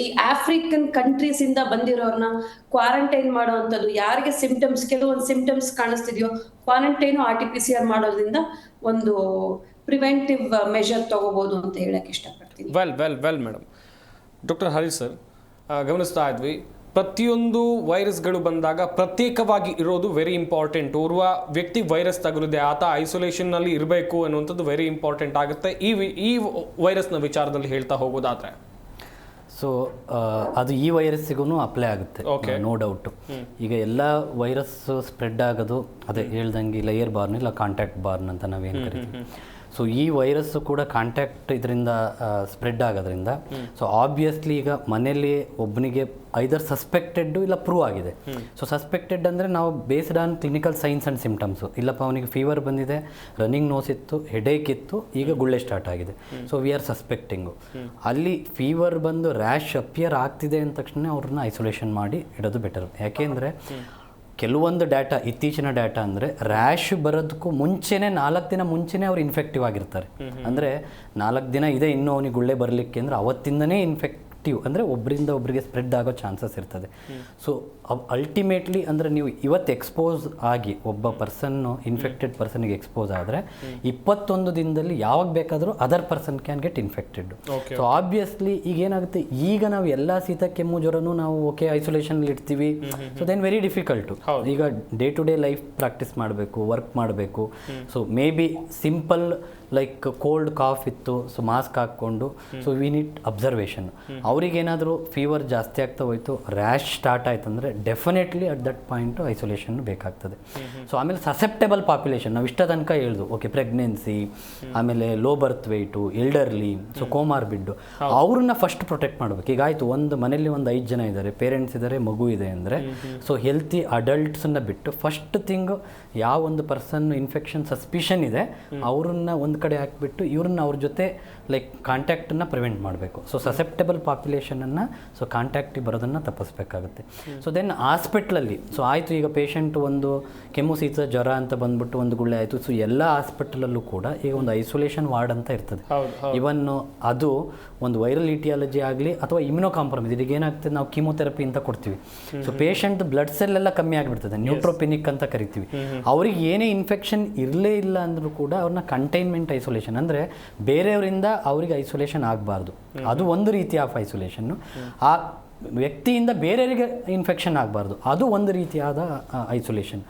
ಈ ಆಫ್ರಿಕನ್ ಕಂಟ್ರೀಸ್ ಇಂದ ಬಂದಿರೋರ್ನ ಕ್ವಾರಂಟೈನ್ ಮಾಡುವಂಥದ್ದು, ಯಾರಿಗೆ ಸಿಂಪ್ಟಮ್ಸ್ ಕೆಲವೊಂದು ಸಿಂಪ್ಟಮ್ಸ್ ಕಾಣಿಸ್ತಿದ್ಯೋ ಕ್ವಾರಂಟೈನ್ RT-PCR ಮಾಡೋದ್ರಿಂದ ಒಂದು ಪ್ರಿವೆಂಟಿವ್ ಮೆಷರ್ ತಗೋಬಹುದು ಅಂತ ಹೇಳಕ್ ಇಷ್ಟಪಡ್ತೀನಿ. Well madam. Doctor Harish sir, ಗಮನಿಸ್ತಾ ಇದ್ವಿ, ಪ್ರತಿಯೊಂದು ವೈರಸ್ಗಳು ಬಂದಾಗ ಪ್ರತ್ಯೇಕವಾಗಿ ಇರೋದು ವೆರಿ ಇಂಪಾರ್ಟೆಂಟ್. ಓರ್ವ ವ್ಯಕ್ತಿ ವೈರಸ್ ತಗುಲಿದೆ, ಆತ ಐಸೋಲೇಷನ್ನಲ್ಲಿ ಇರಬೇಕು ಅನ್ನುವಂಥದ್ದು ವೆರಿ ಇಂಪಾರ್ಟೆಂಟ್ ಆಗುತ್ತೆ ಈ ವೈರಸ್ನ ವಿಚಾರದಲ್ಲಿ ಹೇಳ್ತಾ ಹೋಗೋದಾದ್ರೆ. ಸೊ ಅದು ಈ ವೈರಸ್ಸಿಗೂ ಅಪ್ಲೈ ಆಗುತ್ತೆ, ನೋ ಡೌಟು. ಈಗ ಎಲ್ಲ ವೈರಸ್ ಸ್ಪ್ರೆಡ್ ಆಗೋದು ಅದೇ ಹೇಳ್ದಂಗೆ ಲೇಯರ್ ಬಾರ್ನ್ ಇಲ್ಲ ಕಾಂಟ್ಯಾಕ್ಟ್ ಬಾರ್ನ್ ಅಂತ ನಾವೇನು ಕರಿತೀವಿ. ಸೊ ಈ ವೈರಸ್ಸು ಕೂಡ ಕಾಂಟ್ಯಾಕ್ಟ್ ಇದರಿಂದ ಸ್ಪ್ರೆಡ್ ಆಗೋದ್ರಿಂದ ಸೊ ಆಬ್ವಿಯಸ್ಲಿ ಈಗ ಮನೆಯಲ್ಲಿ ಒಬ್ಬನಿಗೆ ಐದರ್ ಸಸ್ಪೆಕ್ಟೆಡ್ ಇಲ್ಲ ಪ್ರೂವ್ ಆಗಿದೆ. ಸೊ ಸಸ್ಪೆಕ್ಟೆಡ್ ಅಂದರೆ ನಾವು based on clinical science and symptoms. ಇಲ್ಲಪ್ಪ ಅವನಿಗೆ ಫೀವರ್ ಬಂದಿದೆ, ರನ್ನಿಂಗ್ ನೋಸ್ ಇತ್ತು, ಹೆಡೇಕ್ ಇತ್ತು, ಈಗ ಗುಳ್ಳೆ ಸ್ಟಾರ್ಟ್ ಆಗಿದೆ, ಸೊ ವಿ ಆರ್ ಸಸ್ಪೆಕ್ಟಿಂಗು. ಅಲ್ಲಿ ಫೀವರ್ ಬಂದು ರ್ಯಾಶ್ ಅಪಿಯರ್ ಆಗ್ತಿದೆ ಅಂದ ತಕ್ಷಣ ಅವ್ರನ್ನ ಐಸೋಲೇಷನ್ ಮಾಡಿ ಇಡೋದು ಬೆಟರ್. ಯಾಕೆಂದರೆ ಕೆಲವೊಂದು ಡಾಟಾ, ಇತ್ತೀಚಿನ ಡಾಟಾ ಅಂದರೆ ರ್ಯಾಶ್ ಬರೋದಕ್ಕೂ ಮುಂಚೆನೇ 4 ದಿನ ಮುಂಚೆನೇ ಅವ್ರು ಇನ್ಫೆಕ್ಟಿವ್ ಆಗಿರ್ತಾರೆ. ಅಂದರೆ 4 ದಿನ ಇದೆ ಇನ್ನೂ ಅವನಿಗೆ ಗುಳ್ಳೆ ಬರಲಿಕ್ಕೆ ಅಂದರೆ ಅವತ್ತಿಂದನೇ ಇನ್ಫೆಕ್ಟಿವ್ ಅಂದರೆ ಒಬ್ಬರಿಂದ ಒಬ್ಬರಿಗೆ ಸ್ಪ್ರೆಡ್ ಆಗೋ ಚಾನ್ಸಸ್ ಇರ್ತದೆ. ಸೊ ಅಲ್ಟಿಮೇಟ್ಲಿ ಅಂದರೆ ನೀವು ಇವತ್ತು ಎಕ್ಸ್ಪೋಸ್ ಆಗಿ ಒಬ್ಬ ಪರ್ಸನ್ನು ಇನ್ಫೆಕ್ಟೆಡ್ ಪರ್ಸನ್ಗೆ ಎಕ್ಸ್ಪೋಸ್ ಆದರೆ 21 ದಿನದಲ್ಲಿ ಯಾವಾಗ ಬೇಕಾದರೂ other person can get infected. So obviously ಈಗ ಏನಾಗುತ್ತೆ, ಈಗ ನಾವು ಎಲ್ಲ ಶೀತ ಕೆಮ್ಮು ಜ್ವರನೂ ನಾವು ಓಕೆ ಐಸೋಲೇಷನ್ಲಿ ಇಡ್ತೀವಿ. So then very difficult. ಈಗ day to day life practice ಮಾಡಬೇಕು, ವರ್ಕ್ ಮಾಡಬೇಕು. So may be simple like cold cough ಇತ್ತು, ಸೊ ಮಾಸ್ಕ್ ಹಾಕ್ಕೊಂಡು, ಸೊ ವಿ ನೀಡ್ ಅಬ್ಸರ್ವೇಷನ್. ಅವ್ರಿಗೇನಾದರೂ ಫೀವರ್ ಜಾಸ್ತಿ ಆಗ್ತಾ ಹೋಯ್ತು, ರ್ಯಾಶ್ ಸ್ಟಾರ್ಟ್ ಆಯ್ತು ಅಂದರೆ definitely at that point isolation ಬೇಕಾಗ್ತದೆ. ಸೊ ಆಮೇಲೆ ಸಸೆಪ್ಟೆಬಲ್ ಪಾಪ್ಯುಲೇಷನ್ ನಾವು ಇಷ್ಟ ತನಕ ಹೇಳ್ದು, ಓಕೆ ಪ್ರೆಗ್ನೆನ್ಸಿ, ಆಮೇಲೆ low birth weight, elderly, so comorbid, ಅವ್ರನ್ನ ಫಸ್ಟ್ ಪ್ರೊಟೆಕ್ಟ್ ಮಾಡಬೇಕು. ಈಗ ಆಯಿತು, ಒಂದು ಮನೇಲಿ ಒಂದು 5 ಜನ ಇದ್ದಾರೆ, ಪೇರೆಂಟ್ಸ್ ಇದ್ದಾರೆ, ಮಗು ಇದೆ ಅಂದರೆ, ಸೊ ಹೆಲ್ತಿ ಅಡಲ್ಟ್ಸನ್ನು ಬಿಟ್ಟು ಫಸ್ಟ್ ಥಿಂಗ್ ಯಾವ ಒಂದು ಪರ್ಸನ್ ಇನ್ಫೆಕ್ಷನ್ ಸಸ್ಪಿಷನ್ ಇದೆ ಅವ್ರನ್ನ ಒಂದು ಕಡೆ ಹಾಕಿಬಿಟ್ಟು ಇವ್ರನ್ನ ಅವ್ರ ಜೊತೆ ಲೈಕ್ ಕಾಂಟ್ಯಾಕ್ಟನ್ನು ಪ್ರಿವೆಂಟ್ ಮಾಡಬೇಕು. ಸೊ ಸಸೆಪ್ಟೆಬಲ್ ಪಾಪ್ಯುಲೇಷನನ್ನು ಸೊ ಕಾಂಟ್ಯಾಕ್ಟಿಗೆ ಬರೋದನ್ನು ತಪ್ಪಿಸ್ಬೇಕಾಗುತ್ತೆ. ಸೊ ದೆನ್ ಹಾಸ್ಪಿಟ್ಲಲ್ಲಿ ಸೊ ಆಯಿತು, ಈಗ ಪೇಷಂಟ್ ಒಂದು ಕೆಮ್ಮು ಶೀತ ಜ್ವರ ಅಂತ ಬಂದ್ಬಿಟ್ಟು ಒಂದು ಗುಳ್ಳೆ ಆಯಿತು, ಸೊ ಎಲ್ಲ ಹಾಸ್ಪಿಟಲಲ್ಲೂ ಕೂಡ ಈಗ ಒಂದು ಐಸೋಲೇಷನ್ ವಾರ್ಡ್ ಅಂತ ಇರ್ತದೆ. ಇವನ್ ಅದು ಒಂದು ವೈರಲ್ ಇಟಿಯಾಲಜಿ ಆಗಲಿ ಅಥವಾ ಇಮ್ಯುನೋ ಕಾಂಪ್ರಮೈಸ್, ಇದೀಗ ಏನಾಗ್ತದೆ, ನಾವು ಕೀಮೋಥೆರಪಿ ಅಂತ ಕೊಡ್ತೀವಿ, ಸೊ ಪೇಷಂಟ್ ಬ್ಲಡ್ ಸೆಲ್ ಎಲ್ಲ ಕಮ್ಮಿ ಆಗಿಬಿಡ್ತದೆ, ನ್ಯೂಟ್ರೋಪೆನಿಕ್ ಅಂತ ಕರಿತೀವಿ. ಅವ್ರಿಗೆ ಏನೇ ಇನ್ಫೆಕ್ಷನ್ ಇರಲೇ ಇಲ್ಲ ಅಂದರೂ ಕೂಡ ಅವ್ರನ್ನ ಕಂಟೈನ್ಮೆಂಟ್ ಐಸೋಲೇಷನ್ ಅಂದರೆ ಬೇರೆಯವರಿಂದ ಅವರಿಗೆ ಐಸೋಲೇಷನ್ ಆಗಬಾರ್ದು, ಅದು ಒಂದು ರೀತಿ ಆಫ್ ಐಸೋಲೇಷನ್ನು. ಆ ವ್ಯಕ್ತಿಯಿಂದ ಬೇರೆಯವರಿಗೆ ಇನ್ಫೆಕ್ಷನ್ ಆಗಬಾರ್ದು, ಅದು ಒಂದು ರೀತಿಯಾದ ಐಸೋಲೇಷನ್.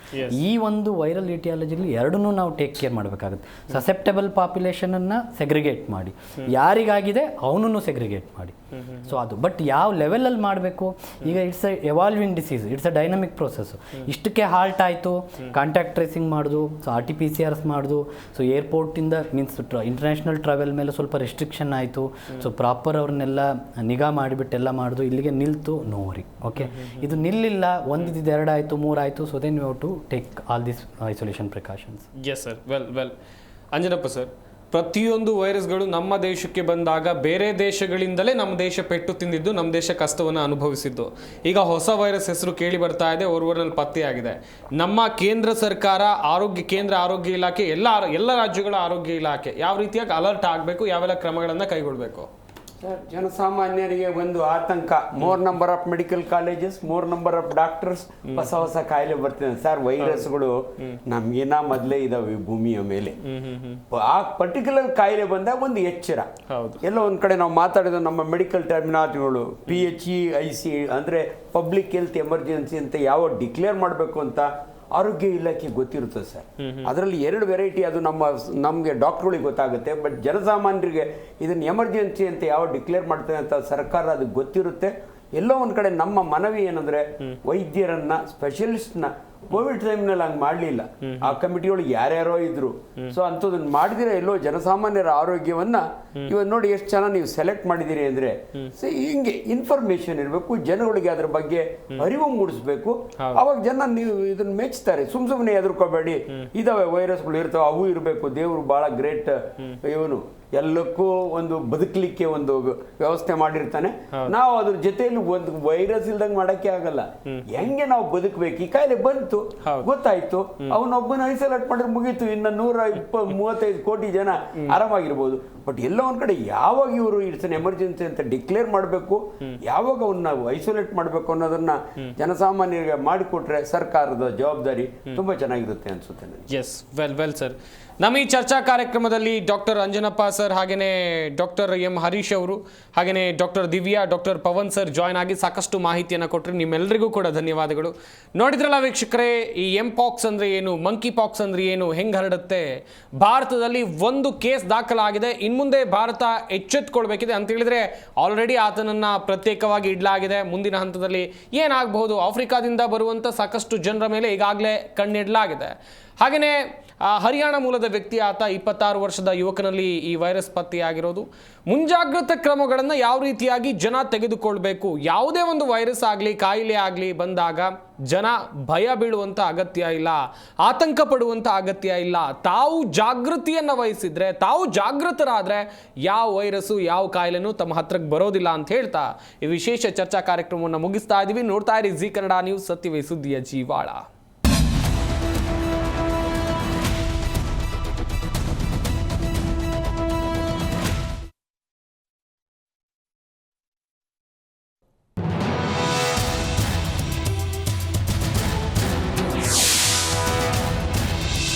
ಈ ಒಂದು ವೈರಲ್ ಇಟಿಯಾಲಜಿಲಿ ಎರಡನ್ನೂ ನಾವು ಟೇಕ್ ಕೇರ್ ಮಾಡಬೇಕಾಗುತ್ತೆ. ಸಸೆಪ್ಟೆಬಲ್ ಪಾಪ್ಯುಲೇಷನನ್ನು ಸೆಗ್ರಿಗೇಟ್ ಮಾಡಿ, ಯಾರಿಗಾಗಿದೆ ಅವನನ್ನು ಸೆಗ್ರಿಗೇಟ್ ಮಾಡಿ. ಸೊ ಅದು ಬಟ್ ಯಾವ ಲೆವೆಲಲ್ಲಿ ಮಾಡಬೇಕು, ಈಗ it's A evolving disease, it's a dynamic process. ಇಷ್ಟಕ್ಕೆ ಹಾಲ್ಟ್ ಆಯಿತು, ಕಾಂಟ್ಯಾಕ್ಟ್ ಟ್ರೇಸಿಂಗ್ ಮಾಡೋದು, ಸೊ RT-PCRs ಮಾಡೋದು, ಸೊ ಏರ್ಪೋರ್ಟಿಂದ ಮೀನ್ಸ್ ಇಂಟರ್ನ್ಯಾಷನಲ್ ಟ್ರಾವೆಲ್ ಮೇಲೆ ಸ್ವಲ್ಪ ರೆಸ್ಟ್ರಿಕ್ಷನ್ ಆಯಿತು, ಸೊ ಪ್ರಾಪರ್ ಅವ್ರನ್ನೆಲ್ಲ ನಿಗಾ ಮಾಡಿಬಿಟ್ಟೆಲ್ಲ ಮಾಡೋದು, ಇಲ್ಲಿಗೆ ನಿಲ್ತು ನೋರಿ. ಓಕೆ, ಇದು ನಿಲ್ಲಿಲ್ಲ, ಒಂದಿದ್ದು 2 ಆಯಿತು 3 ಆಯಿತು, so then you have to take all this isolation precautions. Yes sir, well Anjanappa sir, ಪ್ರತಿಯೊಂದು ವೈರಸ್ಗಳು ನಮ್ಮ ದೇಶಕ್ಕೆ ಬಂದಾಗ ಬೇರೆ ದೇಶಗಳಿಂದಲೇ ನಮ್ಮ ದೇಶ ಪೆಟ್ಟು ತಿಂದಿದ್ದು, ನಮ್ಮ ದೇಶ ಕಷ್ಟವನ್ನು ಅನುಭವಿಸಿದ್ದು. ಈಗ ಹೊಸ ವೈರಸ್ ಹೆಸರು ಕೇಳಿ ಬರ್ತಾ ಇದೆ, ಓರ್ವರ್ನಲ್ಲಿ ಪತ್ತೆಯಾಗಿದೆ. ನಮ್ಮ ಕೇಂದ್ರ ಸರ್ಕಾರ, ಕೇಂದ್ರ ಆರೋಗ್ಯ ಇಲಾಖೆ, ಎಲ್ಲ ರಾಜ್ಯಗಳ ಆರೋಗ್ಯ ಇಲಾಖೆ ಯಾವ ರೀತಿಯಾಗಿ ಅಲರ್ಟ್ ಆಗಬೇಕು, ಯಾವೆಲ್ಲ ಕ್ರಮಗಳನ್ನು ಕೈಗೊಳ್ಳಬೇಕು? ಸರ್, ಜನಸಾಮಾನ್ಯರಿಗೆ ಒಂದು ಆತಂಕ, more number of medical colleges, more number of doctors, ಹೊಸ ಕಾಯಿಲೆ ಬರ್ತಿದೆ ಸರ್. ವೈರಸ್ಗಳು ನಮ್ಗೇನ ಮೊದಲೇ ಇದಾವೆ ಭೂಮಿಯ ಮೇಲೆ. ಆ ಪರ್ಟಿಕ್ಯುಲರ್ ಕಾಯಿಲೆ ಬಂದಾಗ ಒಂದು ಎಚ್ಚರ. ಎಲ್ಲ ಒಂದ್ ಕಡೆ ನಾವು ಮಾತಾಡಿದ ನಮ್ಮ ಮೆಡಿಕಲ್ ಟರ್ಮಿನಾಲಜಿಗಳು PHEIC ಅಂದ್ರೆ ಪಬ್ಲಿಕ್ ಹೆಲ್ತ್ ಎಮರ್ಜೆನ್ಸಿ ಅಂತ ಯಾವ ಡಿಕ್ಲೇರ್ ಮಾಡಬೇಕು ಅಂತ ಆರೋಗ್ಯ ಇಲಾಖೆ ಗೊತ್ತಿರುತ್ತದೆ ಸರ್. ಅದರಲ್ಲಿ 2 ವೆರೈಟಿ, ಅದು ನಮಗೆ ಡಾಕ್ಟರ್ಗಳಿಗೆ ಗೊತ್ತಾಗುತ್ತೆ, ಬಟ್ ಜನಸಾಮಾನ್ಯರಿಗೆ ಇದನ್ನು ಎಮರ್ಜೆನ್ಸಿ ಅಂತ ಯಾವ ಡಿಕ್ಲೇರ್ ಮಾಡ್ತಾರೆ ಅಂತ ಸರ್ಕಾರ ಅದಕ್ಕೆ ಗೊತ್ತಿರುತ್ತೆ. ಎಲ್ಲೋ ಒಂದು ಕಡೆ ನಮ್ಮ ಮನವಿ ಏನಂದ್ರೆ, ವೈದ್ಯರನ್ನ, ಸ್ಪೆಷಲಿಸ್ಟ್ನ ಕೋವಿಡ್ ಟೈಮ್ನಲ್ಲಿ ಹಂಗೆ ಮಾಡಲಿಲ್ಲ. ಆ ಕಮಿಟಿಯೊಳಗೆ ಯಾರ್ಯಾರೋ ಇದ್ರು, ಸೊ ಅಂಥದನ್ನ ಮಾಡಿದಿರ ಎಲ್ಲೋ ಜನಸಾಮಾನ್ಯರ ಆರೋಗ್ಯವನ್ನ ಇವತ್ತು ನೋಡಿ ಎಷ್ಟು ಚೆನ್ನಾಗಿ ನೀವು ಸೆಲೆಕ್ಟ್ ಮಾಡಿದಿರಿ ಅಂದ್ರೆ, ಹಿಂಗೆ ಇನ್ಫಾರ್ಮೇಶನ್ ಇರಬೇಕು, ಜನಗಳಿಗೆ ಅದ್ರ ಬಗ್ಗೆ ಅರಿವು ಮೂಡಿಸ್ಬೇಕು. ಅವಾಗ ಜನ ನೀವು ಇದನ್ನ ಮೆಚ್ತಾರೆ. ಸುಮ್ಮನೆ ಹೆದರ್ಕೋಬೇಡಿ, ಇದಾವೆ ವೈರಸ್ಗಳು ಇರ್ತಾವೆ, ಅವು ಇರಬೇಕು. ದೇವರು ಬಹಳ ಗ್ರೇಟ್, ಇವನು ಎಲ್ಲಕ್ಕೂ ಒಂದು ಬದುಕಲಿಕ್ಕೆ ಒಂದು ವ್ಯವಸ್ಥೆ ಮಾಡಿರ್ತಾನೆ. ನಾವು ಅದ್ರ ಜೊತೆಯಲ್ಲಿ ಒಂದು ವೈರಸ್ ಇಲ್ದಂಗೆ ಮಾಡಕ್ಕೆ ಆಗಲ್ಲ. ಹೆಂಗೆ ನಾವು ಬದುಕಬೇಕು, ಈ ಕಾಯಿಲೆ ಬಂತು ಗೊತ್ತಾಯ್ತು, ಅವನೊಬ್ಬನ ಐಸೋಲೇಟ್ ಮಾಡಿದ್ರೆ ಮುಗೀತು, ಇನ್ನು 135 ಕೋಟಿ ಜನ ಆರಾಮಾಗಿರ್ಬೋದು. ಬಟ್ ಎಲ್ಲ ಒಂದ್ ಕಡೆ ಯಾವಾಗ ಇವರು ಇಟ್ಸ್ ಎಮರ್ಜೆನ್ಸಿ ಅಂತ ಡಿಕ್ಲೇರ್ ಮಾಡಬೇಕು, ಯಾವಾಗ ಅವನ್ನ ಐಸೋಲೇಟ್ ಮಾಡಬೇಕು ಅನ್ನೋದನ್ನ ಜನಸಾಮಾನ್ಯರಿಗೆ ಮಾಡಿಕೊಟ್ರೆ ಸರ್ಕಾರದ ಜವಾಬ್ದಾರಿ ತುಂಬಾ ಚೆನ್ನಾಗಿರುತ್ತೆ ಅನ್ಸುತ್ತೆ ನನಗೆ. ಎಸ್, ವೆಲ್ ಸರ್, ನಮ್ಮ ಈ ಚರ್ಚಾ ಕಾರ್ಯಕ್ರಮದಲ್ಲಿ ಡಾಕ್ಟರ್ ಅಂಜನಪ್ಪ ಸರ್, ಹಾಗೆಯೇ ಡಾಕ್ಟರ್ ಎಂ ಹರೀಶ್ ಅವರು, ಹಾಗೆಯೇ doctor Divya, doctor Pavan sir join ಆಗಿ ಸಾಕಷ್ಟು ಮಾಹಿತಿಯನ್ನು ಕೊಟ್ಟರು. ನಿಮ್ಮೆಲ್ಲರಿಗೂ ಕೂಡ ಧನ್ಯವಾದಗಳು. ನೋಡಿದ್ರಲ್ಲ ವೀಕ್ಷಕರೇ, ಈ ಎಂಪಾಕ್ಸ್ ಅಂದರೆ ಏನು, ಮಂಕಿ ಪಾಕ್ಸ್ ಅಂದರೆ ಏನು, ಹೆಂಗೆ ಹರಡುತ್ತೆ, ಭಾರತದಲ್ಲಿ ಒಂದು ಕೇಸ್ ದಾಖಲಾಗಿದೆ. ಇನ್ಮುಂದೆ ಭಾರತ ಎಚ್ಚೆತ್ತುಕೊಳ್ಬೇಕಿದೆ ಅಂತ ಹೇಳಿದ್ರೆ ಆಲ್ರೆಡಿ ಆತನನ್ನು ಪ್ರತ್ಯೇಕವಾಗಿ ಇಡಲಾಗಿದೆ. ಮುಂದಿನ ಹಂತದಲ್ಲಿ ಏನಾಗಬಹುದು, ಆಫ್ರಿಕಾದಿಂದ ಬರುವಂಥ ಸಾಕಷ್ಟು ಜನರ ಮೇಲೆ ಈಗಾಗಲೇ ಕಣ್ಣಿಡಲಾಗಿದೆ. ಹಾಗೆಯೇ ಹರಿಯಾಣ ಮೂಲದ ವ್ಯಕ್ತಿ, ಆತ 26 ವರ್ಷದ ಯುವಕನಲ್ಲಿ ಈ ವೈರಸ್ ಪತ್ತೆಯಾಗಿರೋದು. ಮುಂಜಾಗ್ರತಾ ಕ್ರಮಗಳನ್ನು ಯಾವ ರೀತಿಯಾಗಿ ಜನ ತೆಗೆದುಕೊಳ್ಬೇಕು, ಯಾವುದೇ ಒಂದು ವೈರಸ್ ಆಗಲಿ ಕಾಯಿಲೆ ಆಗಲಿ ಬಂದಾಗ ಜನ ಭಯ ಬೀಳುವಂಥ ಅಗತ್ಯ ಇಲ್ಲ, ಆತಂಕ ಪಡುವಂಥ ಅಗತ್ಯ ಇಲ್ಲ. ತಾವು ಜಾಗೃತಿಯನ್ನು ವಹಿಸಿದ್ರೆ, ತಾವು ಜಾಗೃತರಾದರೆ ಯಾವ ವೈರಸ್ಸು ಯಾವ ಕಾಯಿಲೆನೂ ತಮ್ಮ ಹತ್ರಕ್ಕೆ ಬರೋದಿಲ್ಲ ಅಂತ ಹೇಳ್ತಾ ಈ ವಿಶೇಷ ಚರ್ಚಾ ಕಾರ್ಯಕ್ರಮವನ್ನು ಮುಗಿಸ್ತಾ ಇದ್ದೀವಿ. ನೋಡ್ತಾ ಇರಿ ಜಿ ಕನ್ನಡ ನ್ಯೂಸ್, ಸತ್ಯವೇ ಸುದ್ದಿಯ ಜೀವಾಳ.